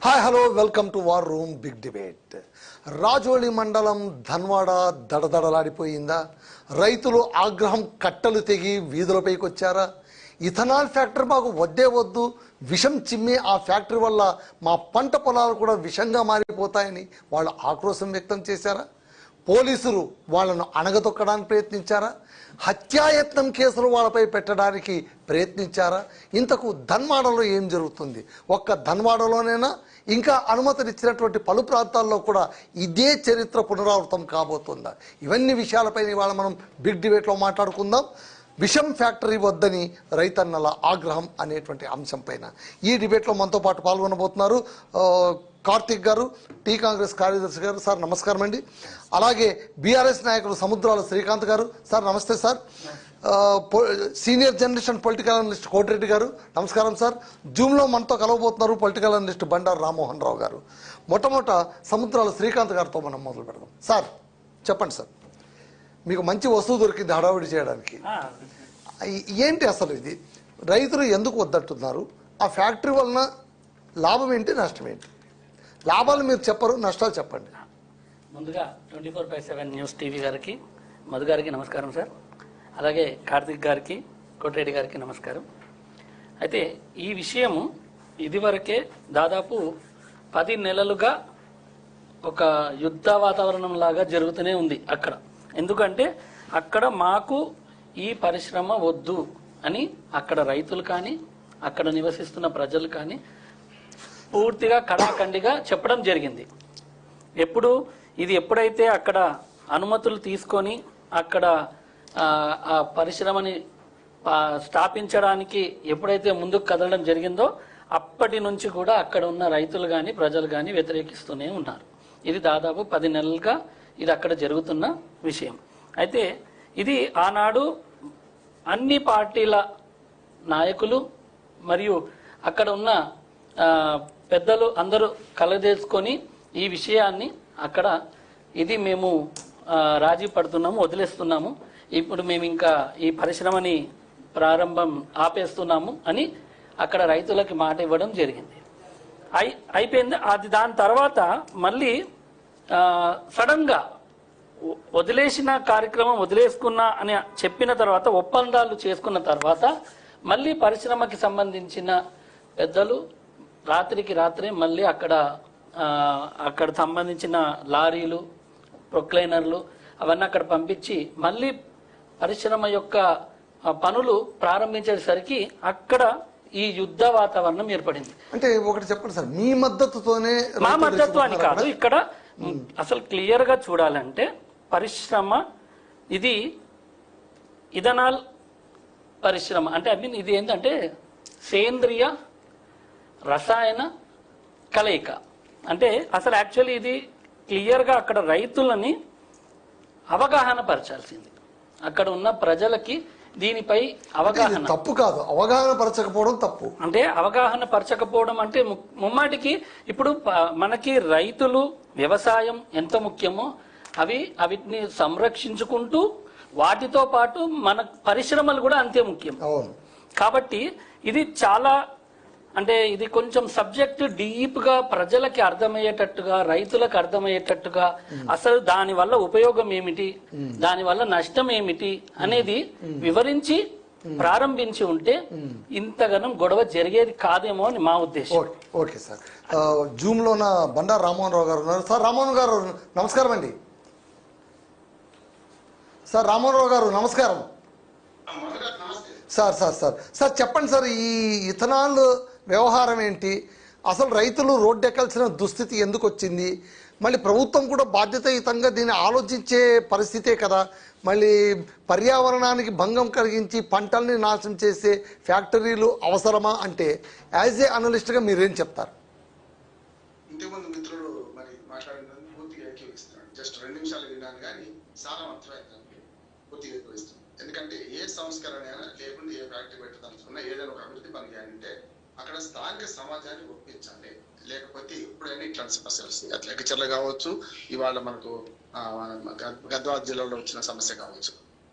Hi hello welcome to war room big debate. Rajoli మండలం ధన్వాడ దడదడలాడిపోయిందా? రైతులు ఆగ్రహం కట్టలు తెగి వీధులపైకి వచ్చారా? ఇథనాల్ ఫ్యాక్టరీ మాకు వద్దే వద్దు, విషం చిమ్మే ఆ ఫ్యాక్టరీ వల్ల మా పంట పొలాలు కూడా విషంగా మారిపోతాయని వాళ్ళు ఆక్రోశం వ్యక్తం చేశారా? పోలీసులు వాళ్ళను అణగదొక్కడానికి ప్రయత్నించారా? హత్యాయత్నం కేసులు వాళ్ళపై పెట్టడానికి ప్రయత్నించారా? ఇంతకు ధన్వాడలో ఏం జరుగుతుంది? ఒక్క ధన్వాడలోనైనా ఇంకా అనుమతినిచ్చినటువంటి పలు ప్రాంతాల్లో కూడా ఇదే చరిత్ర పునరావృతం కాబోతుందా? ఇవన్నీ విషయాలపై ఇవాళ మనం బిగ్ డిబేట్లో మాట్లాడుకుందాం. విషం ఫ్యాక్టరీ వద్దని రైతన్నల ఆగ్రహం అనేటువంటి అంశం పైన ఈ డిబేట్లో మనతో పాటు పాల్గొనబోతున్నారు కార్తిక్ గారు, టీ కాంగ్రెస్ కార్యదర్శి గారు. సార్ నమస్కారం అండి. అలాగే బీఆర్ఎస్ నాయకులు సముద్రాల శ్రీకాంత్ గారు. సార్ నమస్తే sir. Senior generation political analyst Koti Reddy గారు నమస్కారం సార్. జూమ్లో మనతో కలవబోతున్నారు పొలిటికల్ అనలిస్ట్ బండారు రామ్మోహన్ రావు గారు. మొట్టమొదట సముద్రాల శ్రీకాంత్ గారితో మనం మొదలు పెడదాం. సార్ చెప్పండి సార్, మీకు మంచి వస్తువు దొరికింది హడావిడి చేయడానికి. ఏంటి అసలు ఇది? రైతులు ఎందుకు వద్దంటున్నారు? ఆ ఫ్యాక్టరీ వలన లాభం ఏంటి, నష్టం ఏంటి? లాభాలు మీరు చెప్పరు, నష్టాలు చెప్పండి. ముందుగా 24/7 న్యూస్ టీవీ గారికి, మధు గారికి నమస్కారం సార్. అలాగే కార్తిక్ గారికి, కోటిరెడ్డి గారికి నమస్కారం. అయితే ఈ విషయము ఇదివరకే దాదాపు 10 నెలలుగా ఒక యుద్ధ వాతావరణం లాగా జరుగుతూనే ఉంది అక్కడ. ఎందుకంటే అక్కడ మాకు ఈ పరిశ్రమ వద్దు అని అక్కడ రైతులు కానీ అక్కడ నివసిస్తున్న ప్రజలు కానీ పూర్తిగా కడాఖండిగా చెప్పడం జరిగింది. ఎప్పుడైతే అక్కడ అనుమతులు తీసుకొని అక్కడ ఆ పరిశ్రమని స్థాపించడానికి ఎప్పుడైతే ముందుకు కదలడం జరిగిందో అప్పటి నుంచి కూడా అక్కడ ఉన్న రైతులు కానీ ప్రజలు కానీ వ్యతిరేకిస్తూనే ఉన్నారు. ఇది దాదాపు 10 నెలలుగా ఇది అక్కడ జరుగుతున్న విషయం. అయితే ఇది ఆనాడు అన్ని పార్టీల నాయకులు మరియు అక్కడ ఉన్న పెద్దలు అందరూ కలగజేసుకొని ఈ విషయాన్ని అక్కడ ఇది మేము రాజీ పడుతున్నాము, వదిలేస్తున్నాము, ఇప్పుడు మేము ఇంకా ఈ పరిశ్రమని ప్రారంభం ఆపేస్తున్నాము అని అక్కడ రైతులకి మాట ఇవ్వడం జరిగింది. అయిపోయింది. అది దాని తర్వాత మళ్ళీ సడన్గా వదిలేసిన కార్యక్రమం వదిలేసుకున్నా అని చెప్పిన తర్వాత ఒప్పందాలు చేసుకున్న తర్వాత మళ్ళీ పరిశ్రమకి సంబంధించిన పెద్దలు రాత్రికి రాత్రే మళ్ళీ అక్కడ సంబంధించిన లారీలు, ప్రొక్లైనర్లు అవన్నీ అక్కడ పంపించి మళ్ళీ పరిశ్రమ యొక్క పనులు ప్రారంభించేసరికి అక్కడ ఈ యుద్ధ వాతావరణం ఏర్పడింది. అంటే ఒకటి చెప్పండి సార్, మీ మద్దతుతోనే? మా మద్దతు అని కాదు, ఇక్కడ అసలు క్లియర్ గా చూడాలంటే పరిశ్రమ ఇది ఇథనాల్ పరిశ్రమ అంటే ఇది ఏంటంటే సేంద్రియ రసాయన కలయిక. అంటే అసలు యాక్చువల్లీ ఇది క్లియర్గా అక్కడ రైతులని అవగాహన పరచాల్సింది. అక్కడ ఉన్న ప్రజలకి దీనిపై అవగాహన తప్పు కాదు, అవగాహన పరచకపోవడం తప్పు. అంటే అవగాహన పరచకపోవడం అంటే ముమ్మాటికి ఇప్పుడు మనకి రైతులు వ్యవసాయం ఎంత ముఖ్యమో వీటిని సంరక్షించుకుంటూ వాటితో పాటు మన పరిశ్రమలు కూడా అంతే ముఖ్యం. కాబట్టి ఇది చాలా అంటే ఇది కొంచెం సబ్జెక్ట్ డీప్ గా ప్రజలకి అర్థమయ్యేటట్టుగా, రైతులకు అర్థమయ్యేటట్టుగా అసలు దాని వల్ల ఉపయోగం ఏమిటి, దాని వల్ల నష్టం ఏమిటి అనేది వివరించి ప్రారంభించి ఉంటే ఇంతగానం గొడవ జరిగేది కాదేమో అని మా ఉద్దేశం. Okay sir. జూమ్ లో బండారు రామ్మోహన్ రావు గారు ఉన్నారు. సార్ రామ్మోహన్ గారు నమస్కారం అండి. సార్ రామ్మోహన్ రావు గారు నమస్కారం. సార్ సార్ సార్ సార్ చెప్పండి సార్, ఈ ఇథనాల్ వ్యవహారం ఏంటి? అసలు రైతులు రోడ్డెక్కాల్సిన దుస్థితి ఎందుకు వచ్చింది? మళ్ళీ ప్రభుత్వం కూడా బాధ్యతాయుతంగా దీన్ని ఆలోచించే పరిస్థితే కదా. మళ్ళీ పర్యావరణానికి భంగం కలిగించి పంటల్ని నాశనం చేసే ఫ్యాక్టరీలు అవసరమా అంటే యాజ్ ఏ అనలిస్ట్గా మీరేం చెప్తారు? ఇంతకుముందు మిత్రులు మరి మాట్లాడినందుకు పూర్తిగా ఏకీవిస్తున్నాడు. జస్ట్ 2 నిమిషాలు విన్నాను కానీ సారం అర్థమైంది, పూర్తిగా ఏకీవిస్తున్నాను. ఎందుకంటే ఏ సంస్కరణ అయినా లేకుండా ఏ ఫ్యాక్టరీ పెట్టదలుచుకున్నా ఏదైనా ఒక అభివృద్ధి పని చేయాలంటే అక్కడ స్థానిక సమాజాన్ని ఒప్పించాలి. లేకపోతే ఎప్పుడైనా ఇట్లాంటి సమస్యలు వస్తుంది. అట్లా లెక్కచర్ల కావచ్చు, ఇవాళ మనకు గద్వాల జిల్లాలో వచ్చిన సమస్య కావచ్చు.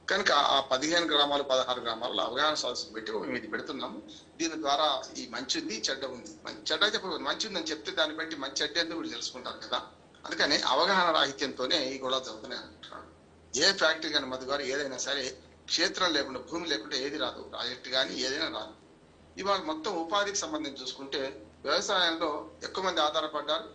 కనుక ఆ 15 గ్రామాలు 16 గ్రామాల్లో అవగాహన సదస్సు పెట్టి మేము ఇది పెడుతున్నాము. దీని ద్వారా ఈ మంచి ఉంది, చెడ్డ ఉంది. చెడ్డ చెప్ప మంచి ఉందని చెప్తే దాన్ని బట్టి మంచి చెడ్డ ఎందుకు వీళ్ళు తెలుసుకుంటారు కదా. అందుకని అవగాహన రాహిత్యంతోనే ఈ గొడవ జరుగుతున్నాయి అంటున్నాడు. ఏ ఫ్యాక్టరీ కానీ మధు గారు ఏదైనా సరే క్షేత్రం లేకుండా, భూమి లేకుండా ఏది రాదు. ప్రాజెక్ట్ కానీ ఏదైనా రాదు. ఇవాళ మొత్తం ఉపాధికి సంబంధించి చూసుకుంటే వ్యవసాయంలో ఎక్కువ మంది ఆధారపడ్డారు,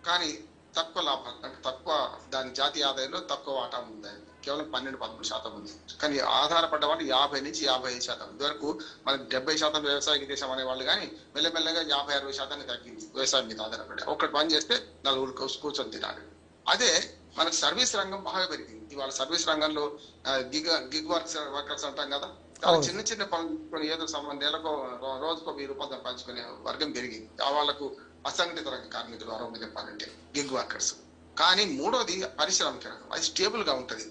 కానీ తక్కువ లాభాలు, అంటే తక్కువ దాని జాతీయ ఆదాయంలో తక్కువ వాటా ఉంది. కేవలం 12-13% ఉంది. కానీ ఆధారపడ్డ వాళ్ళు 50 నుంచి 55%. ఇదివరకు మనం 70% వ్యవసాయ దేశం అనేవాళ్ళు, కానీ మెల్లమెల్లగా 50-60% తగ్గింది వ్యవసాయం మీద ఆధారపడి. ఒకటి పని చేస్తే 4 కూర్చొని తినాలి. అదే మనకు సర్వీస్ రంగం బాగా పెరిగింది. ఇవాళ సర్వీస్ రంగంలో గిగ్ వర్కర్స్ అంటాం కదా, చాలా చిన్న చిన్న పనులు ఏదో నెలకు రోజుకో 1000 రూపాయలు పంచుకునే వర్గం పెరిగింది. వాళ్ళకు అసంఘటిత రంగ కార్మికులు ఆరోగ్యం చెప్పాలంటే గిగ్ వర్కర్స్. కానీ మూడోది పారిశ్రామిక రంగం. అది స్టేబుల్ గా ఉంటది,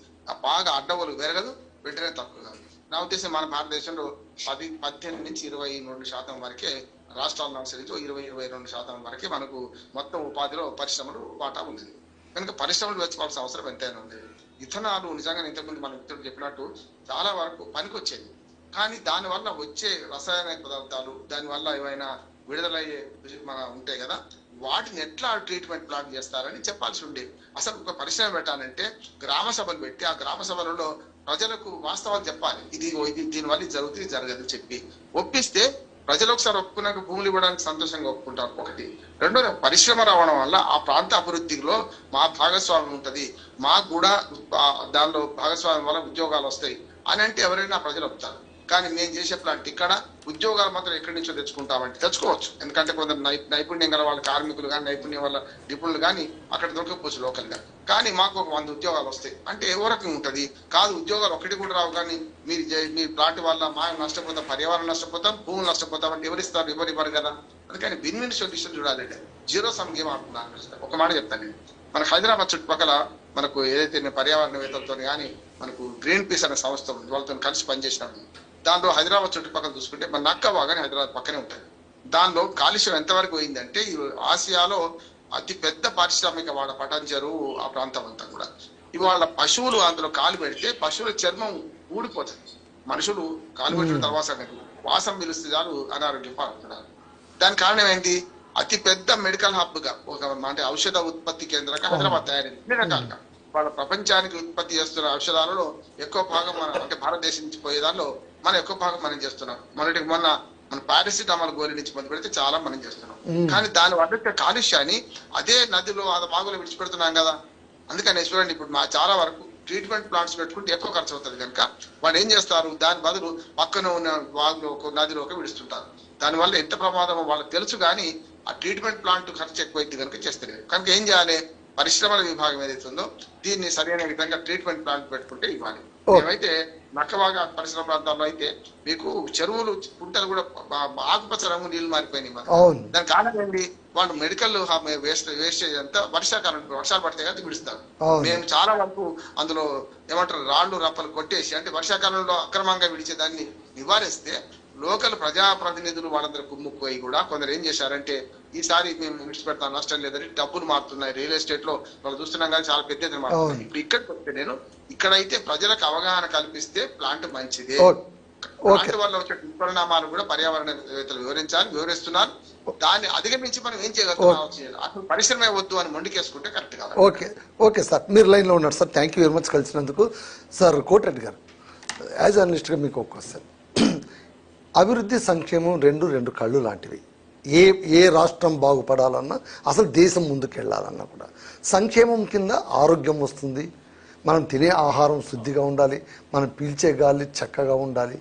బాగా అడ్డగోలు పెరగదు, వెంటనే తక్కువ కాదు. నా ఉద్దేశం మన భారతదేశంలో 18 నుంచి 22% వరకే రాష్ట్రాలను అనుసరించి 20-22% వరకే మనకు మొత్తం ఉపాధిలో పరిశ్రమలు వాటా ఉంది. కనుక పరిశ్రమలు పెంచుకోవాల్సిన అవసరం ఎంతైనా ఉంది. ఇథనాలు నిజంగా ఇంతకుముందు మన మిత్రుడు చెప్పినట్టు చాలా వరకు పనికొచ్చేది, కానీ దానివల్ల వచ్చే రసాయన పదార్థాలు, దానివల్ల ఏమైనా విడుదలయ్యే ఉంటాయి కదా, వాటిని ఎట్లా ట్రీట్మెంట్ ప్లాన్ చేస్తారని చెప్పాల్సి ఉండే. అసలు ఒక పరిశ్రమ పెట్టాలంటే గ్రామ సభలు పెట్టి ఆ గ్రామ సభలలో ప్రజలకు వాస్తవాలు చెప్పాలి. ఇది దీనివల్ల జరుగుతుంది, జరగదు చెప్పి ఒప్పిస్తే ప్రజలు ఒకసారి ఒప్పుకున్నాక భూములు ఇవ్వడానికి సంతోషంగా ఒప్పుకుంటారు. ఒకటి. రెండోది, పరిశ్రమ రావడం వల్ల ఆ ప్రాంత అభివృద్ధిలో మా భాగస్వామ్యం ఉంటది, మాకు కూడా దానిలో భాగస్వామ్యం వల్ల ఉద్యోగాలు వస్తాయి అని అంటే ఎవరైనా ప్రజలు ఒప్పుతారు. కానీ మేము చేసే ప్లాంట్ ఇక్కడ ఉద్యోగాలు మాత్రం ఎక్కడి నుంచో తెచ్చుకుంటామంటే తెచ్చుకోవచ్చు. ఎందుకంటే కొందరు నైపుణ్యం గల వాళ్ళ కార్మికులు కానీ, నైపుణ్యం వల్ల నిపుణులు కానీ అక్కడ దొరకకపోవచ్చు లోకల్ గా. కానీ మాకు ఒక 100 ఉద్యోగాలు వస్తాయి అంటే ఏ రకం ఉంటది కాదు. ఉద్యోగాలు ఒకటి కూడా రావు, కానీ మీ ప్లాంట్ వల్ల మా నష్టపోతాం, పర్యావరణం నష్టపోతాం, భూములు నష్టపోతాం అంటే ఎవరిస్తారు? ఎవరివ్వరు కదా. అందుకని విన్ విన్ సొల్యూషన్ చూడాలంటే జీరో సమ్ గేమ్ ఆడుతున్నాను. ఒక మాట చెప్తాను నేను, మన హైదరాబాద్ చుట్టుపక్కల మనకు ఏదైతే పర్యావరణవేత్తలతో కానీ మనకు గ్రీన్ పీస్ అనే సంస్థ ఉంది, వాళ్ళతో కలిసి పనిచేసినాము. దాంట్లో హైదరాబాద్ చుట్టుపక్కల చూసుకుంటే మన నక్కవాగా హైదరాబాద్ పక్కనే ఉంటుంది. దానిలో కాలుష్యం ఎంతవరకు పోయిందంటే ఆసియాలో అతి పెద్ద పారిశ్రామిక వాడ పటాన్చెరు ఆ ప్రాంతం అంతా కూడా. ఇవాళ పశువులు అందులో కాలు పెడితే పశువుల చర్మం ఊడిపోతుంది. మనుషులు కాలు పెట్టిన తర్వాత వాసం పిలుస్తే చాలు అనారోగ్యం పాల్గొంటున్నారు. దాని కారణం ఏంటి? అతి పెద్ద మెడికల్ హబ్ గా అంటే ఔషధ ఉత్పత్తి కేంద్రంగా హైదరాబాద్ తయారైంది. అన్ని రకాలుగా వాళ్ళ ప్రపంచానికి ఉత్పత్తి చేస్తున్న ఔషధాలలో ఎక్కువ భాగం అంటే భారతదేశం నుంచి పోయేదానిలో మనం ఎక్కువ భాగం మనం చేస్తున్నాం. మొన్న మన పారాసిటమాల్ గోళీ నుంచి మొదలు పెడితే చాలా మనం చేస్తున్నాం. కానీ దాని వల్ల కాలుష్యాన్ని అదే నదిలో వాగులో విడిచిపెడుతున్నాం కదా. అందుకని చూడండి, ఇప్పుడు చాలా వరకు ట్రీట్మెంట్ ప్లాంట్స్ పెట్టుకుంటే ఎక్కువ ఖర్చు అవుతుంది కనుక వాళ్ళు ఏం చేస్తారు, దాని బదులు పక్కన ఉన్న వాగులో నదిలోకి విడుస్తుంటారు. దానివల్ల ఎంత ప్రమాదమో వాళ్ళకి తెలుసు, కానీ ఆ ట్రీట్మెంట్ ప్లాంట్ ఖర్చు ఎక్కువైంది కనుక చేస్తలేదు. కనుక ఏం చేయాలి? పరిశ్రమల విభాగం ఏదైతే ఉందో దీన్ని సరైన విధంగా ట్రీట్మెంట్ ప్లాంట్ పెట్టుకుంటే ఇవ్వాలి. ఏమైతే నక్కవాగా పరిశ్రమ ప్రాంతాల్లో అయితే మీకు చెరువులు పుంటలు కూడా ఆకుపచ్చ రంగు నీళ్లు మారిపోయినాయి. దాని కారణం ఏంటి? వాళ్ళు మెడికల్ వేస్టేజ్ అంతా వర్షాలు పడితే కదా విడుస్తారు. మేము చాలా వరకు అందులో ఏమంటారు రాళ్లు రప్పలు కొట్టేసి, అంటే వర్షాకాలంలో అక్రమంగా విడిచే దాన్ని నివారిస్తే లోకల్ ప్రజాప్రతినిధులు వాళ్ళందరూ కుమ్ముక్కుపోయి కూడా కొందరు ఏం చేశారంటే ఈసారి మేము విడిచిపెడతాం, నష్టం లేదని డబ్బులు మారుతున్నాయి. రియల్ ఎస్టేట్ లో వాళ్ళు చూస్తున్నాం కానీ చాలా పెద్ద ఎత్తున మారుతున్నాయి. ఇప్పుడు ఇక్కడికి వస్తే నేను ఇక్కడైతే ప్రజలకు అవగాహన కల్పిస్తే ప్లాంట్ మంచిదే, ప్లాంట్ వల్ల వచ్చే దుష్పరిణామాలు కూడా పర్యావరణవేత్తలు వివరిస్తున్నారు. దాన్ని అధిగమించి మనం ఏం చేయగలుగుతున్నాం? అసలు పరిశ్రమ వద్దు అని మొండికేసుకుంటే కరెక్ట్ కాదు. ఓకే సార్, మీరు లైన్ లో ఉన్నారు sir. Thank you very much కలిసినందుకు. Sir Kotireddy garu, as journalist గా మీకు ఒక క్వశ్చన్. అభివృద్ధి సంక్షేమం రెండు కళ్ళు లాంటివి. ఏ రాష్ట్రం బాగుపడాలన్నా, అసలు దేశం ముందుకెళ్ళాలన్నా కూడా సంక్షేమం కింద ఆరోగ్యం వస్తుంది, మనం తినే ఆహారం శుద్ధిగా ఉండాలి, మనం పీల్చే గాలి చక్కగా ఉండాలి.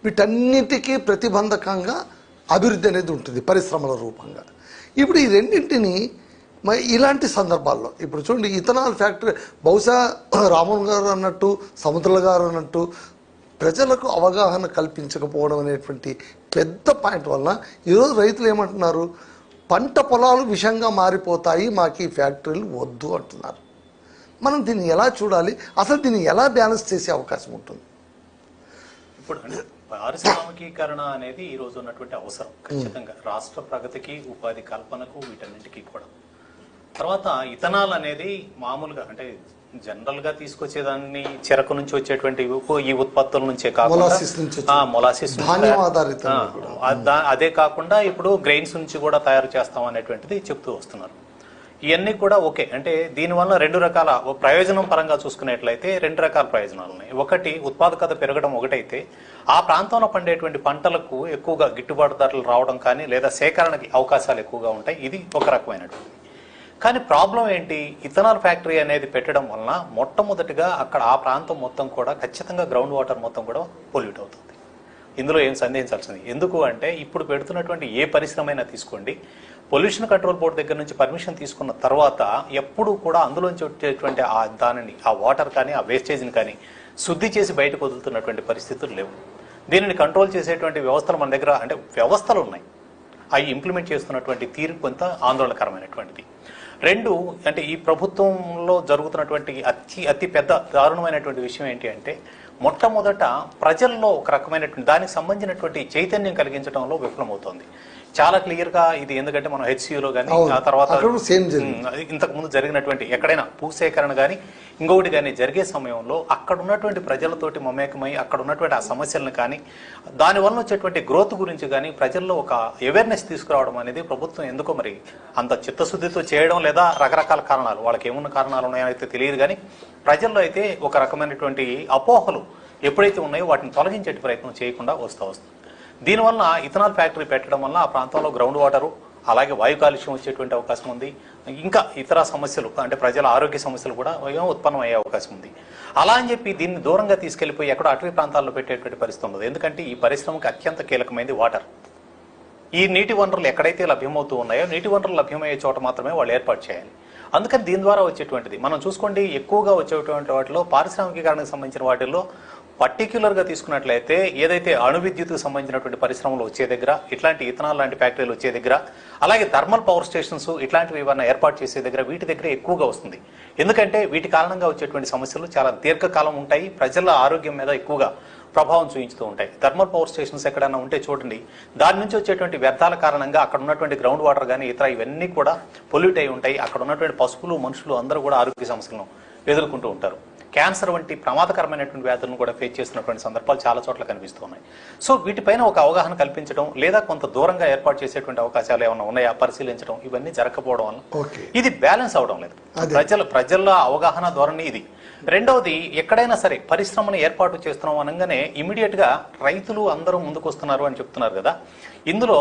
వీటన్నిటికీ ప్రతిబంధకంగా అభివృద్ధి అనేది ఉంటుంది పరిశ్రమల రూపంగా. ఇప్పుడు ఈ రెండింటిని ఇలాంటి సందర్భాల్లో ఇప్పుడు చూడండి, ఇథనాల్ ఫ్యాక్టరీ బహుశా రామన్ గారు అన్నట్టు, సముద్రుల గారు అన్నట్టు ప్రజలకు అవగాహన కల్పించకపోవడం అనేటువంటి పెద్ద పాయింట్ వల్ల ఈరోజు రైతులు ఏమంటున్నారు, పంట పొలాలు విషంగా మారిపోతాయి, మాకు ఈ ఫ్యాక్టరీలు వద్దు అంటున్నారు. మనం దీన్ని ఎలా చూడాలి? అసలు దీన్ని ఎలా బ్యాలెన్స్ చేసే అవకాశం ఉంటుంది? ఇప్పుడు పారిశ్రామికీకరణ అనేది ఈ రోజు ఉన్నటువంటి అవసరం ఖచ్చితంగా రాష్ట్ర ప్రగతికి, ఉపాధి కల్పనకు, వీటన్నింటికీ కూడా. తర్వాత ఇథనాల్ అనేది మామూలుగా అంటే జనరల్ గా తీసుకొచ్చేదాన్ని చెరకు నుంచి వచ్చేటువంటి ఈ ఉత్పత్తుల నుంచే కాకుండా మొలాసిస్ నుంచి మొలాసిస్ ధాన్యం ఆధారిత అదే కాకుండా ఇప్పుడు గ్రెయిన్స్ నుంచి కూడా తయారు చేస్తాం అనేటువంటిది చెప్తూ వస్తున్నారు. ఇవన్నీ కూడా ఓకే. అంటే దీనివల్ల రెండు రకాల ప్రయోజనం పరంగా చూసుకునేట్లయితే రెండు రకాల ప్రయోజనాలు ఉన్నాయి. ఒకటి ఉత్పాదకత పెరగడం ఒకటైతే ఆ ప్రాంతంలో పండేటువంటి పంటలకు ఎక్కువగా గిట్టుబాటు ధరలు రావడం కానీ లేదా సేకరణకి అవకాశాలు ఎక్కువగా ఉంటాయి. ఇది ఒక రకమైనటువంటి. కానీ ప్రాబ్లం ఏంటి, ఇథనాల్ ఫ్యాక్టరీ అనేది పెట్టడం వలన మొట్టమొదటిగా అక్కడ ఆ ప్రాంతం మొత్తం కూడా ఖచ్చితంగా గ్రౌండ్ వాటర్ మొత్తం కూడా పొల్యూట్ అవుతుంది. ఇందులో ఏం సందేహించాల్సింది. ఎందుకు అంటే ఇప్పుడు పెడుతున్నటువంటి ఏ పరిశ్రమ అయినా తీసుకోండి, పొల్యూషన్ కంట్రోల్ బోర్డు దగ్గర నుంచి పర్మిషన్ తీసుకున్న తర్వాత ఎప్పుడు కూడా అందులోంచి వచ్చేటువంటి ఆ వాటర్ కానీ ఆ వేస్టేజ్ని కానీ శుద్ధి చేసి బయటకు వదులుతున్నటువంటి పరిస్థితులు లేవు. దీనిని కంట్రోల్ చేసేటువంటి వ్యవస్థలు మన దగ్గర అంటే వ్యవస్థలు ఉన్నాయి. అవి ఇంప్లిమెంట్ చేస్తున్నటువంటి తీరు కొంత ఆందోళనకరమైనటువంటిది. రెండు అంటే ఈ ప్రభుత్వంలో జరుగుతున్నటువంటి అతి పెద్ద దారుణమైనటువంటి విషయం ఏంటి అంటే మొట్టమొదట ప్రజల్లో ఒక రకమైనటువంటి దానికి సంబంధించినటువంటి చైతన్యం కలిగించడంలో విఫలమవుతోంది. చాలా క్లియర్ గా ఇది ఎందుకంటే మనం హెచ్సియూలో కానీ ఆ తర్వాత ఇంతకు ముందు జరిగినటువంటి ఎక్కడైనా భూసేకరణ కానీ ఇంకొకటి కానీ జరిగే సమయంలో అక్కడ ఉన్నటువంటి ప్రజలతోటి మమేకమై అక్కడ ఉన్నటువంటి ఆ సమస్యలను కానీ దానివల్ల వచ్చేటువంటి గ్రోత్ గురించి కానీ ప్రజల్లో ఒక అవేర్నెస్ తీసుకురావడం అనేది ప్రభుత్వం ఎందుకో మరి అంత చిత్తశుద్ధితో చేయడం లేదా రకరకాల కారణాలు వాళ్ళకి ఏమున్న కారణాలు ఉన్నాయో అయితే తెలియదు. కానీ ప్రజల్లో అయితే ఒక రకమైనటువంటి అపోహలు ఎప్పుడైతే ఉన్నాయో వాటిని తొలగించే ప్రయత్నం చేయకుండా వస్తుంది. దీనివల్ల ఇథనాల్ ఫ్యాక్టరీ పెట్టడం వల్ల ఆ ప్రాంతంలో గ్రౌండ్ వాటరు అలాగే వాయు కాలుష్యం వచ్చేటువంటి అవకాశం ఉంది. ఇంకా ఇతర సమస్యలు అంటే ప్రజల ఆరోగ్య సమస్యలు కూడా ఉత్పన్నం అయ్యే అవకాశం ఉంది. అలా అని చెప్పి దీన్ని దూరంగా తీసుకెళ్లిపోయి ఎక్కడో అటవీ ప్రాంతాల్లో పెట్టేటువంటి పరిస్థితి ఉండదు. ఎందుకంటే ఈ పరిశ్రమకు అత్యంత కీలకమైనది వాటర్. ఈ నీటి వనరులు ఎక్కడైతే లభ్యమవుతూ ఉన్నాయో నీటి వనరులు లభ్యమయ్యే చోట మాత్రమే వాళ్ళు ఏర్పాటు చేయాలి. అందుకని దీని ద్వారా వచ్చేటువంటిది మనం చూసుకోండి, ఎక్కువగా వచ్చేటువంటి వాటిలో పారిశ్రామికీకరణకు సంబంధించిన వాటిల్లో పర్టిక్యులర్గా తీసుకున్నట్లయితే ఏదైతే అణు విద్యుత్కు సంబంధించినటువంటి పరిశ్రమలు వచ్చే దగ్గర, ఇట్లాంటి ఇథనాల్ లాంటి ఫ్యాక్టరీలు వచ్చే దగ్గర, అలాగే థర్మల్ పవర్ స్టేషన్స్ ఇట్లాంటివి ఏమైనా ఏర్పాటు చేసే దగ్గర వీటి దగ్గర ఎక్కువగా వస్తుంది. ఎందుకంటే వీటి కారణంగా వచ్చేటువంటి సమస్యలు చాలా దీర్ఘకాలం ఉంటాయి, ప్రజల ఆరోగ్యం మీద ఎక్కువగా ప్రభావం చూపించుతూ ఉంటాయి. థర్మల్ పవర్ స్టేషన్స్ ఎక్కడైనా ఉంటే చూడండి, దాని నుంచి వచ్చేటువంటి వ్యర్థాల కారణంగా అక్కడ ఉన్నటువంటి గ్రౌండ్ వాటర్ కానీ ఇతర ఇవన్నీ కూడా పొల్యూట్ అయి ఉంటాయి. అక్కడ ఉన్నటువంటి పశువులు మనుషులు అందరూ కూడా ఆరోగ్య సమస్యలను ఎదుర్కొంటూ ఉంటారు. క్యాన్సర్ వంటి ప్రమాదకరమైనటువంటి వ్యాధులను కూడా ఫేస్ చేస్తున్నటువంటి సందర్భాలు చాలా చోట్ల కనిపిస్తూ ఉన్నాయి. సో వీటిపైన ఒక అవగాహన కల్పించడం లేదా కొంత దూరంగా ఏర్పాటు చేసేటువంటి అవకాశాలు ఏమైనా ఉన్నాయా పరిశీలించడం, ఇవన్నీ జరగకపోవడం వల్ల ఇది బ్యాలెన్స్ అవడం లేదు. ప్రజల అవగాహన ధోరణి ఇది. రెండవది, ఎక్కడైనా సరే పరిశ్రమను ఏర్పాటు చేస్తున్నాం అనగానే ఇమీడియట్ గా రైతులు అందరూ ముందుకు వస్తున్నారు అని చెప్తున్నారు కదా. ఇందులో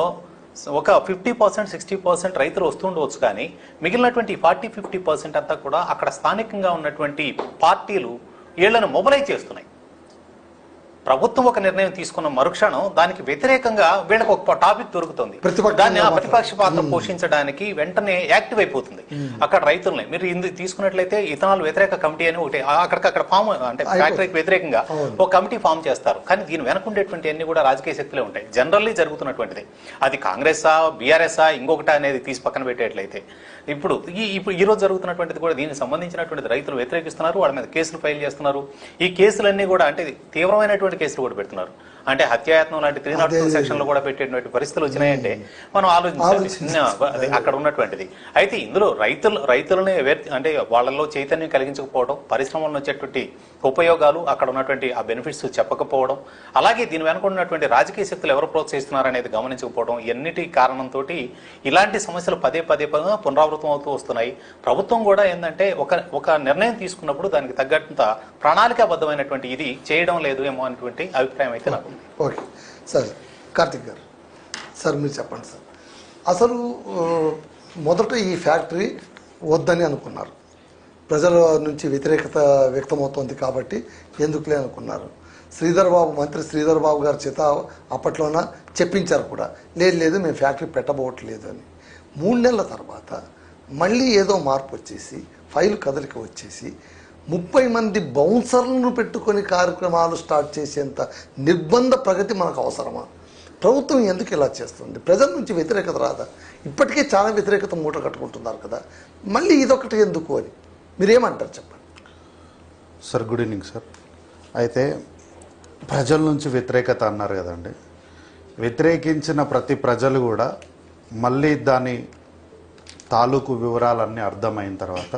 ఒక 50%, 60% రైతులు వస్తుండవచ్చు. కానీ మిగిలినటువంటి 40-50% అంతా కూడా అక్కడ స్థానికంగా ఉన్నటువంటి పార్టీలు వీళ్లను మొబలైజ్ చేస్తున్నాయి. ప్రభుత్వం ఒక నిర్ణయం తీసుకున్న మరుక్షణం దానికి వ్యతిరేకంగా వీళ్ళకి ఒక టాపిక్ దొరుకుతుంది, దాన్ని ప్రతిపక్ష పాత్ర పోషించడానికి వెంటనే యాక్టివ్ అయిపోతుంది. అక్కడ రైతుల్ని మీరు తీసుకున్నట్లయితే ఇథనాల్ వ్యతిరేక కమిటీ అని ఒకటి అక్కడ ఫామ్ అంటే ఫ్యాక్టరీకి వ్యతిరేకంగా ఒక కమిటీ ఫామ్ చేస్తారు. కానీ దీని వెనకుండేటువంటి అన్ని కూడా రాజకీయ శక్తులే ఉంటాయి. జనరల్లీ జరుగుతున్నటువంటిది అది కాంగ్రెసా బీఆర్ఎస్ఆ ఇంకొకటి అనేది తీసి పక్కన పెట్టేట్లయితే ఇప్పుడు ఈ రోజు జరుగుతున్నటువంటిది కూడా దీనికి సంబంధించినటువంటిది రైతులు వ్యతిరేకిస్తున్నారు, వాళ్ళ మీద కేసులు ఫైల్ చేస్తున్నారు. ఈ కేసులన్నీ కూడా అంటే తీవ్రమైనటువంటి కేసులు కూడా పెడుతున్నారు. అంటే హత్యాయత్నం లాంటి 302 సెక్షన్లు కూడా పెట్టేటువంటి పరిస్థితులు వచ్చినాయంటే మనం ఆలోచించాలి అక్కడ ఉన్నటువంటిది. అయితే ఇందులో రైతులని అంటే వాళ్ళలో చైతన్యం కలిగించకపోవడం, పరిశ్రమల వచ్చేటువంటి ఉపయోగాలు అక్కడ ఉన్నటువంటి ఆ బెనిఫిట్స్ చెప్పకపోవడం, అలాగే దీని వెనుక ఉన్నటువంటి రాజకీయ శక్తులు ఎవరు ప్రోత్సహిస్తున్నారనేది గమనించకపోవడం, ఇవన్నిటి కారణంతో ఇలాంటి సమస్యలు పదే పునరావృతం అవుతూ వస్తున్నాయి. ప్రభుత్వం కూడా ఏంటంటే ఒక నిర్ణయం తీసుకున్నప్పుడు దానికి తగ్గంత ప్రణాళికాబద్ధమైనటువంటి ఇది చేయడం లేదు ఏమో అనేటువంటి అభిప్రాయం అయితే నాకు. ఓకే సార్, కార్తిక్ గారు సార్ మీరు చెప్పండి సార్. అసలు మొదట ఈ ఫ్యాక్టరీ వద్దని అనుకున్నారు, ప్రజల నుంచి వ్యతిరేకత వ్యక్తమవుతోంది కాబట్టి ఎందుకులే అనుకున్నారు. మంత్రి శ్రీధర్ బాబు గారి చేత అప్పట్లోన చెప్పించారు కూడా, లేదు మేము ఫ్యాక్టరీ పెట్టబోవట్లేదు అని. 3 నెలల తర్వాత మళ్ళీ ఏదో మార్పు వచ్చేసి ఫైల్ కదలిక వచ్చేసి 30 మంది బౌన్సర్లను పెట్టుకొని కార్యక్రమాలు స్టార్ట్ చేసేంత నిర్బంధ ప్రగతి మనకు అవసరమా? ప్రభుత్వం ఎందుకు ఇలా చేస్తుంది? ప్రజల నుంచి వ్యతిరేకత రాదా? ఇప్పటికే చాలా వ్యతిరేకత మూట కట్టుకుంటున్నారు కదా, మళ్ళీ ఇదొకటి ఎందుకు అని మీరేమంటారు చెప్పండి సార్. Good evening sir. అయితే ప్రజల నుంచి వ్యతిరేకత అన్నారు కదండి, వ్యతిరేకించిన ప్రతి ప్రజలు కూడా మళ్ళీ దాన్ని తాలూకు వివరాలన్నీ అర్థమైన తర్వాత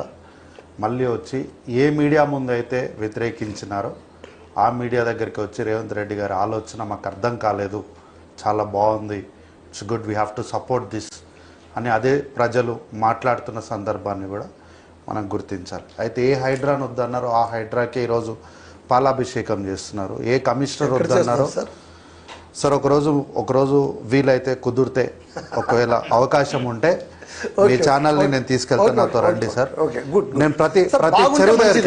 మళ్ళీ వచ్చి ఏ మీడియా ముందు అయితే వ్యతిరేకించినారో ఆ మీడియా దగ్గరికి వచ్చి రేవంత్ రెడ్డి గారి ఆలోచన మాకు అర్థం కాలేదు, చాలా బాగుంది, it's good, we have to support this అని అదే ప్రజలు మాట్లాడుతున్న సందర్భాన్ని కూడా మనం గుర్తించాలి. అయితే ఏ హైడ్రాను వద్దన్నారో ఆ హైడ్రాకే ఈరోజు పాలాభిషేకం చేస్తున్నారు. ఏ కమిషనర్ వద్దన్నారో సార్ ఒకరోజు వీలైతే కుదిరితే ఒకవేళ అవకాశం ఉంటే మీ ఛానల్ని నేను తీసుకెళ్తాను, నాతో రండి సార్. నేను ప్రతి చెరువు దగ్గర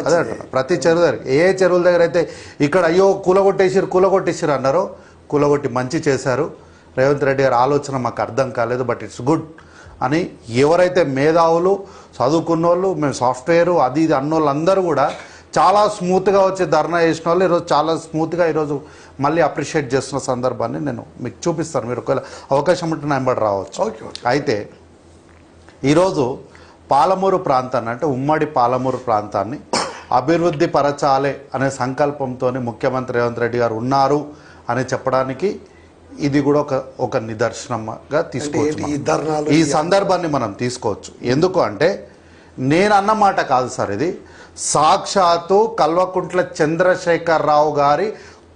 అదే అంటున్నా, ప్రతి చెరువు దగ్గర ఏ చెరువుల దగ్గర అయితే ఇక్కడ అయ్యో కూలగొట్టేసిరు అన్నారో కూలగొట్టి మంచి చేశారు, రేవంత్ రెడ్డి గారి ఆలోచన మాకు అర్థం కాలేదు, బట్ ఇట్స్ గుడ్ అని ఎవరైతే మేధావులు చదువుకున్న వాళ్ళు, మేము సాఫ్ట్వేరు అది ఇది అన్నోళ్ళు అందరూ కూడా చాలా స్మూత్గా వచ్చి ధర్నా చేసిన వాళ్ళు ఈరోజు చాలా స్మూత్గా ఈరోజు మళ్ళీ అప్రిషియేట్ చేస్తున్న సందర్భాన్ని నేను మీకు చూపిస్తాను. మీరు ఒకవేళ అవకాశం ఉంటే నా వెంబడి రావచ్చు. అయితే ఈరోజు పాలమూరు ప్రాంతాన్ని అంటే ఉమ్మడి పాలమూరు ప్రాంతాన్ని అభివృద్ధి పరచాలి అనే సంకల్పంతో ముఖ్యమంత్రి రేవంత్ రెడ్డి గారు ఉన్నారు అని చెప్పడానికి ఇది కూడా ఒక నిదర్శనంగా తీసుకోవచ్చు. ఈ సందర్భాన్ని మనం తీసుకోవచ్చు. ఎందుకు అంటే నేను అన్నమాట కాదు సార్, ఇది సాక్షాత్తు కల్వకుంట్ల చంద్రశేఖరరావు గారి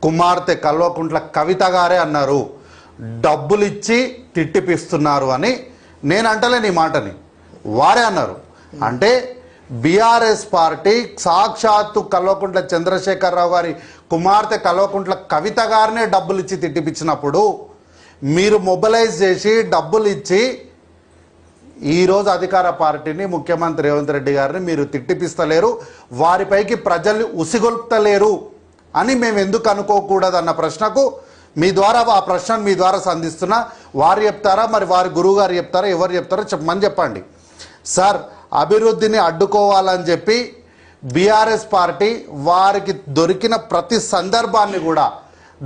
కుమార్తె కల్వకుంట్ల కవిత గారే అన్నారు, డబ్బులు ఇచ్చి తిట్టిపిస్తున్నారు అని. నేను అంటలేని ఈ మాటని, వారే అన్నారు. అంటే బీఆర్ఎస్ పార్టీ సాక్షాత్తు కల్వకుంట్ల చంద్రశేఖరరావు గారి కుమార్తె కల్వకుంట్ల కవిత గారినే డబ్బులు ఇచ్చి తిట్టిపించినప్పుడు మీరు మొబిలైజ్ చేసి డబ్బులు ఇచ్చి ఈరోజు అధికార పార్టీని ముఖ్యమంత్రి రేవంత్ రెడ్డి గారిని మీరు తిట్టిపిస్తలేరు, వారిపైకి ప్రజల్ని ఉసిగొల్పుతలేరు అని మేము ఎందుకు అనుకోకూడదన్న ప్రశ్నకు మీ ద్వారా ఆ ప్రశ్నను మీ ద్వారా సంధిస్తున్నా. వారు చెప్తారా, మరి వారి గురువు గారు చెప్తారా, ఎవరు చెప్తారో చెప్పమని చెప్పండి. సార్, అభివృద్ధిని అడ్డుకోవాలని చెప్పి బీఆర్ఎస్ పార్టీ వారికి దొరికిన ప్రతి సందర్భాన్ని కూడా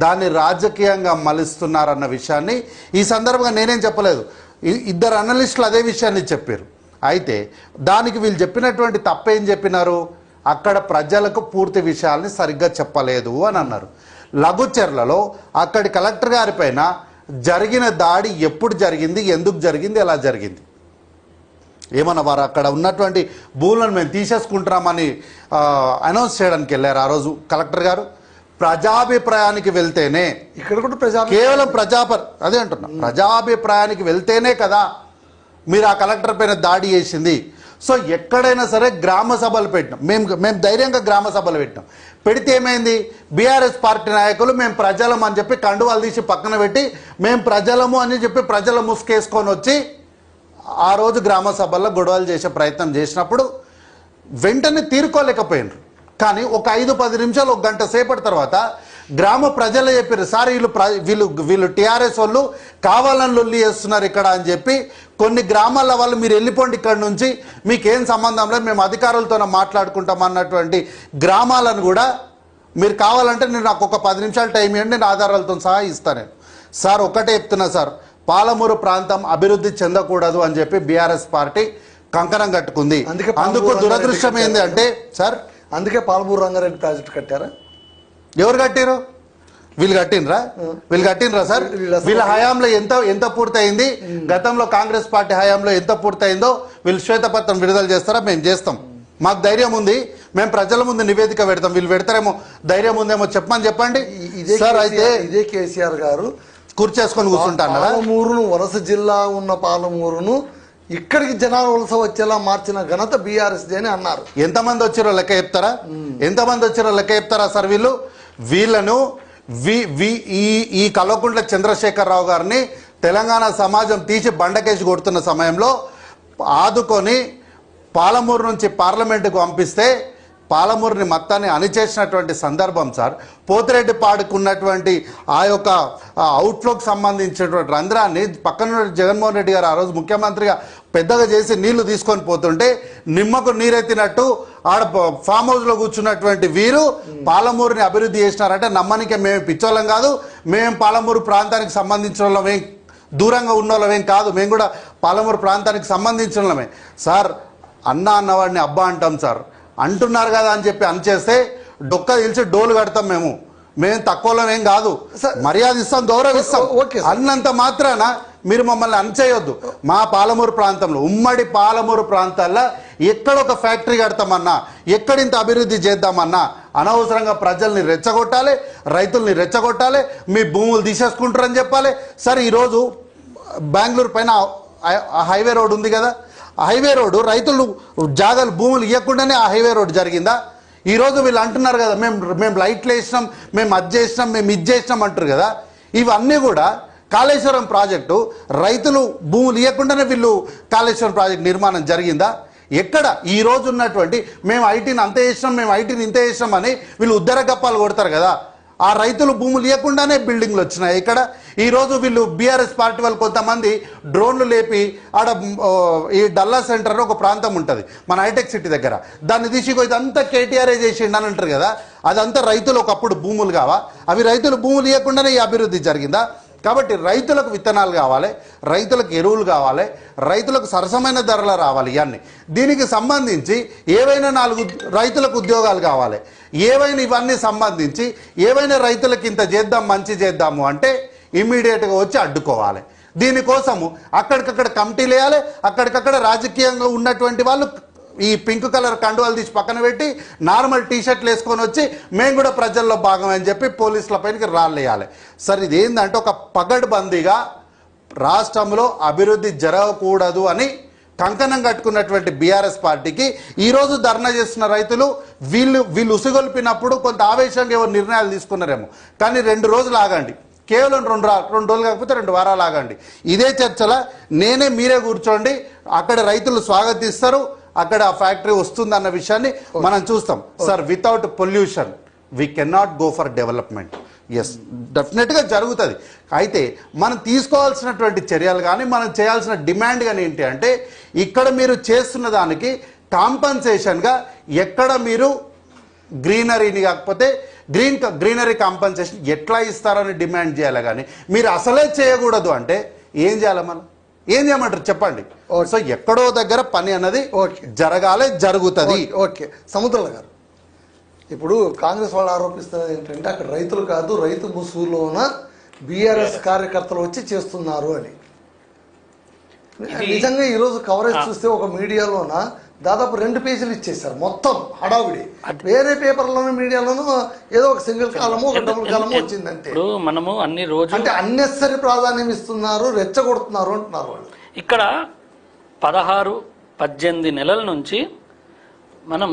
దాన్ని రాజకీయంగా మలుస్తున్నారన్న విషయాన్ని ఈ సందర్భంగా నేనేం చెప్పలేదు, ఇద్దరు అనలిస్టులు అదే విషయాన్ని చెప్పారు. అయితే దానికి వీళ్ళు చెప్పినటువంటి తప్పేం చెప్పినారు, అక్కడ ప్రజలకు పూర్తి విషయాల్ని సరిగ్గా చెప్పలేదు అని అన్నారు. లఘుచర్లలో అక్కడి కలెక్టర్ గారి పైన జరిగిన దాడి ఎప్పుడు జరిగింది, ఎందుకు జరిగింది, ఎలా జరిగింది, ఏమన్నా వారు అక్కడ ఉన్నటువంటి భూములను మేము తీసేసుకుంటున్నామని అనౌన్స్ చేయడానికి వెళ్ళారు ఆ రోజు కలెక్టర్ గారు. ప్రజాభిప్రాయానికి వెళ్తేనే ఇక్కడ కూడా కేవలం అదే అంటున్నా, ప్రజాభిప్రాయానికి వెళ్తేనే కదా మీరు ఆ కలెక్టర్ పైన దాడి చేసింది. సో ఎక్కడైనా సరే గ్రామ సభలు పెట్టినాం, మేము ధైర్యంగా గ్రామ సభలు పెట్టినాం. పెడితే ఏమైంది, బీఆర్ఎస్ పార్టీ నాయకులు మేము ప్రజలం అని చెప్పి కండువాలు తీసి పక్కన పెట్టి మేము ప్రజలము అని చెప్పి ప్రజల ముసుకేసుకొని వచ్చి ఆ రోజు గ్రామ సభల్లో గొడవలు చేసే ప్రయత్నం చేసినప్పుడు వెంటనే తీరుకోలేకపోయినారు. కానీ ఒక 5-10 నిమిషాలు, ఒక గంట సేపటి తర్వాత గ్రామ ప్రజలు చెప్పారు, సార్ వీళ్ళు టీఆర్ఎస్ వాళ్ళు కావాలని లొల్లి చేస్తున్నారు ఇక్కడ అని చెప్పి కొన్ని గ్రామాల వాళ్ళు మీరు వెళ్ళిపోండి ఇక్కడ నుంచి, మీకేం సంబంధం లేదు, మేము అధికారులతో మాట్లాడుకుంటాం అన్నటువంటి గ్రామాలను కూడా మీరు కావాలంటే నేను నాకు ఒక 10 నిమిషాలు టైం ఇవ్వండి, నేను ఆధారాలతో సహా ఇస్తాను. నేను సార్ ఒకటే చెప్తున్నా సార్, పాలమూరు ప్రాంతం అభివృద్ధి చెందకూడదు అని చెప్పి బీఆర్ఎస్ పార్టీ కంకణం కట్టుకుంది. అందుకు దురదృష్టం ఏంది అంటే సార్, అందుకే పాలమూరు రంగారెడ్డి ప్రాజెక్టు కట్టారా? ఎవరు కట్టారు? వీళ్ళు కట్టినరా సార్? వీళ్ళ హయాంలో ఎంత పూర్తయింది, గతంలో కాంగ్రెస్ పార్టీ హయాంలో ఎంత పూర్తయిందో వీళ్ళు శ్వేతపత్రం విడుదల చేస్తారా? మేము చేస్తాం, మాకు ధైర్యం ఉంది, మేము ప్రజల ముందు నివేదిక పెడతాం. వీళ్ళు పెడతారేమో, ధైర్యం ఉందేమో చెప్పండి సార్. అయితే ఇదే కేసీఆర్ గారు కూర్చేసుకొని కూర్చుంటాను. పాలమూరును వలస జిల్లా ఉన్న పాలమూరును ఇక్కడికి జనాలు వలస వచ్చేలా మార్చిన ఘనత బీఆర్ఎస్ అని అన్నారు. ఎంతమంది వచ్చారో లెక్క చెప్తారా సార్? వీళ్ళను ఈ కల్వకుంట్ల చంద్రశేఖరరావు గారిని తెలంగాణ సమాజం తీసి బండకేసి కొడుతున్న సమయంలో ఆదుకొని పాలమూరు నుంచి పార్లమెంటుకు పంపిస్తే పాలమూరుని మొత్తాన్ని అణిచేసినటువంటి సందర్భం సార్. పోతిరెడ్డి పాడుకున్నటువంటి ఆ యొక్క అవుట్ఫ్లోకి సంబంధించినటువంటి రంధ్రాన్ని పక్కన జగన్మోహన్ రెడ్డి గారు ఆ రోజు ముఖ్యమంత్రిగా పెద్దగా చేసి నీళ్లు తీసుకొని పోతుంటే నిమ్మకు నీరెత్తినట్టు ఆడ ఫామ్ హౌస్లో కూర్చున్నటువంటి వీరు పాలమూరుని అభివృద్ధి చేసినారంటే నమ్మనికే మేము పిచ్చోళ్ళం కాదు, మేము పాలమూరు ప్రాంతానికి సంబంధించిన వాళ్ళమేం, దూరంగా ఉన్న వాళ్ళమేం కాదు, మేము కూడా పాలమూరు ప్రాంతానికి సంబంధించిన వాళ్ళమే సార్. అన్నవాడిని అబ్బా అంటాం సార్, అంటున్నారు కదా అని చెప్పి చేస్తే డొక్క తెలిసి డోలు కడతాం. మేము తక్కువలో ఏం కాదు, మర్యాద ఇస్తాం, గౌరవిస్తాం. అన్నంత మాత్రాన మీరు మమ్మల్ని అణచేయొద్దు. మా పాలమూరు ప్రాంతంలో, ఉమ్మడి పాలమూరు ప్రాంతాల్లో ఎక్కడొక ఫ్యాక్టరీ కడతామన్నా, ఎక్కడింత అభివృద్ధి చేద్దామన్నా అనవసరంగా ప్రజల్ని రెచ్చగొట్టాలి, రైతుల్ని రెచ్చగొట్టాలి, మీ భూములు తీసేసుకుంటారని చెప్పాలి. సరే, ఈరోజు బెంగళూరు పైన హైవే రోడ్ ఉంది కదా, ఆ హైవే రోడ్డు రైతులు జాగాలు భూములు ఇవ్వకుండానే ఆ హైవే రోడ్డు జరిగిందా? ఈరోజు వీళ్ళు అంటున్నారు కదా, మేము లైట్లు వేసినాం, మేము అది చేసినాం, మేము ఇది చేసినాం అంటారు కదా. ఇవన్నీ కూడా కాళేశ్వరం ప్రాజెక్టు రైతులు భూములు ఇవ్వకుండానే వీళ్ళు కాళేశ్వరం ప్రాజెక్టు నిర్మాణం జరిగిందా? ఎక్కడ? ఈ రోజు ఉన్నటువంటి మేము ఐటీని అంత చేసినాం, మేము ఐటీని ఇంత చేసినాం అని వీళ్ళు ఉద్దర గప్పాలు కొడతారు కదా. ఆ రైతులు భూములు ఇవ్వకుండానే బిల్డింగ్లు వచ్చినాయి ఇక్కడ. ఈరోజు వీళ్ళు బీఆర్ఎస్ పార్టీ వాళ్ళు కొంతమంది డ్రోన్లు లేపి ఆడ ఈ డల్లా సెంటర్ ఒక ప్రాంతం ఉంటుంది మన హైటెక్ సిటీ దగ్గర, దాన్ని తీసిపోయి ఇదంతా కేటీఆర్ఏ చేసిండు అని అంటారు కదా. అదంతా రైతులు ఒకప్పుడు భూములు కావా? అవి రైతులు భూములు ఇవ్వకుండానే ఈ అభివృద్ధి జరిగిందా? కాబట్టి రైతులకు విత్తనాలు కావాలి, రైతులకు ఎరువులు కావాలి, రైతులకు సరసమైన ధరలు రావాలి. ఇవన్నీ దీనికి సంబంధించి ఏవైనా 4 రైతులకు ఉద్యోగాలు కావాలి, ఏవైనా ఇవన్నీ సంబంధించి ఏవైనా రైతులకు ఇంత చేద్దాం, మంచి చేద్దాము అంటే ఇమ్మీడియట్గా వచ్చి అడ్డుకోవాలి. దీనికోసము అక్కడికక్కడ కమిటీలు వేయాలి. అక్కడికక్కడ రాజకీయంగా ఉన్నటువంటి వాళ్ళు ఈ పింక్ కలర్ కండువాలు తీసి పక్కన పెట్టి నార్మల్ టీషర్ట్లు వేసుకొని వచ్చి మేము కూడా ప్రజల్లో భాగం అని చెప్పి పోలీసుల పైనకి రాళ్ళేయాలి. సరే, ఇది ఏంటంటే ఒక పగడ్బందీగా రాష్ట్రంలో అభివృద్ధి జరగకూడదు అని కంకణం కట్టుకున్నటువంటి బీఆర్ఎస్ పార్టీకి ఈరోజు ధర్నా చేస్తున్న రైతులు వీళ్ళు ఉసిగొల్పినప్పుడు కొంత ఆవేశంగా ఎవరు నిర్ణయాలు తీసుకున్నారేమో, కానీ 2 రోజులు ఆగండి, కేవలం 2 రోజులు కాకపోతే 2 వారాలు ఆగండి. ఇదే చర్చల మీరే కూర్చోండి, అక్కడ రైతులు స్వాగతిస్తారు, అక్కడ ఆ ఫ్యాక్టరీ వస్తుందన్న విషయాన్ని మనం చూస్తాం. Sir, without pollution we cannot go for development. Yes, డెఫినెట్గా జరుగుతుంది. అయితే మనం తీసుకోవాల్సినటువంటి చర్యలు కానీ మనం చేయాల్సిన డిమాండ్ కానీ ఏంటి అంటే, ఇక్కడ మీరు చేస్తున్న దానికి కాంపన్సేషన్గా ఎక్కడ మీరు గ్రీనరీని కాకపోతే గ్రీనరీ కాంపన్సేషన్ ఎట్లా ఇస్తారని డిమాండ్ చేయాలి. కానీ మీరు అసలే చేయకూడదు అంటే ఏం చేయాలి? మనం ఏం చేయమంటారు చెప్పండి. సో ఎక్కడో దగ్గర పని అన్నది జరగాలి, జరుగుతుంది. ఓకే, సముద్రాల గారు, ఇప్పుడు కాంగ్రెస్ వాళ్ళు ఆరోపిస్తున్నది ఏంటంటే అక్కడ రైతులు కాదు, రైతు ముసుగులోన బీఆర్ఎస్ కార్యకర్తలు వచ్చి చేస్తున్నారు అని. నిజంగా ఈరోజు కవరేజ్ చూస్తే ఒక మీడియాలోన దాదాపు 2 పేజీలు ఇచ్చేసారు, మొత్తం హడావిడి. వేరే పేపర్లోనూ మీడియాలోనూ ఏదో ఒక సింగిల్ కాలము, ఒక డబుల్ కాలము వచ్చిందంటే మనము అన్ని రోజులు అంటే అన్నెసరీ ప్రాధాన్యం ఇస్తున్నారు, రెచ్చగొడుతున్నారు అంటున్నారు వాళ్ళు. ఇక్కడ 16-18 నెలల నుంచి మనం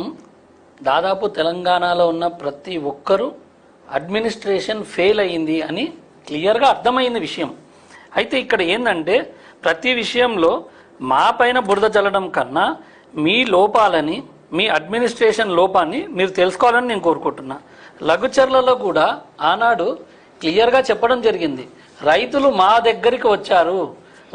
దాదాపు తెలంగాణలో ఉన్న ప్రతి ఒక్కరూ అడ్మినిస్ట్రేషన్ ఫెయిల్ అయ్యింది అని క్లియర్గా అర్థమైంది విషయం. అయితే ఇక్కడ ఏంటంటే ప్రతి విషయంలో మా పైన బురద చల్లడం కన్నా మీ లోపాలని, మీ అడ్మినిస్ట్రేషన్ లోపాన్ని మీరు తెలుసుకోవాలని నేను కోరుకుంటున్నా. లఘుచర్లలో కూడా ఆనాడు క్లియర్గా చెప్పడం జరిగింది, రైతులు మా దగ్గరికి వచ్చారు,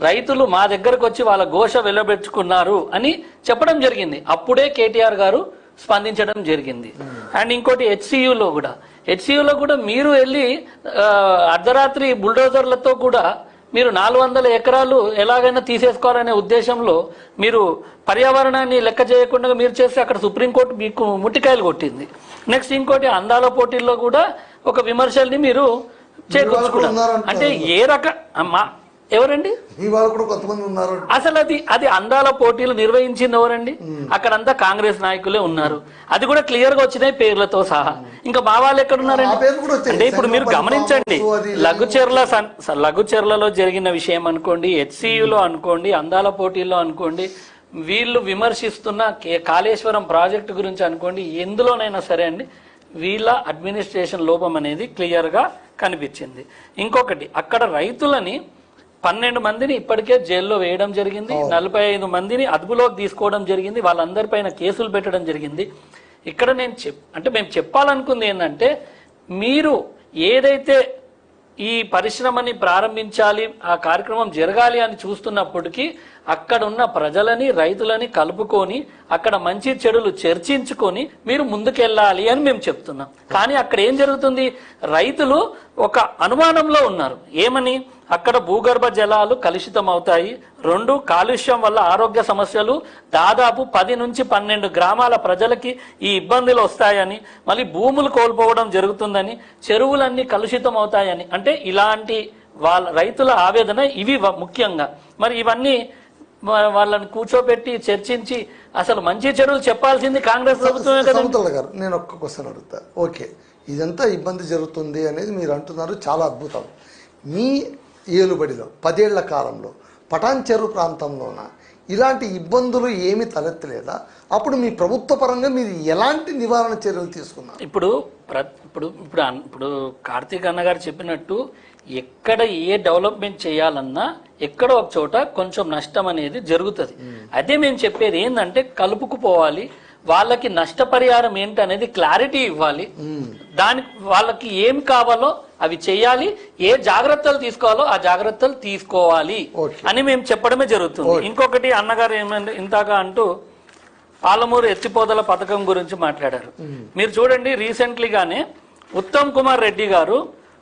రైతులు మా దగ్గరకు వచ్చి వాళ్ళ ఘోష వెలబెట్టుకున్నారు అని చెప్పడం జరిగింది. అప్పుడే కేటీఆర్ గారు స్పందించడం జరిగింది. అండ్ ఇంకోటి హెచ్సియులో కూడా మీరు వెళ్ళి అర్ధరాత్రి బుల్డోజర్లతో కూడా మీరు 400 ఎకరాలు ఎలాగైనా తీసేసుకోవాలనే ఉద్దేశంలో మీరు పర్యావరణాన్ని లెక్క చేయకుండా మీరు చేస్తే అక్కడ సుప్రీంకోర్టు మీకు ముట్టికాయలు కొట్టింది. నెక్స్ట్ ఇంకోటి అందాల పోటీల్లో కూడా ఒక విమర్శల్ని మీరు చేకూర్చుకున్నారు. అంటే ఏ ఎవరండి కొంతమంది ఉన్నారు. అసలు అది అందాల పోటీలు నిర్వహించింది ఎవరండి? అక్కడంతా కాంగ్రెస్ నాయకులే ఉన్నారు. అది కూడా క్లియర్ గా వచ్చినాయి పేర్లతో సహా. ఇంకా మా వాళ్ళు ఎక్కడ ఉన్నారండి? అంటే ఇప్పుడు మీరు గమనించండి, లఘుచర్లలో జరిగిన విషయం అనుకోండి, హెచ్సియులో అనుకోండి, అందాల పోటీల్లో అనుకోండి, వీళ్ళు విమర్శిస్తున్న కాళేశ్వరం ప్రాజెక్టు గురించి అనుకోండి, ఎందులోనైనా సరే అండి వీళ్ళ అడ్మినిస్ట్రేషన్ లోపం అనేది క్లియర్ గా కనిపించింది. ఇంకొకటి, అక్కడ రైతులని 12 మందిని ఇప్పటికే జైల్లో వేయడం జరిగింది, 45 మందిని అదుపులోకి తీసుకోవడం జరిగింది, వాళ్ళందరిపైన కేసులు పెట్టడం జరిగింది. ఇక్కడ మేము చెప్పాలనుకుంది ఏంటంటే, మీరు ఏదైతే ఈ పరిశ్రమని ప్రారంభించాలి, ఆ కార్యక్రమం జరగాలి అని చూస్తున్నప్పటికీ అక్కడ ఉన్న ప్రజలని, రైతులని కలుపుకొని అక్కడ మంచి చెడులు చర్చించుకొని మీరు ముందుకెళ్ళాలి అని మేము చెప్తున్నాం. కానీ అక్కడ ఏం జరుగుతుంది? రైతులు ఒక అనుమానంలో ఉన్నారు. ఏమని? అక్కడ భూగర్భ జలాలు కలుషితం అవుతాయి, 2 కాలుష్యం వల్ల ఆరోగ్య సమస్యలు దాదాపు 10 నుంచి 12 గ్రామాల ప్రజలకి ఈ ఇబ్బందులు వస్తాయని, మళ్ళీ భూములు కోల్పోవడం జరుగుతుందని, చెరువులన్నీ కలుషితం అవుతాయని, అంటే ఇలాంటి వాళ్ళ రైతుల ఆవేదన ఇవి ముఖ్యంగా. మరి ఇవన్నీ వాళ్ళని కూర్చోబెట్టి చర్చించి అసలు మంచి చెడులు చెప్పాల్సింది కాంగ్రెస్ ప్రభుత్వమే కదా. సమతుల గారు, నేను ఒక్క క్వశ్చన్ అడుగుతా. ఓకే, ఇదంతా ఇబ్బంది జరుగుతుంది అనేది మీరు అంటున్నారు, చాలా అద్భుతం. మీ ఏలుబడిలో 10 ఏళ్ల కాలంలో పటాన్ చెరు ప్రాంతంలోన ఇలాంటి ఇబ్బందులు ఏమీ తలెత్తలేదా? అప్పుడు మీ ప్రభుత్వ పరంగా మీరు ఎలాంటి నివారణ చర్యలు తీసుకున్నారు? ఇప్పుడు ఇప్పుడు కార్తీక్ అన్న గారు చెప్పినట్టు ఎక్కడ ఏ డెవలప్మెంట్ చేయాలన్నా ఎక్కడో ఒక చోట కొంచెం నష్టం అనేది జరుగుతుంది. అదే మేము చెప్పేది ఏంటంటే కలుపుకుపోవాలి, వాళ్ళకి నష్టపరిహారం ఏంటనేది క్లారిటీ ఇవ్వాలి, దానికి వాళ్ళకి ఏం కావాలో అవి చేయాలి, ఏ జాగ్రత్తలు తీసుకోవాలో ఆ జాగ్రత్తలు తీసుకోవాలి అని మేము చెప్పడమే జరుగుతుంది. ఇంకొకటి అన్నగారు ఏమంటే ఇంతాక అంటూ పాలమూరు ఎత్తిపోతల పథకం గురించి మాట్లాడారు. మీరు చూడండి, రీసెంట్లీగానే ఉత్తమ్ కుమార్ రెడ్డి గారు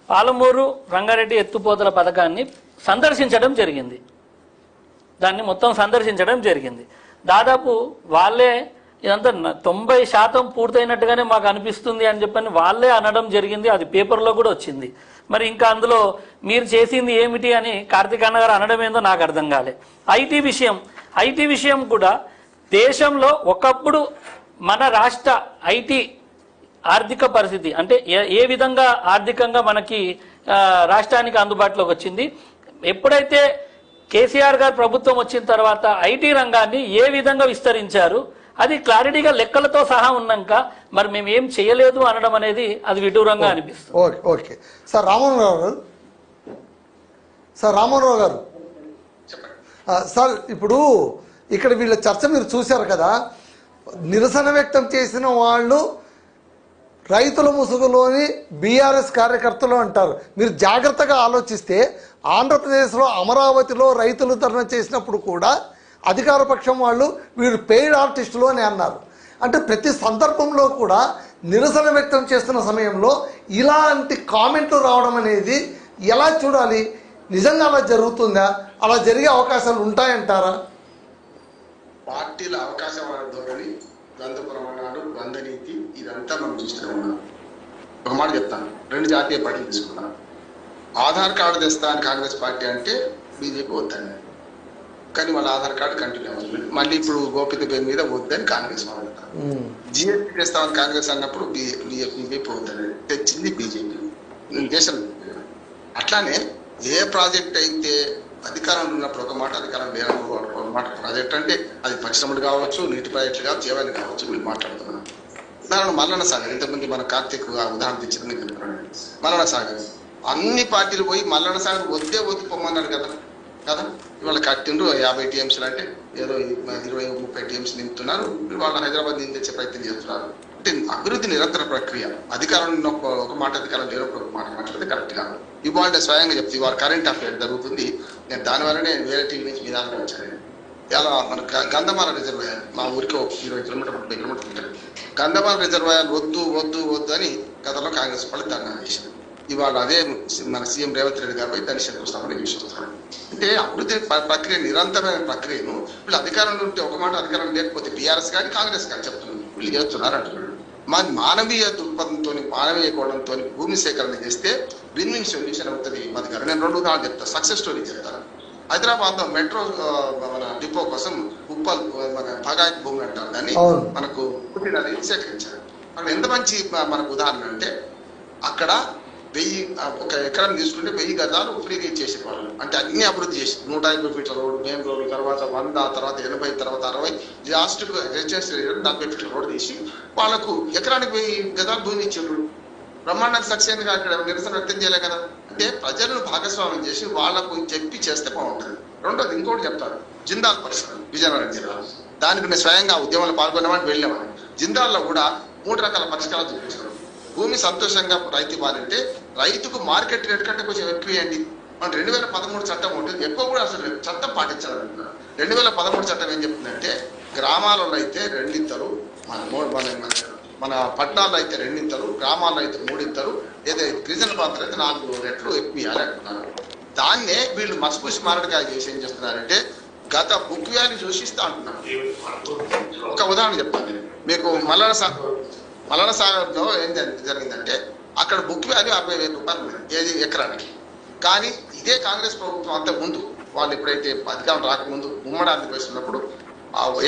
పాలమూరు రంగారెడ్డి ఎత్తిపోతల పథకాన్ని సందర్శించడం జరిగింది. దాన్ని మొత్తం సందర్శించడం జరిగింది. దాదాపు వాళ్ళే ఇదంతా 90% పూర్తయినట్టుగానే మాకు అనిపిస్తుంది అని చెప్పని వాళ్ళే అనడం జరిగింది. అది పేపర్లో కూడా వచ్చింది. మరి ఇంకా అందులో మీరు చేసింది ఏమిటి అని కార్తీక్ అన్న గారు అనడం ఏందో నాకు అర్థం కాలే. ఐటీ విషయం కూడా దేశంలో ఒకప్పుడు మన రాష్ట్ర ఐటీ ఆర్థిక పరిస్థితి అంటే ఏ విధంగా ఆర్థికంగా మనకి రాష్ట్రానికి అందుబాటులోకి వచ్చింది, ఎప్పుడైతే కేసీఆర్ గారు ప్రభుత్వం వచ్చిన తర్వాత ఐటీ రంగాన్ని ఏ విధంగా విస్తరించారు, అది క్లారిటీగా లెక్కలతో సహా ఉన్నాక మరి మేము ఏం చేయలేదు అనడం అనేది అది విడ్డూరంగా అనిపిస్తుంది. ఓకే ఓకే సార్ రామోహన్ రావు గారు సార్, ఇప్పుడు ఇక్కడ వీళ్ళ చర్చ మీరు చూశారు కదా. నిరసన వ్యక్తం చేసిన వాళ్ళు రైతుల ముసుగులోని బీఆర్ఎస్ కార్యకర్తలు అంటారు. మీరు జాగ్రత్తగా ఆలోచిస్తే ఆంధ్రప్రదేశ్లో అమరావతిలో రైతులు ధర్నా చేసినప్పుడు కూడా అధికార పక్షం వాళ్ళు వీరు పెయిడ్ ఆర్టిస్టులు అని అన్నారు. అంటే ప్రతి సందర్భంలో కూడా నిరసన వ్యక్తం చేస్తున్న సమయంలో ఇలాంటి కామెంట్లు రావడం అనేది ఎలా చూడాలి? నిజంగా అలా జరుగుతుందా? అలా జరిగే అవకాశాలు ఉంటాయంటారా? పార్టీల అవకాశవాద ధోరణి, ద్వంద్వ ప్రమాణాలు, ద్వంద్వనీతి ఇదంతా మనం చూస్తూనే ఉన్నాం. ఒక మాట చెప్తాను, 2 జాతీయ పార్టీలు తీసుకున్నాం. ఆధార్ కార్డు తెస్తా అని కాంగ్రెస్ పార్టీ అంటే బీజేపీ వద్దని, కానీ వాళ్ళ ఆధార్ కార్డు కంటిన్యూ అవుతుంది. మళ్ళీ ఇప్పుడు గోపిత పేరు మీద వద్దని కాంగ్రెస్ వాళ్ళు అంటారు. జిఎస్టీ తెస్తామని కాంగ్రెస్ అన్నప్పుడు బీజేపీ వద్దని తెచ్చింది బీజేపీ దేశంలో. అట్లానే ఏ ప్రాజెక్ట్ అయితే అధికారంలో ఉన్నప్పుడు ఒక మాట, అధికారం లేనప్పుడు ఒక మాట. ప్రాజెక్ట్ అంటే అది పరిశ్రమలు కావచ్చు, నీటి ప్రాజెక్టులు కావచ్చు, ఏవైనా కావచ్చు. వీళ్ళు మాట్లాడుతున్నాం. ఉదాహరణ మల్లన్న సాగర్, ఇంతకుముందు మన కార్తీక్ ఉదాహరణ తెచ్చింది మల్లన్న సాగర్. అన్ని పార్టీలు పోయి మల్లన్న సాగర్ వద్దు పొమ్మన్నారు కదా. ఇవాళ కట్టిండ్రు 50 టీఎంసీలు అంటే ఏదో 20-30 టీఎంసీ నింపుతున్నారు. వాళ్ళు హైదరాబాద్ నుంచి తెచ్చే ప్రయత్నం చేస్తున్నారు. అంటే అభివృద్ధి నిరంతర ప్రక్రియ. అధికారంలో ఒక మాట, అధికారం లేనప్పుడు ఒక మాట మాట్లాడితే కరెక్ట్ కాదు. ఇవాళ స్వయంగా చెప్తే ఇవాళ కరెంట్ అఫేర్ జరుగుతుంది. నేను దానివల్లనే వేరే టీవీ నుంచి మీ దాంట్లో వచ్చాను. ఇలా మన గంధమాల రిజర్వాయర్ మా ఊరికి 20 కిలోమీటర్ 30 కిలోమీటర్లు ఉంటుంది. గంధమాల రిజర్వాయర్ వద్దు అని గతంలో కాంగ్రెస్ వాళ్ళు ధర్నా చేశారు. ఇవాళ అదే మన సీఎం రేవంత్ రెడ్డి గారు పోయి దాన్ని శంకుస్థాపన చేస్తున్నారు. అంటే అభివృద్ధి ప్రక్రియ నిరంతరమైన ప్రక్రియను వీళ్ళు అధికారంలో ఉంటే ఒక మాట, అధికారం లేకపోతే బీఆర్ఎస్ కానీ కాంగ్రెస్ కానీ చెప్తున్నారు వీళ్ళు చేస్తున్నారు అంటున్నారు. మానవీయ దృక్పథంతో, మానవీయ కోణంతో భూమి సేకరణ చేస్తే విన్ విన్ సొల్యూషన్ అవుతుంది. మాది గారు నేను 2 ఉదాహరణలు చెప్తాను, సక్సెస్ స్టోరీ చెప్తాను. హైదరాబాద్ లో మెట్రో మన డిపో కోసం ఉప్పల్ మన బగాయి భూమి అంటారు దాన్ని మనకు పుట్టినది సేకరించారు. అక్కడ ఎంత మంచి మనకు ఉదాహరణ అంటే అక్కడ 1 ఎకరం తీసుకుంటే 1000 గజాలు ఫ్రీగా ఇచ్చేసేవాళ్ళు. అంటే అన్ని అభివృద్ధి చేసి 150 ఫీట్ల రోడ్డు, మెయిన్ రోడ్డు, తర్వాత 100, తర్వాత 80, తర్వాత 60, లాస్ట్ రెసిడెన్షియల్ 40 ఫీట్ల రోడ్డు తీసి వాళ్ళకు ఎకరానికి 1000 గజాలు భూమి ఇచ్చారు. బ్రహ్మాండానికి సక్సెస్ గా అక్కడ నిరసన వ్యక్తం చేయలే కదా. అంటే ప్రజలను భాగస్వామ్యం చేసి వాళ్లకు చెప్పి చేస్తే బాగుంటుంది. రెండోది ఇంకోటి చెప్తారు, జిందాల్ పరిశ్రమ విజయనగరం జిల్లా. దానికి నేను స్వయంగా ఉద్యమంలో పాల్గొన్నామని వెళ్ళామని. జిందాల్లో కూడా 3 రకాల పరిష్కారాలు చూపించారు. భూమి సంతోషంగా రైతు ఇవ్వాలంటే రైతుకు మార్కెట్ రేట్ కంటే కొంచెం ఎక్కువ ఇవ్వండి. మన 2013 చట్టం ఉంటుంది, ఎక్కువ కూడా అసలు చట్టం పాటించాలంటున్నారు. 2013 చట్టం ఏం చెప్తుందంటే గ్రామాలలో అయితే 2 ఇంతలు, మన పట్టణాల్లో అయితే 2 ఇంతలు, గ్రామాల్లో అయితే 3 ఇంతలు, ఏదైతే గిరిజన ప్రాంతాలు అయితే 4 రెట్లు ఎక్కువ ఇవ్వాలి అంటున్నారు. దాన్నే వీళ్ళు మసిపూసి మారడికాయ చేసి ఏం చేస్తున్నారంటే గత బుక్ వ్యాల్యూ సూచిస్తా అంటున్నారు. ఒక ఉదాహరణ చెప్తాను మీకు. మల్లన్న సాగర్లో ఏం జరిగిందంటే అక్కడ బుక్ వాల్యూ 60,000 రూపాయలు ఉంది ఏది ఎకరానికి. కానీ ఇదే కాంగ్రెస్ ప్రభుత్వం అంత ముందు వాళ్ళు ఎప్పుడైతే అధికారం రాకముందు ఉమ్మడి ఆంధ్రప్రదేశ్ ఉన్నప్పుడు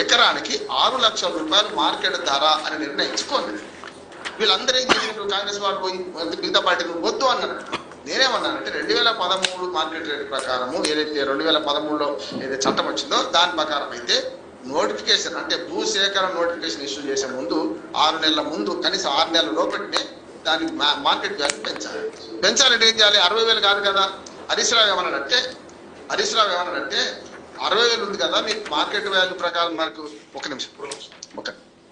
ఎకరానికి 6 లక్షల రూపాయలు మార్కెట్ ధర అని నిర్ణయించుకోండి. వీళ్ళందరూ ఏం చేసినప్పుడు కాంగ్రెస్ వాళ్ళు పోయి మిగతా పార్టీలు వద్దు అన్నారు. నేనేమన్నానంటే 2013 మార్కెట్ రేట్ ప్రకారము ఏదైతే 2013లో ఏదైతే చట్టం వచ్చిందో దాని ప్రకారం అయితే నోటిఫికేషన్ అంటే భూసేకరణ నోటిఫికేషన్ ఇష్యూ చేసే ముందు 6 నెలల ముందు కనీసం 6 నెలల లోపలనే దానికి మార్కెట్ వాల్యూ పెంచాలంటే ఏం చేయాలి? 60,000 కాదు కదా. హరీష్ రావు ఏమన్నాడంటే 60,000 ఉంది కదా మీకు మార్కెట్ వాల్యూ ప్రకారం మనకు ఒక నిమిషం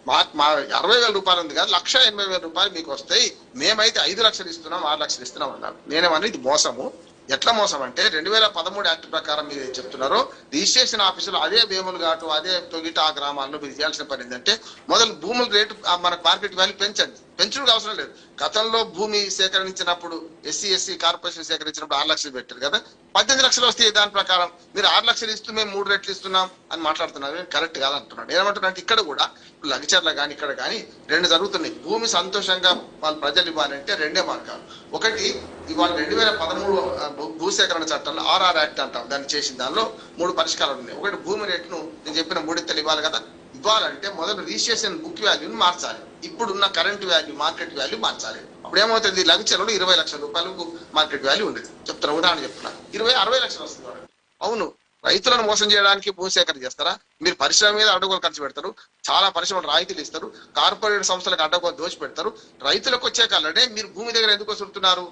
మా 60,000 రూపాయలు ఉంది కదా, 1,80,000 రూపాయలు మీకు వస్తాయి, మేమైతే 5 లక్షలు ఇస్తున్నాం 6 లక్షలు ఇస్తున్నాం అన్నారు. నేనేమన్నా ఇది మోసము. ఎట్లా మోసం అంటే 2013 యాక్ట్ ప్రకారం మీరు చెప్తున్నారు రిజిస్ట్రేషన్ ఆఫీసులో అదే వేములు ఘాటు అదే తొగిట ఆ గ్రామాల్లో మీరు చేయాల్సిన పని ఏంటంటే మొదలు భూముల రేటు మనకు మార్కెట్ వాల్యూ పెంచండి. పెంచుడికి అవసరం లేదు. గతంలో భూమి సేకరించినప్పుడు ఎస్సీ కార్పొరేషన్ సేకరించినప్పుడు 6 లక్షలు పెట్టారు కదా, 18 లక్షలు వస్తాయి. దాని ప్రకారం మీరు 6 లక్షలు ఇస్తూ మేము 3 రెట్లు ఇస్తున్నాం అని మాట్లాడుతున్నారు. కరెక్ట్ కాదంటున్నాడు. ఏమంటున్నా ఇక్కడ కూడా లగచర్ల కానీ ఇక్కడ కానీ 2 జరుగుతున్నాయి. భూమి సంతోషంగా వాళ్ళ ప్రజలు ఇవ్వాలంటే 2 మార్గాలు. ఒకటి ఇవాళ 2013 భూసేకరణ చట్టంలో RR యాక్ట్ అంటాం దాన్ని చేసిన దానిలో 3 పరిష్కారాలు ఉన్నాయి. ఒకటి భూమి రేటును నేను చెప్పిన 3 ఎత్తలు ఇవ్వాలి కదా. ఇవ్వాలంటే మొదలు రిజిస్ట్రేషన్ బుక్ వాల్యూని మార్చాలి. ఇప్పుడున్న కరెంట్ వాల్యూ మార్కెట్ వాల్యూ మార్చాలి. అప్పుడు ఏమవుతుంది? లగచర్లలో 20 లక్షల రూపాయలకు మార్కెట్ వాల్యూ ఉండేది. చెప్తున్నా ఉదాహరణ చెప్తున్నా 60 లక్షలు వస్తుంది. అవును, రైతులను మోసం చేయడానికి భూసేకరణ చేస్తారా? మీరు పరిశ్రమ మీద అడ్డగోలు ఖర్చు పెడతారు, చాలా పరిశ్రమలు రాయితీలు ఇస్తారు, కార్పొరేట్ సంస్థలకు అడ్డగోలు దోచి పెడతారు. రైతులకు వచ్చే కాలంటే మీరు భూమి దగ్గర ఎందుకు వస్తుంటున్నారు?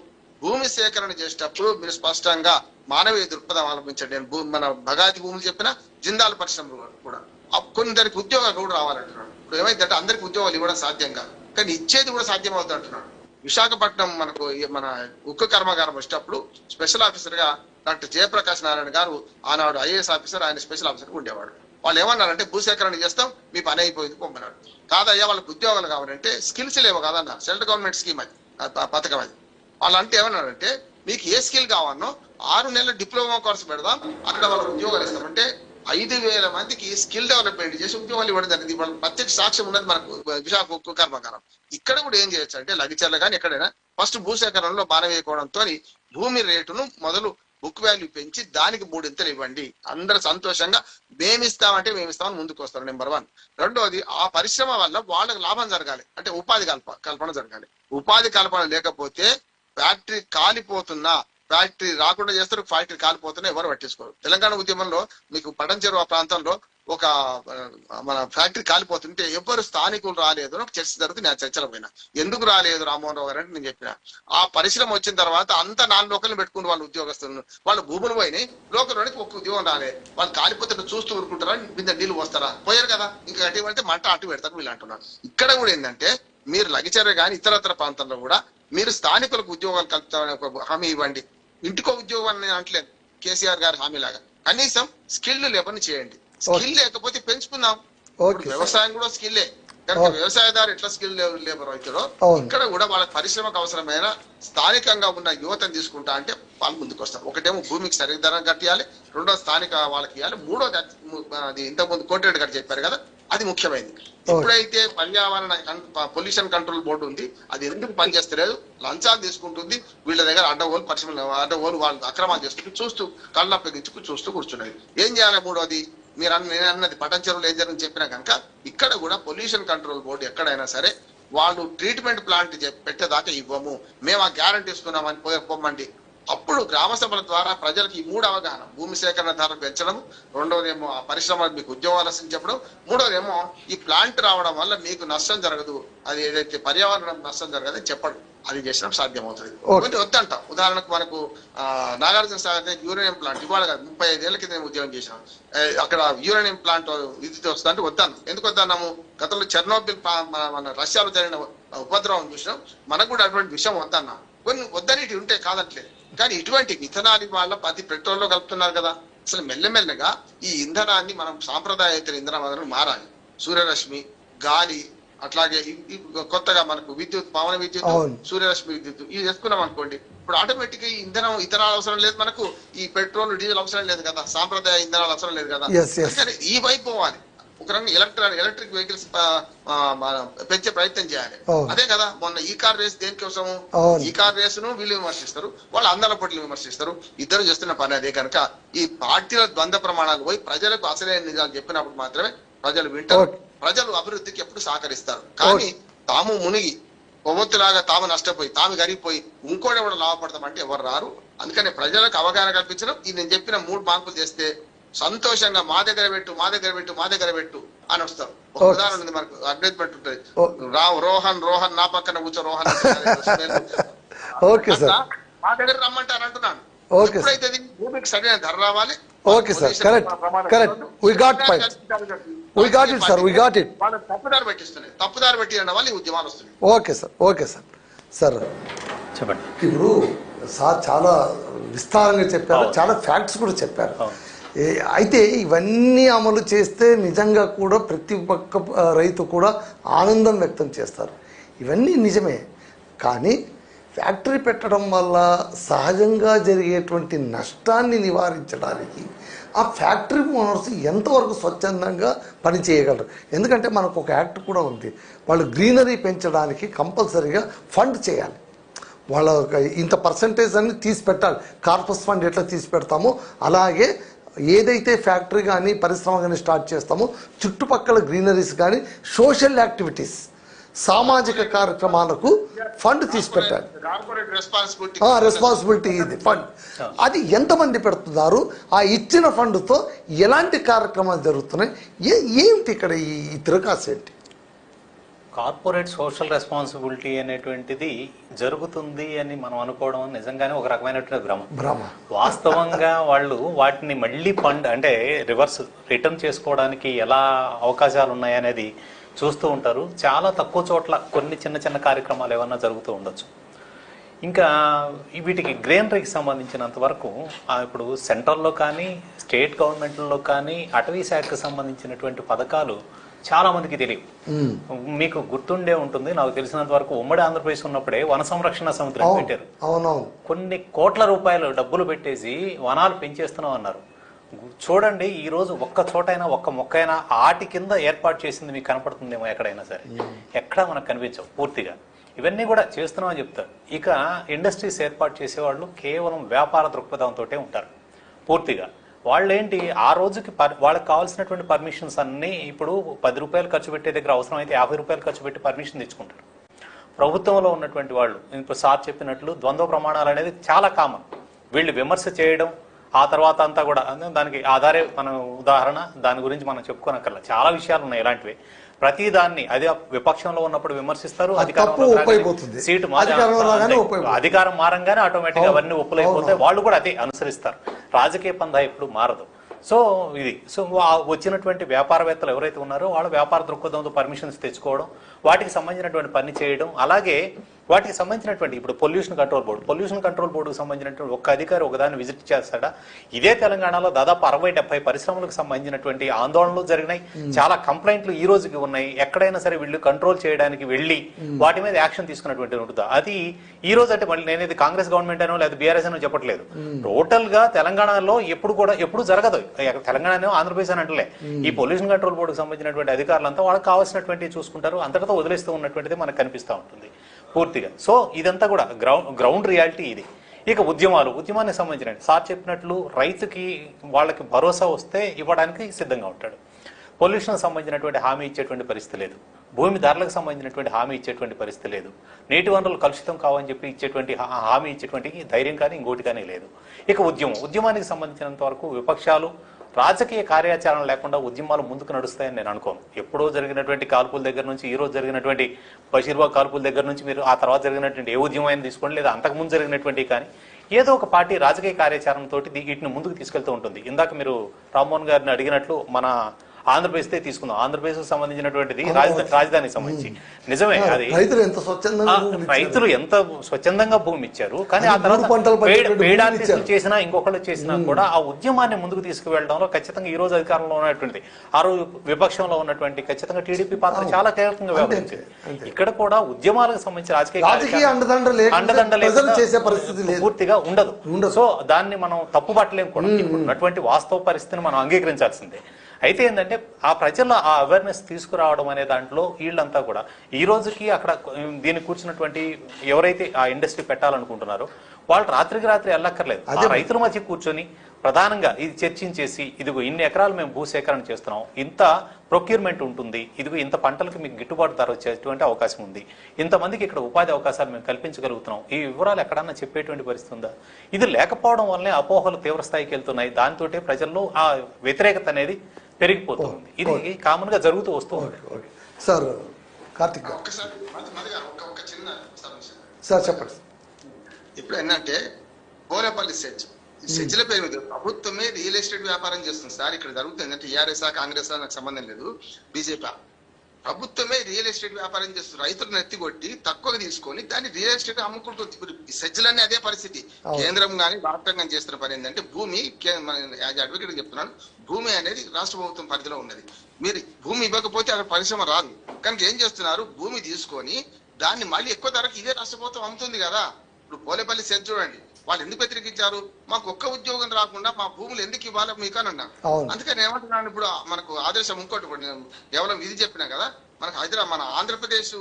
భూమి సేకరణ చేసేటప్పుడు మీరు స్పష్టంగా మానవీయ దృక్పథం అవలంబించండి. నేను మన భగాతి భూములు చెప్పిన జిందాల్ పరిశ్రమలు కూడా కొందరికి ఉద్యోగాలు కూడా రావాలంటున్నాడు. ఇప్పుడు ఏమైందంటే అందరికి ఉద్యోగాలు ఇవ్వడం సాధ్యం కాదు, కానీ ఇచ్చేది కూడా సాధ్యం అవుతుంది అంటున్నాడు. విశాఖపట్నం మనకు మన ఉక్కు కర్మాగారం వచ్చేటప్పుడు స్పెషల్ ఆఫీసర్ గా డాక్టర్ జయప్రకాష్ నారాయణ గారు ఆనాడు IAS ఆఫీసర్, ఆయన స్పెషల్ ఆఫీసర్ ఉండేవాడు. వాళ్ళు ఏమన్నారంటే భూసేకరణ చేస్తాం మీ పని అయిపోయింది పొమ్మన్నాడు. కాదయ్యా వాళ్ళకి ఉద్యోగాలు కావాలంటే స్కిల్స్ లేవు కాదన్నారు. సెంట్రల్ గవర్నమెంట్ స్కీమ్ అది పథకం అది. వాళ్ళు అంటే ఏమన్నారంటే మీకు ఏ స్కిల్ కావాలనో 6 నెలల డిప్లొమా కోర్సు పెడదాం, అక్కడ వాళ్ళకి ఉద్యోగాలు ఇస్తామంటే 5,000 మందికి స్కిల్ డెవలప్మెంట్ చేసి ఉద్యోగాలు ఇవ్వడం జరిగింది. వాళ్ళ ప్రత్యక్ష సాక్ష్యం ఉన్నది మనకు విశాఖ ఉక్కు కర్మాగారం. ఇక్కడ కూడా ఏం చేయొచ్చు అంటే లగిచర్ల కానీ ఎక్కడైనా ఫస్ట్ భూసేకరణలో మానవీయ కోణంతో భూమి రేటును మొదలు బుక్ వాల్యూ పెంచి దానికి 3 ఇంతలు ఇవ్వండి. అందరూ సంతోషంగా మేమిస్తామంటే మేమిస్తామని ముందుకు వస్తారు. నెంబర్ 1. రెండోది ఆ పరిశ్రమ వల్ల వాళ్ళకి లాభం జరగాలి, అంటే ఉపాధి కల్పన జరగాలి. ఉపాధి కల్పన లేకపోతే ఫ్యాక్టరీ కాలిపోతున్నా, ఫ్యాక్టరీ రాకుండా చేస్తారు, ఫ్యాక్టరీ కాలిపోతున్నా ఎవరు పట్టించుకోరు. తెలంగాణ ఉద్యమంలో మీకు పటంచెరువు ఆ ప్రాంతంలో ఒక మన ఫ్యాక్టరీ కాలిపోతుంటే ఎవరు స్థానికులు రాలేదు అని ఒక చర్చ జరుగుతుంది. ఆ చర్చలో పోయినా ఎందుకు రాలేదు రామ్మోహన్ రావు గారు అంటే నేను చెప్పిన ఆ పరిశ్రమ వచ్చిన తర్వాత అంతా 4 లోకల్ని పెట్టుకుని వాళ్ళు ఉద్యోగస్తులను వాళ్ళ భూములు పోయినాయి, లోకల్లోనికి ఒక ఉద్యోగం రాలే. వాళ్ళు కాలిపోతే చూస్తూ ఊరుకుంటారా? బిందె నీళ్ళు పోస్తారా? పోయారు కదా. ఇంకా అటు అంటే మంట అటు పెడతారు వీళ్ళు అంటున్నారు. ఇక్కడ కూడా ఏంటంటే మీరు లగిచర్య కానీ ఇతరత్ర ప్రాంతాల్లో కూడా మీరు స్థానికులకు ఉద్యోగాలు కల్పిస్తామని ఒక హామీ ఇవ్వండి. ఇంటికో ఉద్యోగం అని నేను అంటలేదు, కేసీఆర్ గారి హామీ లాగా. కనీసం స్కిల్ లేబర్ని చేయండి. స్కిల్ లేకపోతే పెంచుకుందాం. వ్యవసాయం కూడా స్కిల్లే, కనుక వ్యవసాయదారు ఎట్లా స్కిల్ లేబర్ అవుతాడో ఇక్కడ కూడా వాళ్ళకి పరిశ్రమకు అవసరమైన స్థానికంగా ఉన్న యువతను తీసుకుంటా అంటే వాళ్ళు ముందుకు వస్తారు. ఒకటేమో భూమికి సరైన ధర కట్టియాలి, రెండో స్థానిక వాళ్ళకి ఇవ్వాలి, మూడోది అది ఇంతకుముందు కోటిరెడ్డి గారు చెప్పారు కదా, అది ముఖ్యమైనది. ఎప్పుడైతే పర్యావరణ పొల్యూషన్ కంట్రోల్ బోర్డు ఉంది, అది ఎందుకు పనిచేస్తలేదు? లంచాలు తీసుకుంటుంది, వీళ్ళ దగ్గర అడ్డగోలు వాళ్ళు అక్రమాలు చేసుకుంటూ చూస్తూ కళ్ళప్పగించుకు చూస్తూ కూర్చున్నది. ఏం చేయాలి? మూడోది మీరు నేను అన్నది పటంచెరువులు ఏం జరిగింది చెప్పినా కనుక ఇక్కడ కూడా పొల్యూషన్ కంట్రోల్ బోర్డు ఎక్కడైనా సరే వాళ్ళు ట్రీట్మెంట్ ప్లాంట్ పెట్టేదాకా ఇవ్వము, మేము ఆ గ్యారంటీ ఇస్తున్నామని పొమ్మండి. అప్పుడు గ్రామ సభల ద్వారా ప్రజలకు ఈ 3 అవగాహన: భూమి సేకరణ ధర పెంచడం, రెండోదేమో ఆ పరిశ్రమలకు మీకు ఉద్యోగాలు చెప్పడం, మూడోదేమో ఈ ప్లాంట్ రావడం వల్ల మీకు నష్టం జరగదు, అది ఏదైతే పర్యావరణం నష్టం జరగదని చెప్పడం. అది చేసినా సాధ్యం అవుతుంది. వద్దంట. ఉదాహరణకు మనకు నాగార్జున సాగర్ యూరేనియం ప్లాంట్ ఇవాళ 35 ఏళ్ల కింద ఉద్యోగం చేసినాం. అక్కడ యూరేనియం ప్లాంట్ విద్యుత్ వస్తుందంటే వద్దాను. ఎందుకు వద్దన్నాము? గతంలో చెర్నోబిల్ మన రష్యాలో జరిగిన ఉపద్రవం చూసినాం. మనకు కూడా అటువంటి విషయం వద్దన్నా. కొన్ని వద్దనిటి ఉంటే కాదట్లేదు, కానీ ఇటువంటి ఇథనాల్ వాళ్ళ ప్రతి పెట్రోల్లో కలుపుతున్నారు కదా. అసలు మెల్లమెల్లగా ఈ ఇంధనాన్ని మనం సాంప్రదాయేతర ఇంధనం మారాలి. సూర్యరశ్మి, గాలి, అట్లాగే కొత్తగా మనకు విద్యుత్, పవన విద్యుత్, సూర్యరశ్మి విద్యుత్ ఇది చేసుకున్నాం అనుకోండి, ఇప్పుడు ఆటోమేటిక్ గా ఇథనాల్ అవసరం లేదు, మనకు ఈ పెట్రోల్ డీజిల్ అవసరం లేదు కదా, సాంప్రదాయ ఇంధనాలు అవసరం లేదు కదా. ఈ వైపు పోవాలి. ఒక రంగం ఎలక్ట్రిక్ వెహికల్స్ పెంచే ప్రయత్నం చేయాలి. అవును. అదే కదా మొన్న ఈ కార్ రేస్ దేనికోసము, అవును. ఈ కార్ రేస్ ను వీళ్ళు విమర్శిస్తారు, వాళ్ళు అందాల పోటీలు విమర్శిస్తారు. ఇద్దరు చేస్తున్న పని అదే. కనుక ఈ పార్టీల ద్వంద్వ ప్రమాణాలు పోయి ప్రజలకు అసలైన నిజాలు చెప్పినప్పుడు మాత్రమే ప్రజలు వింటారు. ఓకే. ప్రజలు అభివృద్ధికి ఎప్పుడు సహకరిస్తారు. కానీ తాము మునిగి కొవ్వొత్తులాగా తాము నష్టపోయి తాము గరిగిపోయి ఇంకోటి ఎవరు లాభపడతామంటే ఎవరు రారు. అందుకని ప్రజలకు అవగాహన కల్పించడం, ఈ నేను చెప్పిన 3 మార్పులు చేస్తే సంతోషంగా మా దగ్గర పెట్టు మా దగ్గర పెట్టు మా దగ్గర పెట్టు అని వస్తారు. ఒక ఉదాహరణ ఉంది, మనకు అడ్వర్టైజ్మెంట్ ఉంటుంది, రోహన్ రోహన్ నా పక్కన కూర్చో రోహన్ ఓకే సార్, మా దగ్గర రమ్మంటారు అంటున్నాను. Okay sir. ఎప్పుడైతే భూమికి సరైన ధర రావాలి. Okay sir, correct correct, we got point, we got it sir, we got it. వాళ్ళని తప్పుదారి పెట్టిస్తున్నాయి, తప్పుదారి పెట్టిన వాళ్ళు ఈ ఉద్యమాలు వస్తున్నాయి. Okay sir, okay sir. Sir చెప్పండి. ఇప్పుడు సార్ చాలా విస్తారంగా చెప్పారు, చాలా ఫ్యాక్ట్స్ కూడా చెప్పారు. అయితే ఇవన్నీ అమలు చేస్తే నిజంగా కూడా ప్రతి ఒక్క రైతు కూడా ఆనందం వ్యక్తం చేస్తారు. ఇవన్నీ నిజమే. కానీ ఫ్యాక్టరీ పెట్టడం వల్ల సహజంగా జరిగేటువంటి నష్టాన్ని నివారించడానికి ఆ ఫ్యాక్టరీ ఓనర్స్ ఎంతవరకు స్వచ్ఛందంగా పని చేయగలరు? ఎందుకంటే మనకు ఒక యాక్ట్ కూడా ఉంది, వాళ్ళు గ్రీనరీ పెంచడానికి కంపల్సరీగా ఫండ్ చేయాలి. వాళ్ళ ఇంత పర్సంటేజ్ అన్ని తీసి పెట్టాలి. కార్పస్ ఫండ్ ఎట్లా తీసి పెడతామో అలాగే ఏదైతే ఫ్యాక్టరీ కానీ పరిశ్రమ కానీ స్టార్ట్ చేస్తామో చుట్టుపక్కల గ్రీనరీస్ కానీ సోషల్ యాక్టివిటీస్ సామాజిక కార్యక్రమాలకు ఫండ్ తీసి పెట్టాలి. రెస్పాన్సిబిలిటీ ఇది ఫండ్. అది ఎంతమంది పెడుతున్నారు, ఆ ఇచ్చిన ఫండ్తో ఎలాంటి కార్యక్రమాలు జరుగుతున్నాయి, ఏమిటి ఇక్కడ ఈ తిరకాసు ఏంటి? కార్పొరేట్ సోషల్ రెస్పాన్సిబిలిటీ అనేటువంటిది జరుగుతుంది అని మనం అనుకోవడం నిజంగానే ఒక రకమైనటువంటి భ్రమ. వాస్తవంగా వాళ్ళు వాటిని మళ్ళీ ఫండ్ అంటే రిటర్న్ చేసుకోవడానికి ఎలా అవకాశాలు ఉన్నాయనేది చూస్తూ ఉంటారు. చాలా తక్కువ చోట్ల కొన్ని చిన్న చిన్న కార్యక్రమాలు ఏమన్నా జరుగుతూ ఉండొచ్చు. ఇంకా వీటికి గ్రీనరీకి సంబంధించినంత వరకు ఇప్పుడు సెంట్రల్లో కానీ స్టేట్ గవర్నమెంట్లో కానీ అటవీ శాఖకు సంబంధించినటువంటి పథకాలు చాలా మందికి తెలియవు. మీకు గుర్తుండే ఉంటుంది, నాకు తెలిసినంత వరకు ఉమ్మడి ఆంధ్రప్రదేశ్ ఉన్నప్పుడే వన సంరక్షణ సమితిని పెట్టారు. కొన్ని కోట్ల రూపాయలు డబ్బులు పెట్టేసి వనాలు పెంచేస్తున్నాం అన్నారు. చూడండి, ఈ రోజు ఒక్క చోటైనా ఒక్క మొక్కైనా ఆటి కింద ఏర్పాటు చేసింది మీకు కనపడుతుందేమో ఎక్కడైనా సరే? ఎక్కడా మనకు కనిపించవు పూర్తిగా. ఇవన్నీ కూడా చేస్తున్నామని చెప్తారు. ఇక ఇండస్ట్రీస్ ఏర్పాటు చేసేవాళ్ళు కేవలం వ్యాపార దృక్పథంతో ఉంటారు పూర్తిగా. వాళ్ళేంటి ఆ రోజుకి వాళ్ళకి కావాల్సినటువంటి పర్మిషన్స్ అన్నీ ఇప్పుడు 10 రూపాయలు ఖర్చు పెట్టే దగ్గర అవసరం అయితే 50 రూపాయలు ఖర్చు పెట్టి పర్మిషన్ తెచ్చుకుంటారు. ప్రభుత్వంలో ఉన్నటువంటి వాళ్ళు ఇప్పుడు సార్ చెప్పినట్లు ద్వంద్వ ప్రమాణాలు అనేది చాలా కామన్. వీళ్ళు విమర్శ చేయడం, ఆ తర్వాత అంతా కూడా దానికి ఆధారే మన ఉదాహరణ, దాని గురించి మనం చెప్పుకోనక్కర్లా. చాలా విషయాలు ఉన్నాయి ఇలాంటివి. ప్రతి దాన్ని అదే విపక్షంలో ఉన్నప్పుడు విమర్శిస్తారు, సీటు అధికారం మారంగానే ఆటోమేటిక్ గా అవన్నీ ఒప్పులైపోతాయి. వాళ్ళు కూడా అదే అనుసరిస్తారు. రాజకీయ పందా ఎప్పుడు మారదు. సో వచ్చినటువంటి వ్యాపారవేత్తలు ఎవరైతే ఉన్నారో వాళ్ళు వ్యాపార దృక్పథంతో పర్మిషన్స్ తెచ్చుకోవడం, వాటికి సంబంధించినటువంటి పని చేయడం, అలాగే వాటికి సంబంధించినటువంటి ఇప్పుడు పొల్యూషన్ కంట్రోల్ బోర్డుకు సంబంధించినటువంటి ఒక్క అధికారి ఒకదాన్ని విజిట్ చేస్తాడా? ఇదే తెలంగాణలో దాదాపు 60-70 పరిశ్రమలకు సంబంధించినటువంటి ఆందోళనలు జరిగినాయి. చాలా కంప్లైంట్లు ఈ రోజుకి ఉన్నాయి. ఎక్కడైనా సరే వీళ్ళు కంట్రోల్ చేయడానికి వెళ్ళి వాటి మీద యాక్షన్ తీసుకున్నటువంటి ఉంటుందా? అది ఈ రోజు అంటే మళ్ళీ నేనేది కాంగ్రెస్ గవర్నమెంట్ అనో లేదా బీఆర్ఎస్ అనో చెప్పట్లేదు. టోటల్ గా తెలంగాణలో ఎప్పుడు జరగదు. తెలంగాణ ఆంధ్రప్రదేశ్ అని అంటలే. ఈ పొల్యూషన్ కంట్రోల్ బోర్డుకు సంబంధించినటువంటి అధికారులంతా వాళ్ళకి కావాల్సినటువంటి చూసుకుంటారు. అంతటితో వదిలేస్తూ ఉన్నటువంటిది మనకు కనిపిస్తూ ఉంటుంది పూర్తిగా. సో ఇదంతా కూడా గ్రౌండ్ రియాలిటీ ఇది. ఇక ఉద్యమానికి సంబంధించిన సార్ చెప్పినట్లు రైతుకి వాళ్ళకి భరోసా వస్తే ఇవ్వడానికి సిద్ధంగా ఉంటాడు. పొల్యూషన్ సంబంధించినటువంటి హామీ ఇచ్చేటువంటి పరిస్థితి లేదు. భూమి ధరలకు సంబంధించినటువంటి హామీ ఇచ్చేటువంటి పరిస్థితి లేదు. నీటి వనరులు కలుషితం కావని చెప్పి ఇచ్చేటువంటి హామీ ఇచ్చేటువంటి ధైర్యం కానీ ఇంకోటి కానీ లేదు. ఇక ఉద్యమానికి సంబంధించినంత వరకు విపక్షాలు రాజకీయ కార్యాచరణ లేకుండా ఉద్యమాలు ముందుకు నడుస్తాయని నేను అనుకోను. ఎప్పుడో జరిగినటువంటి కాల్పుల దగ్గర నుంచి ఈ రోజు జరిగినటువంటి బషీర్బాగ్ కాల్పుల దగ్గర నుంచి మీరు ఆ తర్వాత జరిగినటువంటి ఏ ఉద్యమం తీసుకోండి, లేదా అంతకుముందు జరిగినటువంటి కానీ ఏదో ఒక పార్టీ రాజకీయ కార్యాచరణతో వీటిని ముందుకు తీసుకెళ్తూ ఉంటుంది. ఇందాక మీరు రామ్మోహన్ గారిని అడిగినట్లు మన ఆంధ్రప్రదేశ్ తీసుకుందాం. ఆంధ్రప్రదేశ్ కు సంబంధించినటువంటిది రాజధానికి సంబంధించి నిజమే. అది రైతులు ఎంత స్వచ్ఛందంగా భూమి ఇచ్చారు. కానీ ఆ తర్వాత పేడార్టీసులు చేసినా ఇంకొకళ్ళు చేసినా కూడా ఆ ఉద్యమాన్ని ముందుకు తీసుకువెళ్ళడంలో ఖచ్చితంగా ఈ రోజు అధికారంలో ఉన్నటువంటిది, ఆ రోజు విపక్షంలో ఉన్నటువంటి ఖచ్చితంగా టీడీపీ పాత్ర చాలా కీలకంగా వ్యవహరించింది. ఇక్కడ కూడా ఉద్యమాలకు సంబంధించి రాజకీయ అండదండ పూర్తిగా ఉండదు. సో దాన్ని మనం తప్పు పట్టలేము కూడా. ఉన్నటువంటి వాస్తవ పరిస్థితిని మనం అంగీకరించాల్సిందే. అయితే ఏంటంటే ఆ ప్రజల్లో ఆ అవేర్నెస్ తీసుకురావడం అనే దాంట్లో వీళ్ళంతా కూడా ఈ రోజుకి అక్కడ దీన్ని కూర్చున్నటువంటి ఎవరైతే ఆ ఇండస్ట్రీ పెట్టాలనుకుంటున్నారో వాళ్ళు రాత్రికి రాత్రి వెళ్ళక్కర్లేదు. ఆ రైతుల మధ్య కూర్చొని ప్రధానంగా ఇది చర్చించేసి, ఇదిగో ఇన్ని ఎకరాలు మేము భూసేకరణ చేస్తున్నాం, ఇంత ప్రొక్యూర్మెంట్ ఉంటుంది, ఇదిగో ఇంత పంటలకు మీకు గిట్టుబాటు ధర వచ్చేటువంటి అవకాశం ఉంది, ఇంతమందికి ఇక్కడ ఉపాధి అవకాశాలు మేము కల్పించగలుగుతున్నాం, ఈ వివరాలు ఎక్కడన్నా చెప్పేటువంటి పరిస్థితి ఉందా? ఇది లేకపోవడం వల్లనే అపోహలు తీవ్ర స్థాయికి వెళ్తున్నాయి. దాంతోటే ప్రజల్లో ఆ వ్యతిరేకత అనేది పెరిగిపోతుంది. ఇది కామన్ గా జరుగుతూ వస్తుంది. సార్ కార్తిక్ ఒక్కసారి ఒక చిన్న సార్ చెప్పండి. ఇప్పుడు ఏంటంటే బోరేపల్లి సెజ్ల పేరు మీద ప్రభుత్వమే రియల్ ఎస్టేట్ వ్యాపారం చేస్తుంది సార్. ఇక్కడ జరుగుతుంది ఏంటంటే టీఆర్ఎస్ కాంగ్రెస్ నాకు సంబంధం లేదు, బీజేపీ ప్రభుత్వమే రియల్ ఎస్టేట్ వ్యాపారం చేస్తుంది. రైతులను ఎత్తికొట్టి తక్కువగా తీసుకొని దాన్ని రియల్ ఎస్టేట్ అమ్ముకుంటుంది. ఇప్పుడు సెజ్లన్నీ అదే పరిస్థితి. కేంద్రం కానీ రాష్ట్రం కానీ చేస్తున్న పని ఏంటంటే భూమి, అడ్వకేట్ చెప్తున్నాను, భూమి అనేది రాష్ట్ర ప్రభుత్వం పరిధిలో ఉన్నది. మీరు భూమి ఇవ్వకపోతే అక్కడ పరిశ్రమ రాదు. కనుక ఏం చేస్తున్నారు, భూమి తీసుకొని దాన్ని మళ్ళీ ఎక్కువ ధరకు ఇదే రాష్ట్ర ప్రభుత్వం అమ్ముతుంది కదా. ఇప్పుడు పోలేపల్లి సెజ్ చూడండి, వాళ్ళు ఎందుకు వ్యతిరేకించారు? మాకు ఒక్క ఉద్యోగం రాకుండా మా భూములు ఎందుకు ఇవ్వాలి మీకు అని అన్నా. అందుకని ఏమంటున్నాను, ఇప్పుడు మనకు ఆదేశం ఇంకోటి కేవలం ఇది చెప్పినా కదా, మనకు హైదరాబాద్ మన ఆంధ్రప్రదేశ్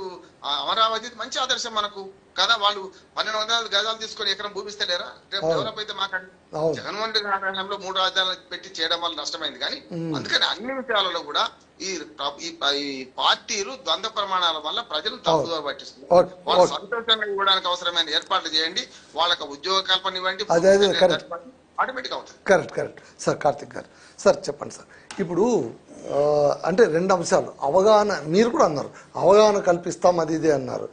అమరావతి మంచి ఆదర్శం మనకు కదా. వాళ్ళు 1200 గజాలు తీసుకొని ఎకరం భూమిస్తలేరా? రేపు డెవలప్ అయితే మాకండి. జగన్మోహన్ రెడ్డి ఆధ్వర్యంలో 3 రాజధానులు పెట్టి చేయడం వల్ల నష్టమైంది. కానీ అందుకని అన్ని విషయాలలో కూడా ఈ పార్టీలు ద్వంద్వ ప్రమాణాల వల్ల ప్రజలు తప్పుదోవ పట్టిస్తున్నారు. వాళ్ళు సంతోషంగా ఇవ్వడానికి అవసరమైన ఏర్పాట్లు చేయండి, వాళ్ళకి ఉద్యోగ కల్పన ఇవ్వండి, ఆటోమేటిక్ అవుతుంది. Correct sir. కార్తిక్ గారు సార్ చెప్పండి సార్. ఇప్పుడు అంటే 2 అంశాలు, అవగాహన మీరు కూడా అన్నారు, అవగాహన కల్పిస్తాం అది ఇదే అన్నారు.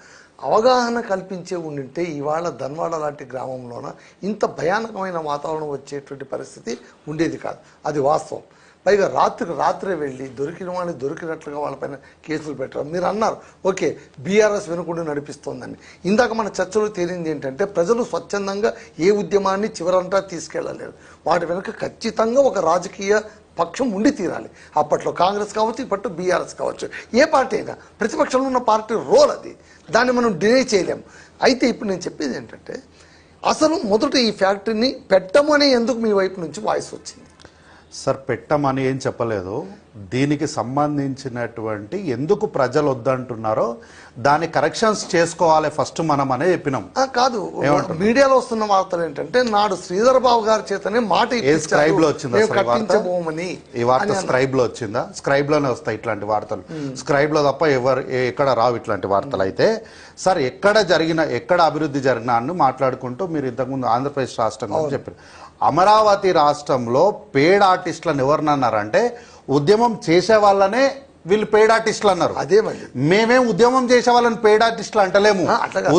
అవగాహన కల్పించే ఉండింటే ఇవాళ ధన్వాడ లాంటి గ్రామంలోన ఇంత భయానకమైన వాతావరణం వచ్చేటువంటి పరిస్థితి ఉండేది కాదు. అది వాస్తవం. పైగా రాత్రికి రాత్రే వెళ్ళి దొరికిన వాళ్ళని దొరికినట్లుగా వాళ్ళపైన కేసులు పెట్టడం. మీరు అన్నారు ఓకే బీఆర్ఎస్ వెనుకుండి నడిపిస్తోందని. ఇందాక మన చర్చలో తేలింది ఏంటంటే ప్రజలు స్వచ్ఛందంగా ఏ ఉద్యమాన్ని చివరంతా తీసుకెళ్లలేరు. వాటి వెనుక ఖచ్చితంగా ఒక రాజకీయ పక్షం ఉండి తీరాలి. అప్పట్లో కాంగ్రెస్ కావచ్చు, ఇప్పట్లో బీఆర్ఎస్ కావచ్చు, ఏ పార్టీ అయినా ప్రతిపక్షంలో ఉన్న పార్టీ రోల్ అది, దాన్ని మనం డినై చేయలేము. అయితే ఇప్పుడు నేను చెప్పేది ఏంటంటే అసలు మొదట ఈ ఫ్యాక్టరీని పెట్టమని ఎందుకు మీ వైపు నుంచి వాయిస్ వచ్చింది? సార్ పెట్టమని ఏం చెప్పలేదు. దీనికి సంబంధించినటువంటి ఎందుకు ప్రజలు వద్దంటున్నారో దాని కరెక్షన్స్ చేసుకోవాలి ఫస్ట్ మనం అనే చెప్పినాం. కాదు, మీడియాలో వస్తున్న వార్తలు ఏంటంటే నాడు శ్రీధర్ బాబు గారి చేతనే మాట స్క్రైబ్ లో వచ్చిందా ఈ వార్త? స్క్రైబ్ లో వచ్చిందా? స్క్రైబ్ లోనే వస్తాయి ఇట్లాంటి వార్తలు. స్క్రైబ్ లో తప్ప ఎక్కడ రావు ఇట్లాంటి వార్తలు. అయితే సార్ ఎక్కడ అభివృద్ధి జరిగినా అని మాట్లాడుకుంటూ మీరు ఇంతకుముందు ఆంధ్రప్రదేశ్ రాష్ట్రం గురించి చెప్పారు. అమరావతి రాష్ట్రంలో పేడ్ ఆర్టిస్టులను ఎవరినన్నారంటే ఉద్యమం చేసే వాళ్ళనే వీళ్ళు పేడ్ ఆర్టిస్టులు అన్నారు. అదే మేమేం ఉద్యమం చేసే వాళ్ళని పేడ్ ఆర్టిస్టులు అంటలేము.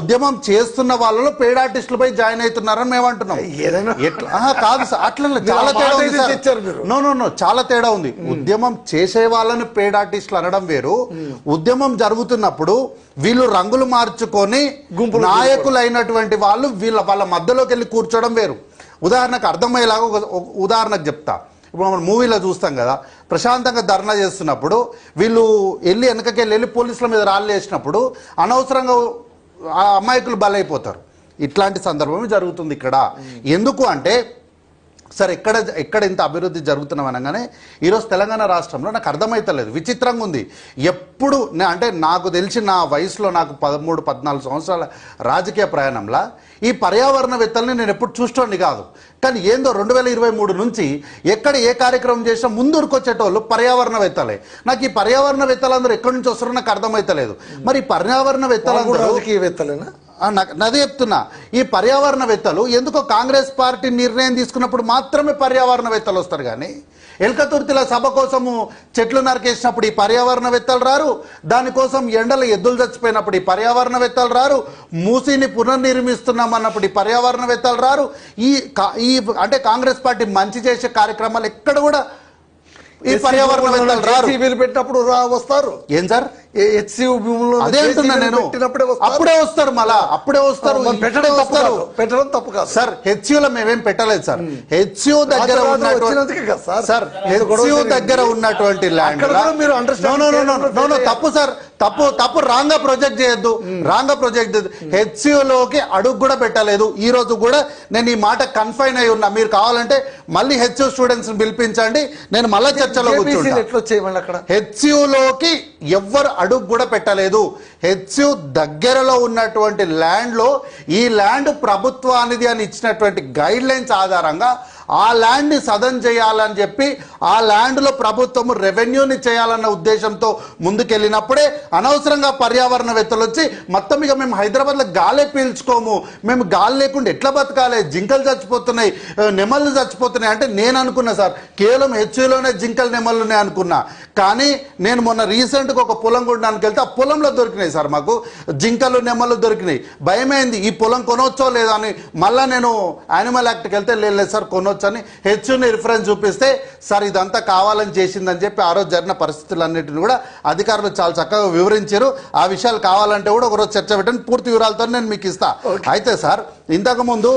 ఉద్యమం చేస్తున్న వాళ్ళలో పేడ్ ఆర్టిస్టులపై జాయిన్ అవుతున్నారని మేము అంటున్నాం. కాదు సార్, అట్లా చాలా తేడా ఉంది. నో చాలా తేడా ఉంది. ఉద్యమం చేసే వాళ్ళని పేడ్ ఆర్టిస్టులు అనడం వేరు. ఉద్యమం జరుగుతున్నప్పుడు వీళ్ళు రంగులు మార్చుకొని నాయకులు అయినటువంటి వాళ్ళు వాళ్ళ మధ్యలోకి వెళ్ళి కూర్చోవడం వేరు. ఉదాహరణకు అర్థమయ్యేలాగా ఒక ఉదాహరణకు చెప్తా. ఇప్పుడు మనం మూవీలో చూస్తాం కదా, ప్రశాంతంగా ధర్నా చేస్తున్నప్పుడు వీళ్ళు వెనకకెళ్ళి పోలీసుల మీద రాళ్ళు వేసినప్పుడు అనవసరంగా ఆ అమాయకులు బలైపోతారు. ఇట్లాంటి సందర్భం జరుగుతుంది ఇక్కడ. ఎందుకు అంటే సార్ ఎక్కడ ఇంత అభివృద్ధి జరుగుతున్నాం అనగానే ఈరోజు తెలంగాణ రాష్ట్రంలో నాకు అర్థమైతలేదు, విచిత్రంగా ఉంది. ఎప్పుడు అంటే నాకు తెలిసి నా వయసులో నాకు 13-14 సంవత్సరాల రాజకీయ ప్రయాణంలో ఈ పర్యావరణవేత్తల్ని నేను ఎప్పుడు చూస్తోండి కాదు. కానీ ఏందో 2023 నుంచి ఎక్కడ ఏ కార్యక్రమం చేసినా ముందూరుకొచ్చేటోళ్ళు పర్యావరణవేత్తలే. నాకు ఈ పర్యావరణవేత్తలందరూ ఎక్కడి నుంచి వస్తారో నాకు అర్థమైతలేదు. మరి పర్యావరణవేత్తలందరూ రాజకీయవేత్తలేనా? నదే చెప్తున్నా. ఈ పర్యావరణవేత్తలు ఎందుకో కాంగ్రెస్ పార్టీ నిర్ణయం తీసుకున్నప్పుడు మాత్రమే పర్యావరణవేత్తలు వస్తారు. కానీ ఎల్కతుర్తిల సభ కోసము చెట్లు నరికేసినప్పుడు ఈ పర్యావరణవేత్తలు రారు. దానికోసం ఎండలు ఎద్దులు చచ్చిపోయినప్పుడు ఈ పర్యావరణవేత్తలు రారు. మూసీని పునర్నిర్మిస్తున్నాం అన్నప్పుడు ఈ పర్యావరణవేత్తలు రారు. ఈ అంటే కాంగ్రెస్ పార్టీ మంచి చేసే కార్యక్రమాలు ఎక్కడ కూడా ఈ పర్యావరణవేత్తలు రారు. పెట్టినప్పుడు వస్తారు. ఏం సార్? హెచ్సియు భూముల్లో అదే అంటున్నా నేను. అప్పుడే వస్తారు మళ్ళా, అప్పుడే వస్తారు. పెట్టడం తప్పు కాదు సార్. హెచ్సియులో మేమేం పెట్టలేదు సార్. హెచ్సియు దగ్గర ఉన్నటువంటి ల్యాండ్ తప్పు సార్, తప్పు రాంగ్ గా ప్రొజెక్ట్ చేయొద్దు, రాంగ్ గా ప్రొజెక్ట్ చేయొద్దు. హెచ్సియులోకి అడుగు కూడా పెట్టలేదు. ఈ రోజు కూడా నేను ఈ మాట కన్ఫైన్ అయి ఉన్నా. మీరు కావాలంటే మళ్ళీ హెచ్సియు స్టూడెంట్స్ పిలిపించండి, నేను మళ్ళీ చర్చలో కూర్చుంటా. హెచ్సియులోకి ఎవ్వరు అడుగు కూడా పెట్టలేదు. హెచ్సియు దగ్గరలో ఉన్నటువంటి ల్యాండ్ లో ఈ ల్యాండ్ ప్రభుత్వానిది అని ఇచ్చినటువంటి గైడ్ లైన్స్ ఆధారంగా ఆ ల్యాండ్ ని సదన్ చేయాలని చెప్పి ఆ ల్యాండ్ లో ప్రభుత్వము రెవెన్యూని చేయాలన్న ఉద్దేశంతో ముందుకెళ్ళినప్పుడే అనవసరంగా పర్యావరణవేత్తలు వచ్చి మొత్తం ఇక మేము హైదరాబాద్లో గాలే పీల్చుకోము, మేము గాలి లేకుండా ఎట్లా బతకాలి, జింకలు చచ్చిపోతున్నాయి, నెమళ్ళు చచ్చిపోతున్నాయి అంటే నేను అనుకున్నా సార్ కేవలం హెచ్యూలోనే జింకలు నెమళ్ళు ఉన్నాయి అనుకున్నా. కానీ నేను మొన్న రీసెంట్గా ఒక పొలం కొనడానికి వెళ్తే ఆ పొలంలో దొరికినాయి సార్, మాకు జింకలు నెమళ్ళు దొరికినాయి. భయమైంది ఈ పొలం కొనవచ్చో లేదా అని. మళ్ళీ నేను యానిమల్ యాక్ట్కి వెళ్తే లేదు సార్ కొనవచ్చు అని హెచ్యూని రిఫరెన్స్ చూపిస్తే సార్ ఇదంతా కావాలని చేసిందని చెప్పి ఆ రోజు జరిగిన పరిస్థితులన్నింటినీ కూడా అధికారులు చాలా చక్కగా వివరించారు. ఆ విషయాలు కావాలంటే కూడా ఒకరోజు చర్చ పెట్టండి, పూర్తి వివరాలతో నేను మీకు ఇస్తా. అయితే సార్ ఇంతకుముందు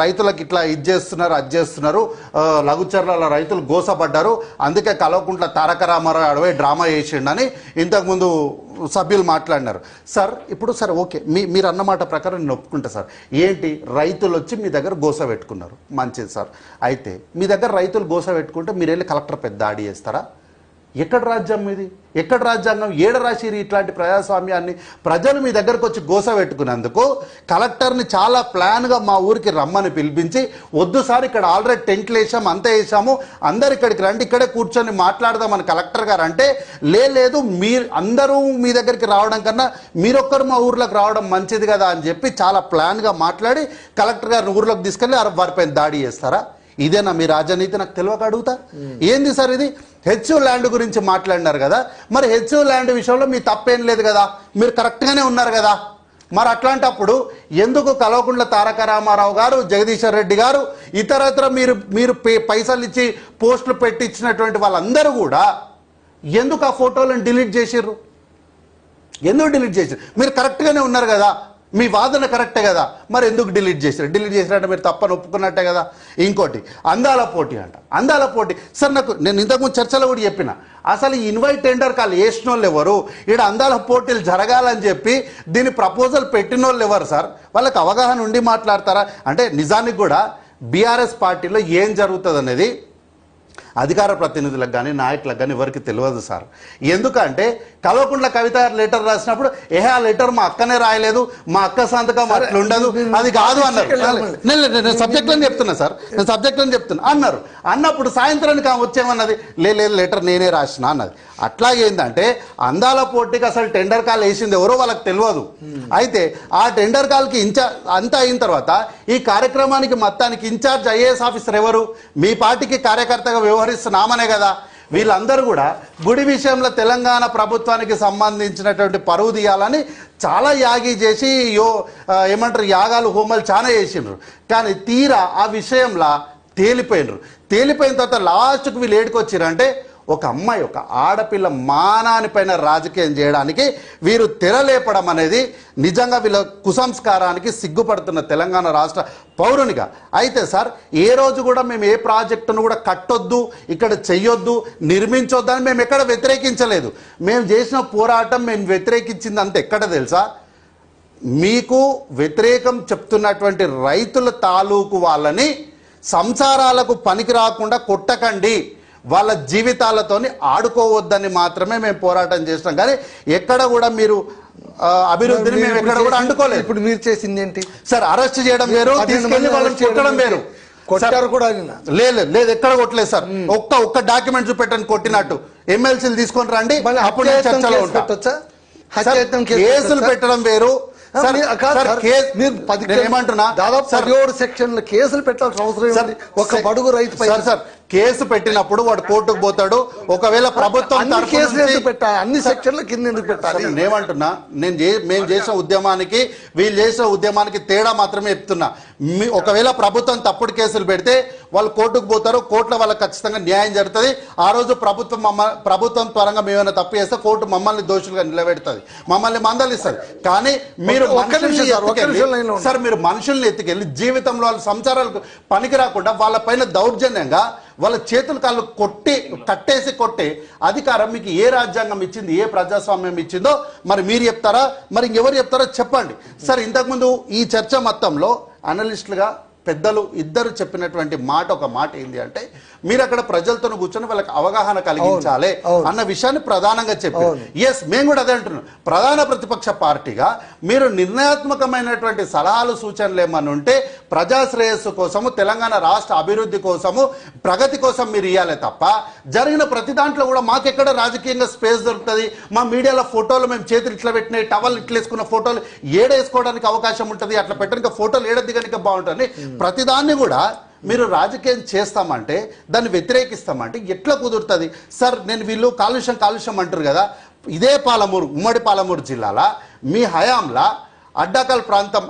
రైతులకు ఇట్లా ఇది చేస్తున్నారు అది చేస్తున్నారు, లఘుచర్ల రైతులు గోసపడ్డారు, అందుకే కల్వకుంట్ల తారక రామారావు అడవై డ్రామా చేసిండని ఇంతకుముందు సభ్యులు మాట్లాడినారు. సార్ ఇప్పుడు సార్ ఓకే మీరు అన్నమాట ప్రకారం నేను ఒప్పుకుంటా సార్. ఏంటి రైతులు వచ్చి మీ దగ్గర గోస పెట్టుకున్నారు, మంచిది సార్. అయితే మీ దగ్గర రైతులు గోస పెట్టుకుంటే మీరు వెళ్ళి కలెక్టర్ పెద్ద దాడి చేస్తారా? ఎక్కడ రాజ్యం ఇది, ఎక్కడ రాజ్యాంగం, ఏడ రాసిరి ఇట్లాంటి ప్రజాస్వామ్యాన్ని? ప్రజలు మీ దగ్గరకు వచ్చి గోస పెట్టుకున్నందుకు కలెక్టర్ని చాలా ప్లాన్గా మా ఊరికి రమ్మని పిలిపించి వద్దు సార్ ఇక్కడ ఆల్రెడీ టెంట్లు వేసాము అంతా వేసాము అందరు ఇక్కడికి రండి ఇక్కడే కూర్చొని మాట్లాడదామని కలెక్టర్ గారు అంటే లేదు మీరు అందరూ మీ దగ్గరికి రావడం కన్నా మీరొక్కరు మా ఊర్లోకి రావడం మంచిది కదా అని చెప్పి చాలా ప్లాన్గా మాట్లాడి కలెక్టర్ గారిని ఊర్లోకి తీసుకెళ్ళి వారిపైన దాడి చేస్తారా? ఇదేనా మీ రాజనీతి? నాకు తెలియక అడుగుతా. ఏంది సార్ ఇది? హెచ్యూ ల్యాండ్ గురించి మాట్లాడినారు కదా, మరి హెచ్యూ ల్యాండ్ విషయంలో మీ తప్పేం లేదు కదా, మీరు కరెక్ట్గానే ఉన్నారు కదా. మరి అట్లాంటప్పుడు ఎందుకు కల్వకుంట్ల తారక రామారావు గారు, జగదీశ్వర్ రెడ్డి గారు, ఇతరత్ర మీరు పైసలు ఇచ్చి పోస్టులు పెట్టించినటువంటి వాళ్ళందరూ కూడా ఎందుకు ఆ ఫోటోలను డిలీట్ చేసిర్రు? ఎందుకు డిలీట్ చేసిర్రు? మీరు కరెక్ట్గానే ఉన్నారు కదా, మీ వాదన కరెక్టే కదా, మరి ఎందుకు డిలీట్ చేశారు? డిలీట్ చేసినట్టే మీరు తప్పని ఒప్పుకున్నట్టే కదా. ఇంకోటి అందాల పోటీ అంట, అందాల పోటీ సార్ నేను ఇంతకుముందు చర్చలో కూడా చెప్పిన అసలు ఈ ఇన్వైట్ టెండర్ కాల్ వేసిన వాళ్ళు ఎవరు, ఇక్కడ అందాల పోటీలు జరగాలని చెప్పి దీని ప్రపోజల్ పెట్టిన వాళ్ళు ఎవరు సార్? వాళ్ళకి అవగాహన ఉండి మాట్లాడతారా? అంటే నిజానికి కూడా బీఆర్ఎస్ పార్టీలో ఏం జరుగుతుంది అనేది అధికార ప్రతినిధులకు కానీ నాయకులకు కానీ ఎవరికి తెలియదు సార్. ఎందుకంటే కల్వకుంట్ల కవిత లెటర్ రాసినప్పుడు ఆ లెటర్ మా అక్కనే రాయలేదు, మా అక్క సంతకం అట్లా ఉండదు, అది కాదు అన్నారు. నేను సబ్జెక్ట్లని చెప్తున్నా సార్, నేను సబ్జెక్ట్లని చెప్తున్నా అన్నారు. అన్నప్పుడు సాయంత్రానికి వచ్చేమన్నది లేదు లెటర్ నేనే రాసిన అన్నది. అట్లాగేందంటే అందాల పోటీకి అసలు టెండర్ కాల్ వేసింది ఎవరో వాళ్ళకి తెలియదు. అయితే ఆ టెండర్ కాల్కి అంతా అయిన తర్వాత ఈ కార్యక్రమానికి మొత్తానికి ఇన్ఛార్జ్ ఐఏఎస్ ఆఫీసర్ ఎవరు? మీ పార్టీకి కార్యకర్తగా వ్యవహరిస్తున్నామనే కదా. వీళ్ళందరూ కూడా గుడి విషయంలో తెలంగాణ ప్రభుత్వానికి సంబంధించినటువంటి పరువు తీయాలని చాలా యాగి చేసి ఏమంటారు యాగాలు హోమాలు చాలా చేసిండ్రు. కానీ తీరా ఆ విషయంలో తేలిపోయిన తర్వాత లాస్ట్కు వీళ్ళు ఏడుకొచ్చిరంటే ఒక అమ్మాయి ఒక ఆడపిల్ల మానానిపైన రాజకీయం చేయడానికి వీరు తెరలేపడం అనేది నిజంగా వీళ్ళ కుసంస్కారానికి సిగ్గుపడుతున్న తెలంగాణ రాష్ట్ర పౌరునిగా. అయితే సార్ ఏ రోజు కూడా మేము ఏ ప్రాజెక్టును కూడా కట్టొద్దు, ఇక్కడ చెయ్యొద్దు, నిర్మించొద్దు అని మేము ఎక్కడ వ్యతిరేకించలేదు. మేము చేసిన పోరాటం మేము వ్యతిరేకించింది అంత ఎక్కడ తెలుసా? మీకు వ్యతిరేకం చెప్తున్నటువంటి రైతుల తాలూకు వాళ్ళని సంసారాలకు పనికి రాకుండా కొట్టకండి, వాళ్ళ జీవితాలతోని ఆడుకోవద్దని మాత్రమే మేము పోరాటం చేస్తాం. కానీ ఎక్కడ కూడా మీరు అభివృద్ధిని మేము ఎక్కడ కూడా అండుకోలేదు. ఇప్పుడు మీరు చేసింది ఏంటి సార్? అరెస్ట్ చేయడం వేరు, తీసుకెళ్లి వాళ్ళని కొట్టడం వేరు. కొట్టారు కూడా లేదు ఎక్కడ కొట్టలేదు సార్. ఒక్క డాక్యుమెంట్ చూపెట్టని కొట్టినట్టు ఎమ్మెల్సీలు తీసుకొని రండి, అప్పుడు చర్చలో ఉంటా. కేసులు పెట్టడం వేరు. ఏమంటున్నా దాదాపు 17 సెక్షన్ల కేసులు పెట్టాల్సిన అవసరం ఒక బడుగు రైతు సార్ కేసు పెట్టినప్పుడు వాడు కోర్టుకు పోతాడు. ఒకవేళ ప్రభుత్వం పెట్టాలి, అన్ని సెక్షన్ల కింద ఎందుకు పెట్టాలి? నేనేమంటున్నా, మేము చేసిన ఉద్యమానికి వీళ్ళు చేసిన ఉద్యమానికి తేడా మాత్రమే చెప్తున్నా. ఒకవేళ ప్రభుత్వం తప్పుడు కేసులు పెడితే వాళ్ళు కోర్టుకు పోతారు, కోర్టులో వాళ్ళకి ఖచ్చితంగా న్యాయం జరుగుతుంది. ఆ రోజు ప్రభుత్వం పరంగా మేమైనా తప్పు చేస్తే కోర్టు మమ్మల్ని దోషులుగా నిలబెడుతుంది, మమ్మల్ని మందలిస్తుంది. కానీ మీరు సార్ మీరు మనుషుల్ని ఎత్తుకెళ్ళి జీవితంలో వాళ్ళ సంసారాలకు పనికి రాకుండా వాళ్ళ పైన దౌర్జన్యంగా వాళ్ళ చేతులు కాళ్ళు కట్టేసి కొట్టే అధికారం మీకు ఏ రాజ్యాంగం ఇచ్చింది, ఏ ప్రజాస్వామ్యం ఇచ్చిందో మరి మీరు చెప్తారా, మరి ఇంకెవరు చెప్తారో చెప్పండి. సార్ ఇంతకుముందు ఈ చర్చ మొత్తంలో అనలిస్టులుగా పెద్దలు ఇద్దరు చెప్పినటువంటి ఒక మాట ఏంటి అంటే, మీరు అక్కడ ప్రజలతో కూర్చొని వాళ్ళకి అవగాహన కలిగించాలి అన్న విషయాన్ని ప్రధానంగా చెప్పారు. ఎస్, మేము కూడా అదే అంటున్నాం. ప్రధాన ప్రతిపక్ష పార్టీగా మీరు నిర్ణయాత్మకమైనటువంటి సలహాలు సూచనలు ఏమన్నా ఉంటే ప్రజా శ్రేయస్సు కోసము, తెలంగాణ రాష్ట్ర అభివృద్ధి కోసము, ప్రగతి కోసం మీరు ఇవ్వాలి తప్ప జరిగిన ప్రతి దాంట్లో కూడా మాకెక్కడ రాజకీయంగా స్పేస్ దొరుకుతుంది, మా మీడియాలో ఫోటోలు మేము చేతులు ఇట్లా పెట్టినాయి, టవల్ ఇట్లా వేసుకున్న ఫోటోలు ఏడేసుకోవడానికి అవకాశం ఉంటుంది, అట్లా పెట్టడానికి ఫోటోలు ఏడదిగడానికి బాగుంటుంది. ప్రతిదాన్ని కూడా మీరు రాజకీయం చేస్తామంటే దాన్ని వ్యతిరేకిస్తామంటే ఎట్లా కుదురుతుంది సార్? నేను వీళ్ళు కాలుష్యం అంటారు కదా, ఇదే పాలమూరు, ఉమ్మడి పాలమూరు జిల్లాల మీ హయాంలా అడ్డాకల్ ప్రాంతం,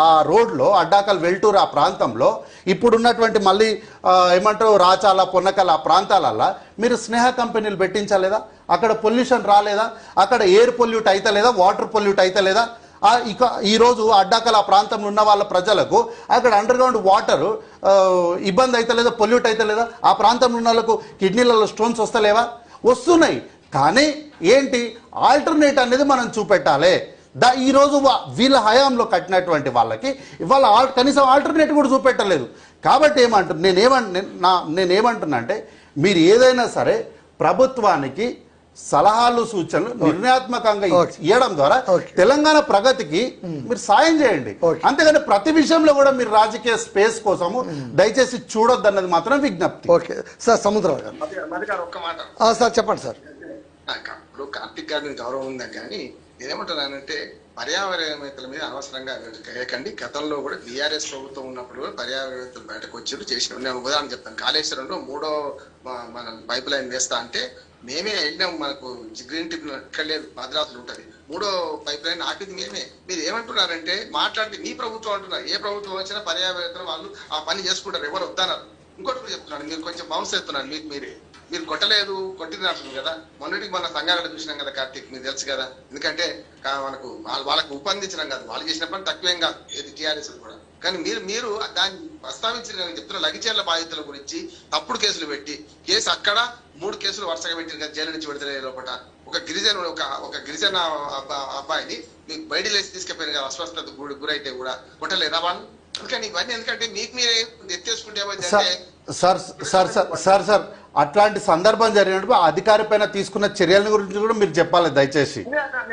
ఆ రోడ్లో అడ్డాకల్ వెల్టూరు ఆ ప్రాంతంలో ఇప్పుడున్నటువంటి మళ్ళీ ఏమంటారు రాచాల పొన్నకల్ ఆ ప్రాంతాలల్లో మీరు స్నేహ కంపెనీలు పెట్టించలేదా? అక్కడ పొల్యూషన్ రాలేదా? అక్కడ ఎయిర్ పొల్యూట్ అయితే లేదా, వాటర్ పొల్యూట్ అయితే లేదా? ఇక ఈరోజు అడ్డాకల్ ఆ ప్రాంతంలో ఉన్న వాళ్ళ ప్రజలకు అక్కడ అండర్ గ్రౌండ్ వాటర్ ఇబ్బంది అయితే లేదా, పొల్యూట్ అయితే లేదా? ఆ ప్రాంతంలో ఉన్న వాళ్ళకు కిడ్నీలలో స్టోన్స్ వస్తలేవా? వస్తున్నాయి. కానీ ఏంటి ఆల్టర్నేట్ అనేది మనం చూపెట్టాలి. ఈరోజు వీళ్ళ హయాంలో కట్టినటువంటి వాళ్ళకి ఇవాళ కనీసం ఆల్టర్నేట్ కూడా చూపెట్టలేదు. కాబట్టి నేనేమంటున్నా అంటే, మీరు ఏదైనా సరే ప్రభుత్వానికి సలహాలు సూచనలు నిర్ణయాత్మకంగా ఇవ్వడం ద్వారా తెలంగాణ ప్రగతికి మీరు సాయం చేయండి. అంతేగాని ప్రతి విషయంలో కూడా మీరు రాజకీయ స్పేస్ కోసము దయచేసి చూడొద్దు అన్నది మాత్రం విజ్ఞప్తి. ఓకే సార్, సముద్రం గారు ఒక్క మాట సార్ చెప్పండి సార్. ఇప్పుడు కార్తిక్ గారిని గౌరవం ఉందా కానీ నేనేమంటున్నానంటే పర్యావరణవేత్తల మీద అనవసరంగా వేయకండి. గతంలో కూడా బీఆర్ఎస్ ప్రభుత్వం ఉన్నప్పుడు కూడా పర్యావరణవేత్తలు బయటకు వచ్చి చేసిన, నేను ఉదాహరణ చెప్తాను. కాళేశ్వరంలో 3వ మన పైప్ లైన్ వేస్తా అంటే మేమే వెళ్ళాం, మనకు గ్రీన్ టిప్ ఎక్కడ లేదు, మద్రాసులు ఉంటుంది. 3వ పైప్ లైన్ ఆపింది మేమే. మీరు ఏమంటున్నారంటే మాట్లాడితే మీ ప్రభుత్వం అంటున్నారు, ఏ ప్రభుత్వం వచ్చినా పర్యావరణవేత్తలు వాళ్ళు ఆ పని చేసుకుంటారు, ఎవరు వద్దన్నారు. ఇంకోటి కూడా చెప్తున్నాను, మీరు కొంచెం బౌన్స్ చేస్తున్నారు. మీరు కొట్టలేదు, కొట్టినట్లు కదా. మొన్నటికి మన సంఘాలను చూసినాం కదా కార్తీక్, మీకు తెలుసు కదా. ఎందుకంటే మనకు వాళ్ళకు ఉపందించడం కాదు, వాళ్ళు చేసిన పని తక్కువేం కాదు, ఏది టీఆర్ఎస్ కూడా. కానీ మీరు దాన్ని ప్రస్తావించిన, నేను చెప్తున్న లగిచేర్ల బాధితుల గురించి తప్పుడు కేసులు పెట్టి, కేసు అక్కడ 3 కేసులు వరుసగా పెట్టిన కదా, జైలు నుంచి విడుదల లోపల ఒక గిరిజన అబ్బాయిని మీకు బయట లేచి తీసుకెళ్ళిన కదా, అస్వస్థత గురైతే కూడా కొట్టలేదా వాళ్ళు? అందుకని ఇవన్నీ ఎందుకంటే మీకు మీరే ఎత్తేసుకుంటే సార్ అట్లాంటి సందర్భం జరిగినప్పుడు అధికారి పైన తీసుకున్న చర్యల గురించి కూడా మీరు చెప్పాలి దయచేసి.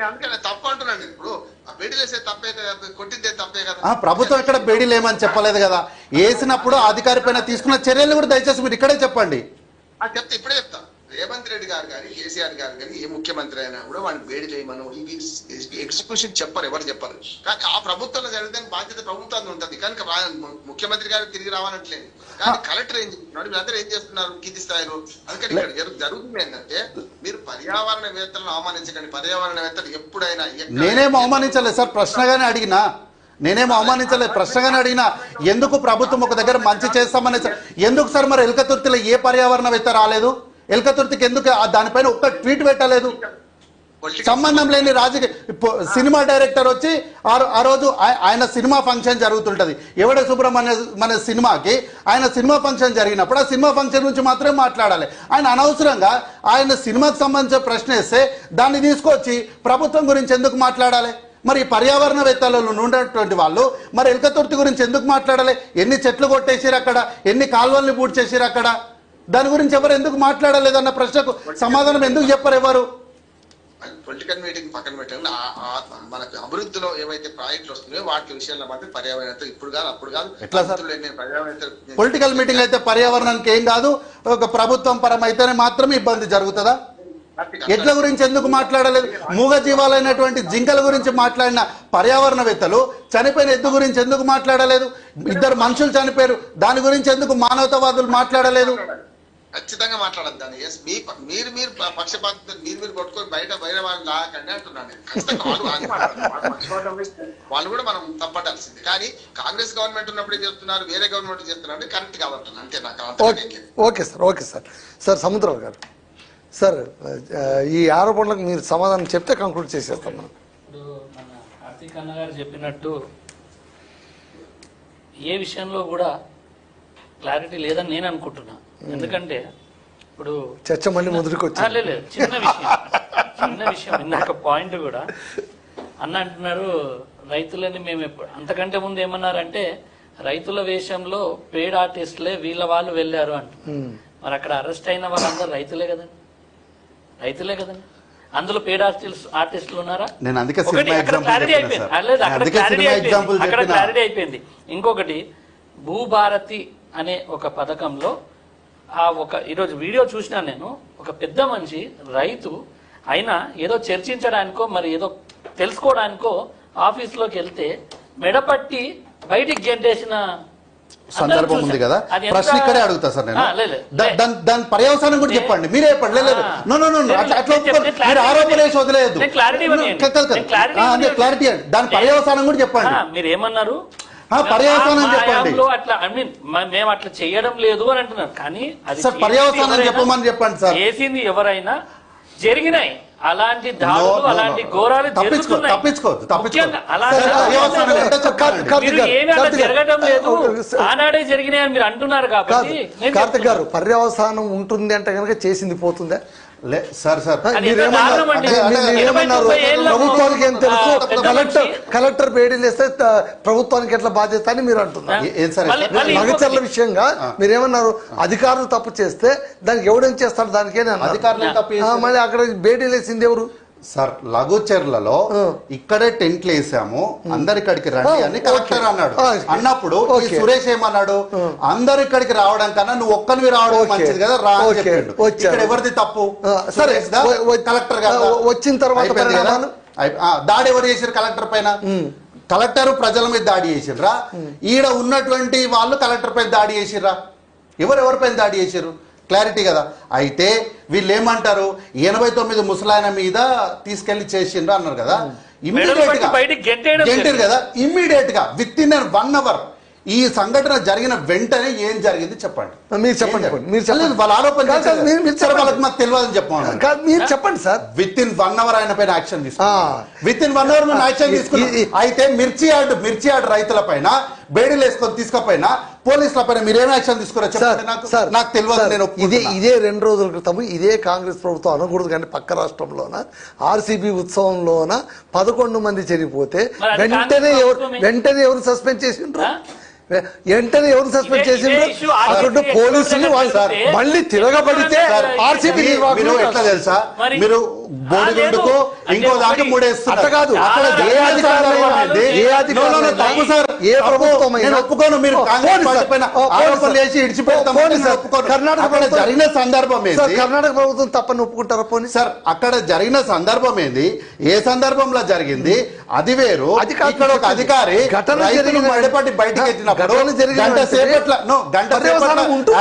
అందుకని తప్పు అంటున్నాను. ఇప్పుడు బేడీలేసే తప్పే కదా, కొట్టిందే తప్పే కదా. ప్రభుత్వం ఇక్కడ బేడీలేమని చెప్పలేదు కదా, వేసినప్పుడు అధికారి పైన తీసుకున్న చర్యలు కూడా దయచేసి మీరు ఇక్కడే చెప్పండి. చెప్తా, ఇప్పుడే చెప్తా. రేవంత్ రెడ్డి గారు కానీ కేసీఆర్ గారు కానీ ఏ ముఖ్యమంత్రి అయినా కూడా వాడిని వేడి చేయమను, ఇది ఎగ్జిక్యూషన్ చెప్పరు, ఎవరు చెప్పరు. కానీ ఆ ప్రభుత్వంలో జరిగితే బాధ్యత ప్రభుత్వాన్ని ఉంటుంది. కనుక ముఖ్యమంత్రి గారు తిరిగి రావాలంటలేదు. కానీ కలెక్టర్ ఏం చెప్తున్నాడు, వీళ్ళందరూ ఏం చేస్తున్నారు కింది స్థాయిలో. అందుకని ఇక్కడ జరుగుతుంది ఏంటంటే, మీరు పర్యావరణవేత్తలను అవమానించకండి. పర్యావరణవేత్తలు ఎప్పుడైనా నేనేం అవమానించలేదు సార్, ప్రశ్నగానే అడిగినా. నేనేం అవమానించలేదు, ప్రశ్నగానే అడిగినా. ఎందుకు ప్రభుత్వం ఒక దగ్గర మంచి చేస్తామని ఎందుకు సార్ మరి ఎల్కతుర్తిలో ఏ పర్యావరణవేత్త రాలేదు? ఎల్కతుర్తికి ఎందుకు దానిపైన ఒక్క ట్వీట్ పెట్టలేదు? సంబంధం లేని రాజకీయ సినిమా డైరెక్టర్ వచ్చి ఆ రోజు ఆయన సినిమా ఫంక్షన్ జరుగుతుంటది, ఎవడ సుబ్రహ్మణ్య మన సినిమాకి ఆయన సినిమా ఫంక్షన్ జరిగినప్పుడు ఆ సినిమా ఫంక్షన్ గురించి మాత్రమే మాట్లాడాలి. ఆయన అనవసరంగా ఆయన సినిమాకి సంబంధించిన ప్రశ్న వేస్తే దాన్ని తీసుకొచ్చి ప్రభుత్వం గురించి ఎందుకు మాట్లాడాలి? మరి పర్యావరణవేత్తలు ఉన్నటువంటి వాళ్ళు మరి ఎల్కతుర్తి గురించి ఎందుకు మాట్లాడాలి? ఎన్ని చెట్లు కొట్టేసిరు అక్కడ, ఎన్ని కాలువల్ని పూర్తి చేసిరు అక్కడ, దాని గురించి ఎవరు ఎందుకు మాట్లాడలేదన్న ప్రశ్నకు సమాధానం ఎందుకు చెప్పరు ఎవరు? పొలిటికల్ మీటింగ్ పక్కన పెట్టండి. మనకు అభివృద్ధిలో ఏవైతే ప్రాజెక్టులు వస్తున్నాయో వాటి విషయాల్లో మాత్రం పర్యావరణం ఇప్పుడు కాదు అప్పుడు కాదు. ఎట్లా సార్ పొలిటికల్ మీటింగ్ అయితే పర్యావరణానికి ఏం కాదు, ఒక ప్రభుత్వం పరం అయితేనే మాత్రమే ఇబ్బంది జరుగుతుందా? ఎట్ల గురించి ఎందుకు మాట్లాడలేదు? మూగ జీవాలైనటువంటి జింకల గురించి మాట్లాడిన పర్యావరణవేత్తలు చనిపోయిన ఎద్దు గురించి ఎందుకు మాట్లాడలేదు? 2 మనుషులు చనిపోయారు, దాని గురించి ఎందుకు మానవతావాదులు మాట్లాడలేదు? ఖచ్చితంగా మాట్లాడద్దు దాన్ని. ఎస్ మీరు మీరు పక్షపాత మీరు కొట్టుకొని బయట వాళ్ళు లాకండి అంటున్నాను నేను. ఖచ్చితంగా వాళ్ళు కూడా మనం తప్పట్టాల్సింది. కానీ కాంగ్రెస్ గవర్నమెంట్ ఉన్నప్పుడు చెప్తున్నారు, వేరే గవర్నమెంట్ చెప్తున్నారు అంటే కరెక్ట్ కాదంటున్నాను అంతే. నాకు okay sir, okay sir. Sir Samudrao garu, sir ఈ ఆరోపణలకు మీరు సమాధానం చెప్తే కంక్లూడ్ చేసేస్తాం మనం. ఇప్పుడు మన కార్తీక్ అన్న గారు చెప్పినట్టు ఏ విషయంలో కూడా క్లారిటీ లేదని నేను అనుకుంటున్నా. ఎందుకంటే ఇప్పుడు చర్చ మళ్ళీ ముందుకు వచ్చి లేదు చిన్న విషయం ఇందాక పాయింట్ కూడా అన్న అంటున్నారు రైతులని మేము ఎప్పుడు అంతకంటే ముందు ఏమన్నారంటే రైతుల వేషంలో పెయిడ్ ఆర్టిస్టులే వీళ్ళ వాళ్ళు వెళ్ళారు అంట. మరి అక్కడ అరెస్ట్ అయిన వాళ్ళందరూ రైతులే కదండి, అందులో పెయిడ్ ఆర్టిస్టులు ఉన్నారా? నేను అందుకే క్లారిటీ అయిపోయింది. ఇంకొకటి భూభారతి అనే ఒక పథకంలో ఈరోజు వీడియో చూసినా నేను, ఒక పెద్ద మనిషి రైతు అయినా ఏదో చర్చించడానికో మరి ఏదో తెలుసుకోవడానికో ఆఫీస్లోకి వెళ్తే మెడపట్టి బయటికి గెంటేసిన సందర్భం ఉంది కదా. ప్రశ్న ఇక్కడే అడుగుతా సార్ నేను, దాని పర్యవసానం కూడా చెప్పండి. మీరే చెప్పండి. లేదు మీరు ఆరోపణ వేసి వదిలేదు, క్లారిటీ దాని పర్యవసానం కూడా చెప్పండి. మీరు ఏమన్నారు? పర్యవసానం చెప్పండి. అట్లా ఐ మీన్ మేము అట్లా చేయడం లేదు అని అంటున్నారు. కానీ అది పర్యవసానం చెప్పమని చెప్పండి సార్. చేసింది ఎవరైనా జరిగినాయి అలాంటి దాడులు, అలాంటి ఘోరాలు జరగడం లేదు, ఆనాడే జరిగినాయని మీరు అంటున్నారు. కాబట్టి కార్తిక్ గారు, పర్యవసానం ఉంటుంది అంటే కనుక చేసింది పోతుందా? సార్ ప్రభుత్వానికి ఏం తెలుసు? కలెక్టర్ బేడీలు వేస్తే ప్రభుత్వానికి ఎట్లా బాధ్యత అని మీరు అంటున్నారు. మగచర్ల విషయంగా మీరేమన్నారు? అధికారులు తప్పు చేస్తే దానికి ఎవడేం చేస్తాడు దానికేనే అధికారులు. మళ్ళీ అక్కడ బేడీలు వేసింది ఎవరు? సార్ లఘుచర్లలో ఇక్కడే టెంట్లు వేసాము, అందరు ఇక్కడికి రండి అని కలెక్టర్ అన్నాడు. అన్నప్పుడు సురేష్ ఏమన్నాడు? అందరు ఇక్కడికి రావడం కన్నా నువ్వు ఒక్కనివి రావడం మంచిది కదా, రా అని చెప్పాడు. ఇక్కడ ఎవరిది తప్పు? కలెక్టర్ వచ్చిన తర్వాత దాడి ఎవరు చేశారు కలెక్టర్ పైన? కలెక్టర్ ప్రజల మీద దాడి చేసిర్రా? ఈడ ఉన్నటువంటి వాళ్ళు కలెక్టర్ పైన దాడి చేసిర్రా? ఎవరెవరిపైన దాడి చేశారు? క్లారిటీ కదా. అయితే వీళ్ళు ఏమంటారు? 89 ముసలాయన మీద తీసుకెళ్లి చేసిండ్రు అన్నారు కదా. ఇమ్మీడియట్ కదా, ఇమ్మీడియట్ గా విత్ ఇన్ 1 hour ఈ సంఘటన జరిగిన వెంటనే ఏం జరిగింది చెప్పండి. మీరు చెప్పండి. వాళ్ళ ఆరోపణ వాళ్ళకి మాకు తెలియదని చెప్పండి. మీరు చెప్పండి సార్. విత్ ఇన్ 1 hour ఆయన పైన యాక్షన్ తీసుకున్నాం. విత్ ఇన్ 1 hour మేము యాక్షన్ తీసుకున్నాం. అయితే మిర్చి యార్డ్ రైతుల పైన బేడీలు వేసుకొని తీసుకపోయినా పోలీసుల పైన మీరేం యాక్షన్ తీసుకురా చెప్పండి. నాకు తెలియదు. ఇదే 2 రోజుల క్రితం ఇదే కాంగ్రెస్ ప్రభుత్వం అనకూడదు కానీ పక్క రాష్ట్రంలోన ఆర్సీబీ ఉత్సవంలోన 11 మంది చనిపోతే వెంటనే ఎవరు సస్పెండ్ చేసిండ్రు? వెంటనే ఎవరు సస్పెండ్ చేసిండ్రు? అక్కడ పోలీసులు మళ్ళీ తిరగబడితే ఆర్సీబీ ఎట్లా తెలుసా? మీరు బోడిగుండుకు ఇంకో దాకా మూడేస్తారు కాదు. అక్కడ తప్పు సార్. ఏ ప్రభుత్వం ఒప్పుకోను. మీరు కాంగ్రెస్ పైన ఆరోపణలు వేసి ఇడిచిపెడతాం. కర్ణాటక జరిగిన సందర్భం ఏంది? కర్ణాటక ప్రభుత్వం తప్పని ఒప్పుకుంటారా? పోనీ సార్, అక్కడ జరిగిన సందర్భం ఏంది? ఏ సందర్భంలో జరిగింది అది వేరు. ఇక్కడ ఒక అధికారి మెడపట్టి బయటకు ఎత్తినప్పుడు గంట సేపట్లో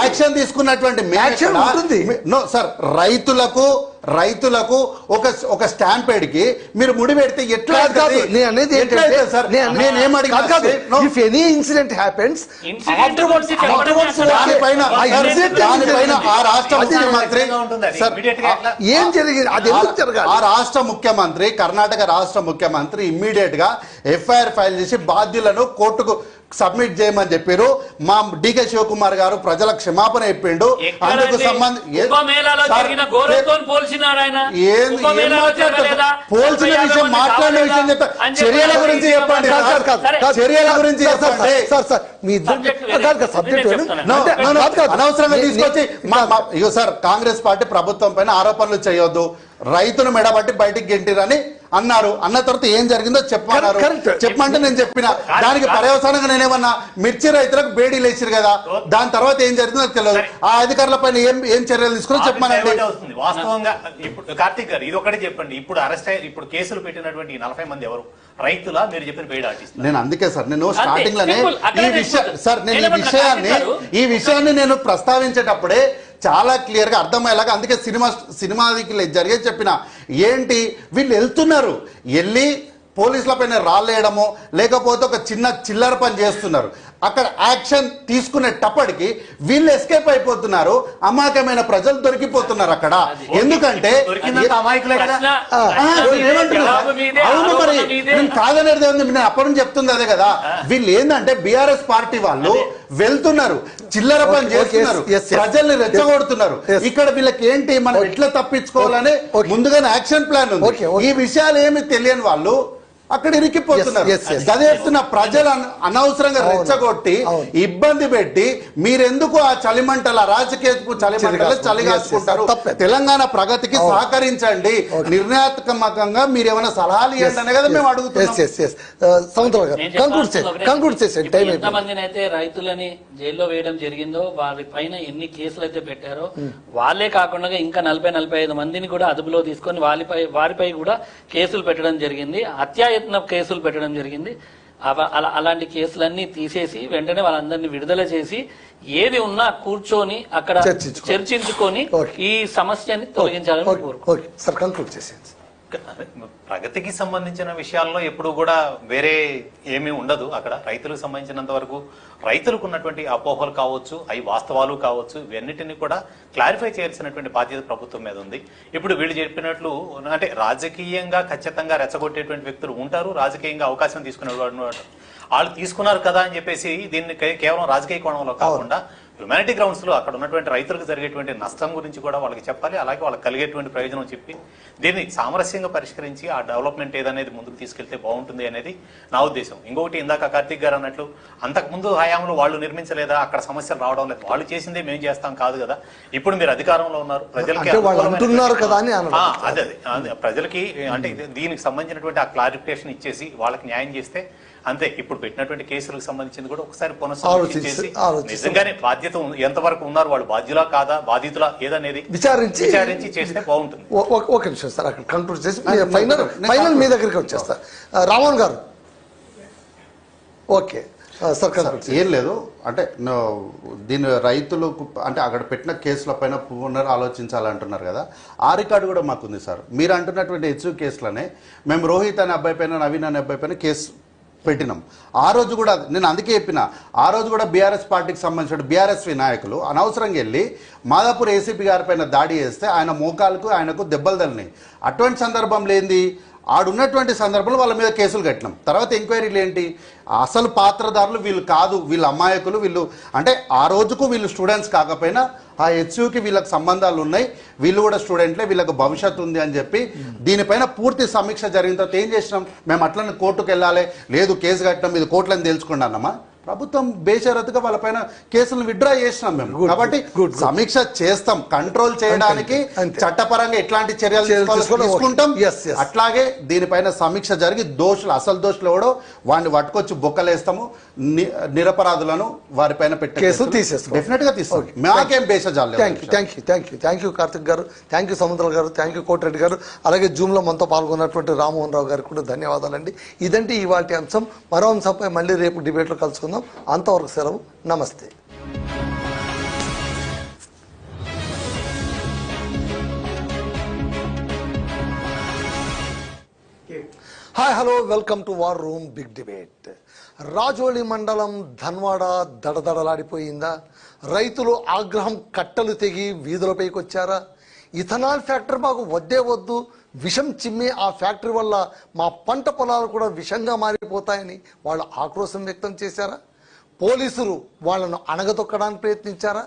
యాక్షన్ తీసుకున్నటువంటి సార్ రైతులకు ఒక స్టాంపేడ్ కి మీరు ముడి పెడితే ఎట్లా కాదు. ఇన్సిడెంట్ హ్యాపెన్స్ దానిపైన ఆ రాష్ట్ర ముఖ్యమంత్రి ఏం జరిగింది? అది ఎందుకు జరగాలి? ఆ రాష్ట్ర ముఖ్యమంత్రి, కర్ణాటక రాష్ట్ర ముఖ్యమంత్రి ఇమ్మీడియట్ గా ఎఫ్ఐఆర్ ఫైల్ చేసి బాధ్యులను కోర్టుకు సబ్మిట్ చేయమని చెప్పారు. మా డికే శివకుమార్ గారు ప్రజల క్షమాపణ చెప్పిండు. అందుకు పోల్చిన విషయం మాట్లాడిన విషయం చెప్పారు. చర్యల గురించి చెప్పండి. చర్యల గురించి అనవసరంగా తీసుకొచ్చి ఇగో సార్, కాంగ్రెస్ పార్టీ ప్రభుత్వం పైన ఆరోపణలు చేయొద్దు, రైతును మెడబట్టి బయటికి గెంటిరని అన్నారు. అన్న తర్వాత ఏం జరిగిందో చెప్పమన్నారు. చెప్పమంటే నేను చెప్పిన దానికి పర్యవసానంగా నేనేమన్నా మిర్చి రైతులకు బేడీలు వేసారు కదా, దాని తర్వాత ఏం జరిగిందో తెలియదు. ఆ అధికారుల పైన ఏం చర్యలు తీసుకుని చెప్పమనండి. వాస్తవంగా ఇప్పుడు కార్తీక్ గారు ఇది ఒకటి చెప్పండి. ఇప్పుడు కేసులు పెట్టినటువంటి 40 మంది ఎవరు? రైతులా? మీరు చెప్పిన పెయిడ్ ఆర్టిస్ట్? నేను అందుకే సార్ నేను స్టార్టింగ్ లోనే ఈ విషయాన్ని నేను ప్రస్తావించేటప్పుడే చాలా క్లియర్గా అర్థమయ్యేలాగా, అందుకే సినిమాకి జరిగే చెప్పిన ఏంటి వీళ్ళు వెళ్తున్నారు, వెళ్ళి పోలీసుల పైన రాళ్ళేయడమో లేకపోతే ఒక చిన్న చిల్లర పని చేస్తున్నారు, అక్కడ యాక్షన్ తీసుకునేటప్పటికి వీళ్ళు ఎస్కేప్ అయిపోతున్నారు, అమాయకమైన ప్రజలు దొరికిపోతున్నారు అక్కడ. ఎందుకంటే అవును, మరి నేను కాదనేది ఉంది, నేను అప్పటి నుంచి చెప్తుంది అదే కదా. వీళ్ళు ఏంటంటే బీఆర్ఎస్ పార్టీ వాళ్ళు వెళ్తున్నారు, చిల్లర పని చేస్తున్నారు, ప్రజల్ని రెచ్చగొడుతున్నారు. ఇక్కడ వీళ్ళకి ఏంటి, మనం ఎట్లా తప్పించుకోవాలని ముందుగానే యాక్షన్ ప్లాన్ ఉంది. ఈ విషయాలు ఏమి తెలియని వాళ్ళు అక్కడ ఇరికిపోతున్నారు. గదేస్తున్న ప్రజలు అనవసరంగా రెచ్చగొట్టి ఇబ్బంది పెట్టి మీరెందుకు ఆ చలిమంటల రాజకీయపు చలిమంటల చలిగాచుకుంటారు? తెలంగాణ ప్రగతికి సహకరించండి, నిర్ణయాత్మకంగా మీరు ఏమైనా సలహాలు ఇవ్వండి అనే కదా మేము అడుగుతున్నాం. ఎంతమందిని అయితే రైతులని జైల్లో వేయడం జరిగిందో వారి పైన ఎన్ని కేసులు అయితే పెట్టారో వాళ్ళే కాకుండా ఇంకా 40-45 మందిని కూడా అదుపులో తీసుకొని వారిపై కూడా కేసులు పెట్టడం జరిగింది, హత్యాయత్న కేసులు పెట్టడం జరిగింది. అలాంటి కేసులన్నీ తీసేసి వెంటనే వాళ్ళందరినీ విడుదల చేసి ఏది ఉన్నా కూర్చొని అక్కడ చర్చించుకొని ఈ సమస్యని తొలగించాలని కోరుకుంటున్నాను. ప్రగతికి సంబంధించిన విషయాల్లో ఎప్పుడు కూడా వేరే ఏమీ ఉండదు. అక్కడ రైతులకు సంబంధించినంత వరకు రైతులకు ఉన్నటువంటి అపోహలు కావచ్చు, అవి వాస్తవాలు కావచ్చు, ఇవన్నిటిని కూడా క్లారిఫై చేయాల్సినటువంటి బాధ్యత ప్రభుత్వం మీద ఉంది. ఇప్పుడు వీళ్ళు చెప్పినట్లు అంటే రాజకీయంగా ఖచ్చితంగా రెచ్చగొట్టేటువంటి వ్యక్తులు ఉంటారు, రాజకీయంగా అవకాశం తీసుకునేవాడు వాళ్ళు తీసుకున్నారు కదా అని చెప్పేసి దీన్ని కేవలం రాజకీయ కోణంలో కాకుండా హ్యుమానిటీ గ్రౌండ్స్ లో అక్కడ ఉన్నటువంటి రైతులకు జరిగేటువంటి నష్టం గురించి కూడా వాళ్ళకి చెప్పాలి, అలాగే వాళ్ళకి కలిగేటువంటి ప్రయోజనం చెప్పి దీన్ని సామరస్యంగా పరిష్కరించి ఆ డెవలప్మెంట్ ఏదనేది ముందుకు తీసుకెళ్తే బాగుంటుంది అనేది నా ఉద్దేశం. ఇంకొకటి ఇందాక కార్తీక్ గారు అన్నట్లు అంతకుముందు హయాంలో వాళ్ళు నిర్మించలేదా, అక్కడ సమస్యలు రావడం లేదు, వాళ్ళు చేసిందే మేము చేస్తాం కాదు కదా. ఇప్పుడు మీరు అధికారంలో ఉన్నారు, ప్రజలకి అదే ప్రజలకి అంటే దీనికి సంబంధించినటువంటి ఆ క్లారిఫికేషన్ ఇచ్చేసి వాళ్ళకి న్యాయం చేస్తే అంతే. ఇప్పుడు పెట్టినటువంటి కేసులకు సంబంధించింది కూడా ఒకసారి పునఃసమీక్షించేసి నిజంగానే బాధ్యత ఎంతవరకు ఉన్నారు, వాళ్ళు బాధ్యులా కాదా, బాధితులా ఏదనేది విచారించి చేస్తే బాగుంటుంది. ఒక నిమిషం సార్, అక్కడ కంక్లూడ్ చేసి ఫైనల్ మీ దగ్గరికి వచ్చేస్తా. రామన్ గారు ఓకే సార్. ఏం లేదు అంటే దీని రైతులకు అంటే అక్కడ పెట్టిన కేసుల పైన పునరాలోచించాలంటున్నారు కదా, ఆ రికార్డు కూడా మాకుంది సార్. మీరు అంటున్నటువంటి హెచ్చు కేసులనే మేము రోహిత్ అనే అబ్బాయి పైన, నవీన్ అనే అబ్బాయి పైన కేసు పెట్టినాం. ఆ రోజు కూడా నేను అందుకే చెప్పిన, ఆ రోజు కూడా బీఆర్ఎస్ పార్టీకి సంబంధించిన బీఆర్ఎస్వి నాయకులు అనవసరంగా వెళ్ళి మాదాపూర్ ఏసీపీ గారి పైన దాడి చేస్తే ఆయన మోకాలకు ఆయనకు దెబ్బలు తగిలినాయి. అటువంటి సందర్భంలో ఏంది, ఆడున్నటువంటి సందర్భంలో వాళ్ళ మీద కేసులు కట్టినాం. తర్వాత ఎంక్వైరీలు ఏంటి, అసలు పాత్రదారులు వీళ్ళు కాదు, వీళ్ళు అమాయకులు, వీళ్ళు అంటే ఆ రోజుకు వీళ్ళు స్టూడెంట్స్ కాకపోయినా ఆ హెచ్యూకి వీళ్ళకి సంబంధాలు ఉన్నాయి, వీళ్ళు కూడా స్టూడెంట్లే, వీళ్ళకి భవిష్యత్తు ఉంది అని చెప్పి దీనిపైన పూర్తి సమీక్ష జరిగిన తర్వాత ఏం చేసినాం, మేము అట్లనే కోర్టుకు వెళ్ళాలి, లేదు కేసు కట్టినాం ఇది కోర్టులను తెలుసుకున్నానమ్మా. ప్రభుత్వం బేషరతుగా వాళ్ళపైన కేసులను విత్డ్రా చేసినాం మేము. కాబట్టి సమీక్ష చేస్తాం, కంట్రోల్ చేయడానికి చట్టపరంగా ఎట్లాంటి చర్యలు తీసుకుంటాం. అట్లాగే దీనిపైన సమీక్ష జరిగి దోషులు, అసలు దోషులు ఎవడో వాడిని పట్టుకొచ్చి బొక్కలేస్తాము, నిరపరాధులను వారిపైన పెట్టే కేసులు తీసేస్తాం, డెఫినెట్ గా తీస్తాం. మాకేం బేషజాలు. థ్యాంక్ యూ కార్తిక్ గారు, థ్యాంక్ యూ సముద్ర గారు, థ్యాంక్ యూ కోటిరెడ్డి గారు, అలాగే జూమ్ లో మనతో పాల్గొన్నటువంటి రామ్మోహన్ రావు గారికి కూడా ధన్యవాదాలండి. ఇదంటే ఇవాల్టి అంశం. మరో అంశంపై మళ్ళీ రేపు డిబేట్ లో కలుసుకుందాం. అంతవరకు సెలవు, నమస్తే. Hi hello, welcome to war room big debate. Rajoli మండలం ధన్వాడ దడదడలాడిపోయిందా? రైతులు ఆగ్రహం కట్టలు తెగి వీధులపైకి వచ్చారా? ఇథనాల్ ఫ్యాక్టరీ మాకు వద్దే వద్దు, విషం చిమ్మే ఆ ఫ్యాక్టరీ వల్ల మా పంట పొలాలు కూడా విషంగా మారిపోతాయని వాళ్ళు ఆక్రోశం వ్యక్తం చేశారా? పోలీసులు వాళ్ళను అణగదొక్కడానికి ప్రయత్నించారా?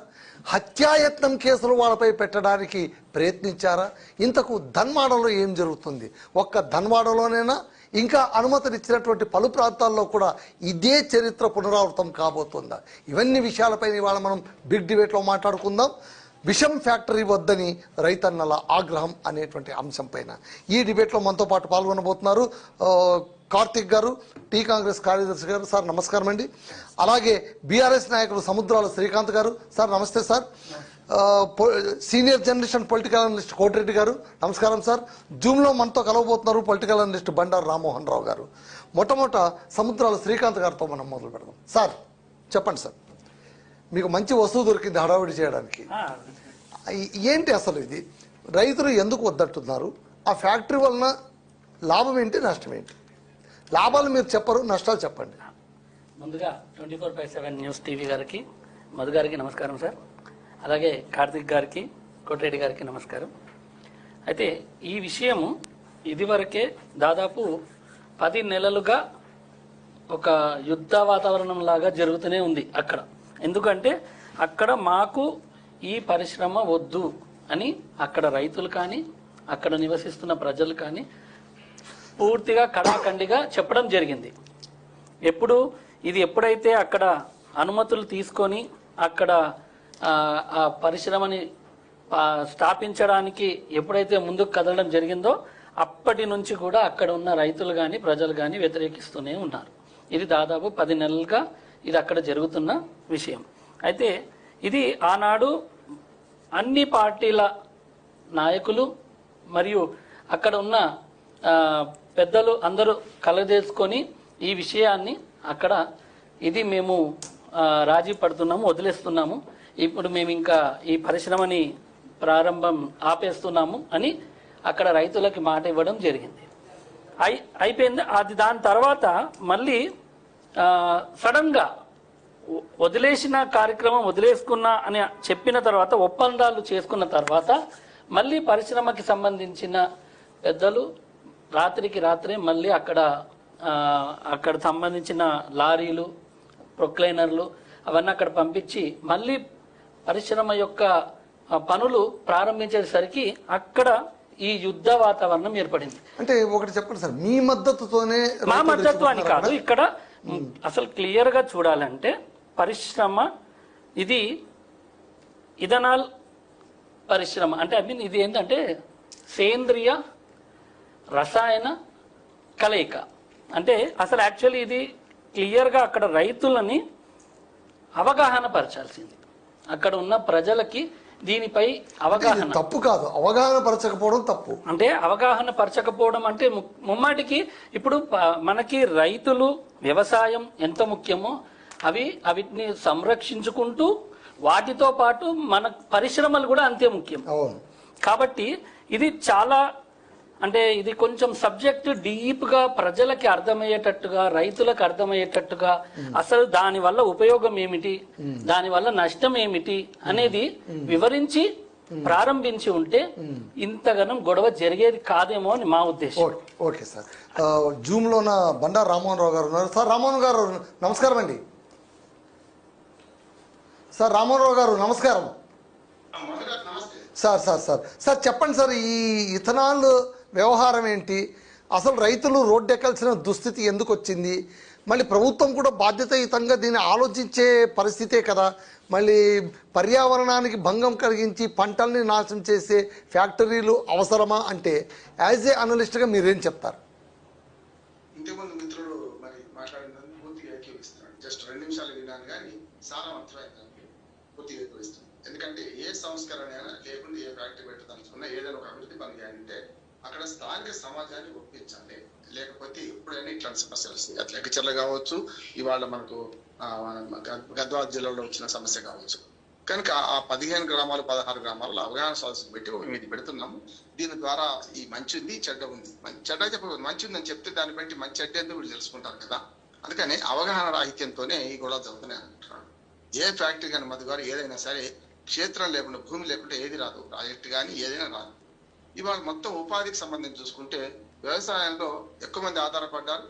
హత్యాయత్నం కేసులు వాళ్ళపై పెట్టడానికి ప్రయత్నించారా? ఇంతకు ధన్వాడలో ఏం జరుగుతుంది? ఒక్క ధన్వాడలోనైనా ఇంకా అనుమతినిచ్చినటువంటి పలు ప్రాంతాల్లో కూడా ఇదే చరిత్ర పునరావృతం కాబోతుందా? ఇవన్నీ విషయాలపై ఇవాళ మనం బిగ్ డిబేట్లో మాట్లాడుకుందాం. విషం ఫ్యాక్టరీ వద్దని రైతన్నల ఆగ్రహం అనేటువంటి అంశం పైన ఈ డిబేట్లో మనతో పాటు పాల్గొనబోతున్నారు కార్తిక్ గారు, టీ కాంగ్రెస్ కార్యదర్శి గారు. సార్ నమస్కారం అండి. అలాగే బీఆర్ఎస్ నాయకులు సముద్రాల శ్రీకాంత్ గారు. సార్ నమస్తే sir. Senior generation political analyst Koti Reddy గారు నమస్కారం సార్. జూమ్లో మనతో కలవబోతున్నారు పొలిటికల్ అనలిస్ట్ బండారు రామ్మోహన్ రావు గారు. మొట్టమొదట సముద్రాల శ్రీకాంత్ గారితో మనం మొదలు పెడదాం. సార్ చెప్పండి సార్, మీకు మంచి వస్తువు దొరికింది హడావిడి చేయడానికి. ఏంటి అసలు ఇది? రైతులు ఎందుకు వద్దంటున్నారు? ఆ ఫ్యాక్టరీ వలన లాభం ఏంటి, నష్టం ఏంటి? లాభాలు మీరు చెప్పరు, నష్టాలు చెప్పండి. ముందుగా 24/7 న్యూస్ టీవీ గారికి, మధు గారికి నమస్కారం సార్. అలాగే కార్తిక్ గారికి, కోటిరెడ్డి గారికి నమస్కారం. అయితే ఈ విషయము ఇదివరకే దాదాపు 10 నెలలుగా ఒక యుద్ధ వాతావరణం లాగా జరుగుతూనే ఉంది అక్కడ. ఎందుకంటే అక్కడ మాకు ఈ పరిశ్రమ వద్దు అని అక్కడ రైతులు కానీ అక్కడ నివసిస్తున్న ప్రజలు కానీ పూర్తిగా కడాఖండిగా చెప్పడం జరిగింది. ఎప్పుడైతే అక్కడ అనుమతులు తీసుకొని అక్కడ ఆ పరిశ్రమని స్థాపించడానికి ఎప్పుడైతే ముందుకు కదలడం జరిగిందో అప్పటి నుంచి కూడా అక్కడ ఉన్న రైతులు కానీ ప్రజలు కానీ వ్యతిరేకిస్తూనే ఉన్నారు. ఇది దాదాపు 10 నెలలుగా ఇది అక్కడ జరుగుతున్న విషయం. అయితే ఇది ఆనాడు అన్ని పార్టీల నాయకులు మరియు అక్కడ ఉన్న పెద్దలు అందరూ కలదేసుకొని ఈ విషయాన్ని అక్కడ ఇది మేము రాజీ పడుతున్నాము, వదిలేస్తున్నాము, ఇప్పుడు మేము ఇంకా ఈ పరిశ్రమని ప్రారంభం ఆపేస్తున్నాము అని అక్కడ రైతులకి మాట ఇవ్వడం జరిగింది. అయిపోయింది. అది దాని తర్వాత మళ్ళీ సడన్గా వదిలేసిన కార్యక్రమం వదిలేసుకున్నా అని చెప్పిన తర్వాత ఒప్పందాలు చేసుకున్న తర్వాత మళ్ళీ పరిశ్రమకి సంబంధించిన పెద్దలు రాత్రికి రాత్రే మళ్ళీ అక్కడ సంబంధించిన లారీలు, ప్రొక్లైనర్లు అవన్నీ అక్కడ పంపించి మళ్ళీ పరిశ్రమ యొక్క పనులు ప్రారంభించేసరికి అక్కడ ఈ యుద్ధ వాతావరణం ఏర్పడింది. అంటే ఒకటి చెప్పండి సార్, మీ మద్దతుతోనే? మా మద్దతు అని కాదు, ఇక్కడ అసలు క్లియర్ గా చూడాలంటే పరిశ్రమ ఇది ఇథనాల్ పరిశ్రమ అంటే ఇది ఏంటంటే సేంద్రియ రసాయన కలయిక. అంటే అసలు యాక్చువల్లీ ఇది క్లియర్గా అక్కడ రైతులని అవగాహన పరచాల్సింది. అక్కడ ఉన్న ప్రజలకి దీనిపై అవగాహన తప్పు కాదు, అవగాహన పరచకపోవడం తప్పు. అంటే అవగాహన పరచకపోవడం అంటే ముమ్మాటికి ఇప్పుడు మనకి రైతులు వ్యవసాయం ఎంత ముఖ్యమో వీటిని సంరక్షించుకుంటూ వాటితో పాటు మన పరిశ్రమలు కూడా అంతే ముఖ్యం. కాబట్టి ఇది చాలా అంటే ఇది కొంచెం సబ్జెక్ట్ డీప్ గా ప్రజలకి అర్థమయ్యేటట్టుగా, రైతులకు అర్థమయ్యేటట్టుగా అసలు దాని వల్ల ఉపయోగం ఏమిటి, దాని వల్ల నష్టం ఏమిటి అనేది వివరించి ప్రారంభించి ఉంటే ఇంతగానం గొడవ జరిగేది కాదేమో అని మా ఉద్దేశం. Okay sir. జూమ్ లోన బండారు రామ్మోహన్ రావు గారు ఉన్నారు. సార్ రామ్మోహన్ గారు నమస్కారం అండి. సార్ రామ్మోహన్ రావు గారు నమస్కారం. సార్ సార్ సార్ సార్ చెప్పండి సార్, ఈ ఇథనాల్ వ్యవహారం ఏంటి? అసలు రైతులు రోడ్డెక్కాల్సిన దుస్థితి ఎందుకు వచ్చింది? మళ్ళీ ప్రభుత్వం కూడా బాధ్యతాయుతంగా దీన్ని ఆలోచించే పరిస్థితే కదా. మళ్ళీ పర్యావరణానికి భంగం కలిగించి పంటల్ని నాశనం చేసే ఫ్యాక్టరీలు అవసరమా అంటే యాజ్ ఏ అనలిస్ట్గా మీరేం చెప్తారు? ఇంతకుముందు మిత్రుడు మరి మాట్లాడినందుకు పూర్తిగా ఏకీవిస్తున్నాడు. జస్ట్ 2 నిమిషాలు విన్నాను కానీ సారవంతమైంది పూర్తిగా ఏకీవిస్తుంది. ఎందుకంటే ఏ సంస్కరణ అయినా లేకుండా ఏ ఫ్యాక్టరీ పెట్టదలుచుకున్నా ఏదైనా ఒక అభివృద్ధి పని అంటే అక్కడ స్థానిక సమాజాన్ని ఒప్పించాలి. లేకపోతే ఎప్పుడైనా ఇట్లాంటి సమస్యలు వస్తాయి. అట్లా లెక్కచర్ల కావచ్చు, ఇవాళ మనకు గద్వాల జిల్లాలో వచ్చిన సమస్య కావచ్చు. కనుక ఆ 15 గ్రామాలు 16 గ్రామాల్లో అవగాహన సదస్సులు పెట్టి మేము ఇది పెడుతున్నాము. దీని ద్వారా ఈ మంచి ఉంది, చెడ్డ ఉంది. చెడ్డ చెప్ప మంచి ఉందని చెప్తే దాన్ని బట్టి మంచి చెడ్డ ఎందుకు వీళ్ళు తెలుసుకుంటారు కదా. అందుకని అవగాహన రాహిత్యంతోనే ఈ గొడవ జరుగుతున్నాయి అంటున్నాడు. ఏ ఫ్యాక్టరీ కానీ మధ్య ద్వారా ఏదైనా సరే క్షేత్రం లేకుండా, భూమి లేకుండా ఏది రాదు. ప్రాజెక్ట్ కానీ ఏదైనా రాదు. ఇవాళ మొత్తం ఉపాధికి సంబంధించి చూసుకుంటే వ్యవసాయంలో ఎక్కువ మంది ఆధారపడ్డారు,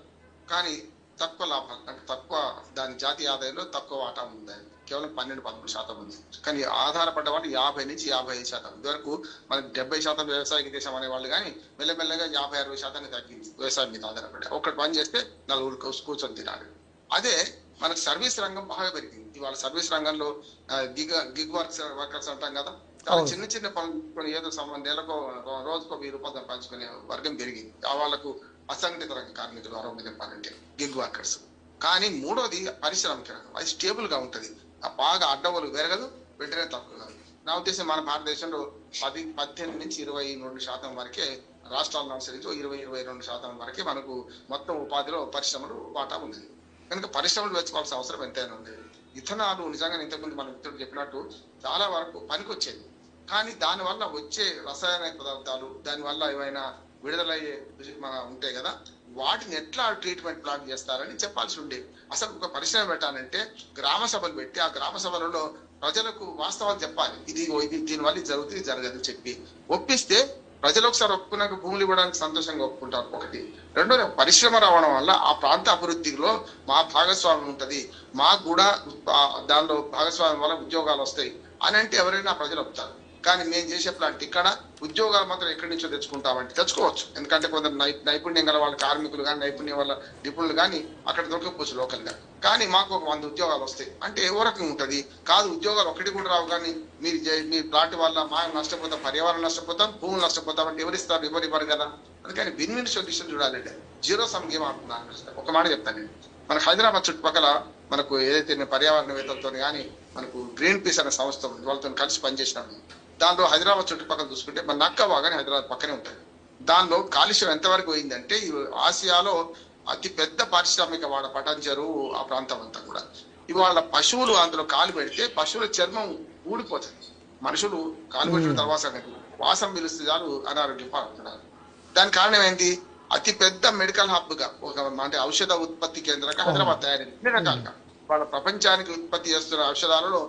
కానీ తక్కువ లాభాలు అంటే తక్కువ దాని జాతీయ ఆదాయంలో తక్కువ వాటా ఉంది. కేవలం 12-13% ఉంది. కానీ ఆధారపడ్డ వాళ్ళు 50 నుంచి 55%. ఇదివరకు మనకి 70% వ్యవసాయ దేశం అనేవాళ్ళు, కానీ మెల్లమెల్లగా 50-60% తగ్గింది వ్యవసాయం మీద ఆధారపడ్డా. ఒకటి పని చేస్తే 4 కూర్చొని తినాలి. అదే మనకు సర్వీస్ రంగం బాగా పెరిగింది. ఇవాళ సర్వీస్ రంగంలో గిగ్ వర్కర్స్ అంటాం కదా, చాలా చిన్న చిన్న పనులు ఏదో నెలకు రోజుకో 1000 రూపాయలు పంచుకునే వర్గం పెరిగింది. వాళ్ళకు అసంఘటిత రంగ కార్మికులు 60 చెప్పాలంటే గిగ్ వర్కర్స్. కానీ మూడోది పారిశ్రామిక రంగం. అది స్టేబుల్ గా ఉంటది, బాగా అడ్డవలు పెరగదు, వెంటనే తక్కువ కాదు. నా ఉద్దేశం మన భారతదేశంలో 18 నుంచి 22% వరకే రాష్ట్రాలను అనుసరించి 20-22% వరకే మనకు మొత్తం ఉపాధిలో పరిశ్రమలు వాటా ఉంది. కనుక పరిశ్రమలు పెంచుకోవాల్సిన అవసరం ఎంతైనా ఉంది. ఇథనాలు నిజంగా ఇంతకుముందు మన మిత్రుడు చెప్పినట్టు చాలా వరకు పనికొచ్చేది. కానీ దానివల్ల వచ్చే రసాయన పదార్థాలు, దానివల్ల ఏమైనా విడుదలయ్యే ఉంటాయి కదా, వాటిని ఎట్లా ట్రీట్మెంట్ ప్లాన్ చేస్తారని చెప్పాల్సి ఉండేది. అసలు ఒక పరిశ్రమ పెట్టాలంటే గ్రామ సభలు పెట్టి ఆ గ్రామ సభలలో ప్రజలకు వాస్తవాలు చెప్పాలి. ఇది దీనివల్ల ఇది జరుగుతుంది, జరగదు చెప్పి ఒప్పిస్తే ప్రజలు ఒకసారి ఒప్పుకున్నాక భూములు ఇవ్వడానికి సంతోషంగా ఒప్పుకుంటారు. ఒకటి. రెండోది, పరిశ్రమ రావడం వల్ల ఆ ప్రాంత అభివృద్ధిలో మా భాగస్వామ్యం ఉంటది, మాకు కూడా దానిలో భాగస్వామ్యం వల్ల ఉద్యోగాలు వస్తాయి అని అంటే ఎవరైనా ప్రజలు ఒప్పుతారు. కానీ మేము చేసే ప్లాంట్ ఇక్కడ ఉద్యోగాలు మాత్రం ఎక్కడి నుంచో తెచ్చుకుంటామంటే తెచ్చుకోవచ్చు. ఎందుకంటే కొందరు నైపుణ్యం గల వాళ్ళ కార్మికులు కానీ నైపుణ్యం వల్ల నిపుణులు కానీ అక్కడ దొరకకపోవచ్చు లోకల్గా. కానీ మాకు ఒక 100 ఉద్యోగాలు వస్తాయి అంటే ఏ రకంగా ఉంటుంది? కాదు, ఉద్యోగాలు ఒకటి కూడా రావు, కానీ మీ ప్లాంట్ వల్ల మా నష్టపోతాం, పర్యావరణం నష్టపోతాం, భూములు నష్టపోతాం అంటే ఎవరిస్తారు? ఎవరివ్వరు కదా. అందుకని విన్ విన్ సొల్యూషన్ చూడాలంటే జీరో సమ్ గేమ్ ఆడుతున్నాను. ఒక మాట చెప్తాను నేను, మన హైదరాబాద్ చుట్టుపక్కల మనకు ఏదైతే పర్యావరణవేత్తలతో కానీ మనకు గ్రీన్ పీస్ అనే సంస్థ వాళ్ళతో కలిసి పనిచేసినాము. దాంట్లో హైదరాబాద్ చుట్టుపక్కల చూసుకుంటే మన నక్కవాగానే హైదరాబాద్ పక్కనే ఉంటుంది. దానిలో కాలుష్యం ఎంతవరకు పోయిందంటే ఆసియాలో అతి పెద్ద పారిశ్రామిక వాడ పటాన్చెరు ఆ ప్రాంతం అంతా కూడా. ఇవాళ పశువులు అందులో కాలు పెడితే పశువుల చర్మం ఊడిపోతుంది. మనుషులు కాలు పెట్టిన తర్వాత వాసం పిలుస్తే చాలు అనారోగ్యం పాల్గొంటున్నారు. దానికి కారణం ఏంటి? అతి పెద్ద మెడికల్ హబ్ గా అంటే ఔషధ ఉత్పత్తి కేంద్రంగా హైదరాబాద్ తయారైంది. అన్ని రకాలుగా వాళ్ళ ప్రపంచానికి ఉత్పత్తి చేస్తున్న ఔషధాలలో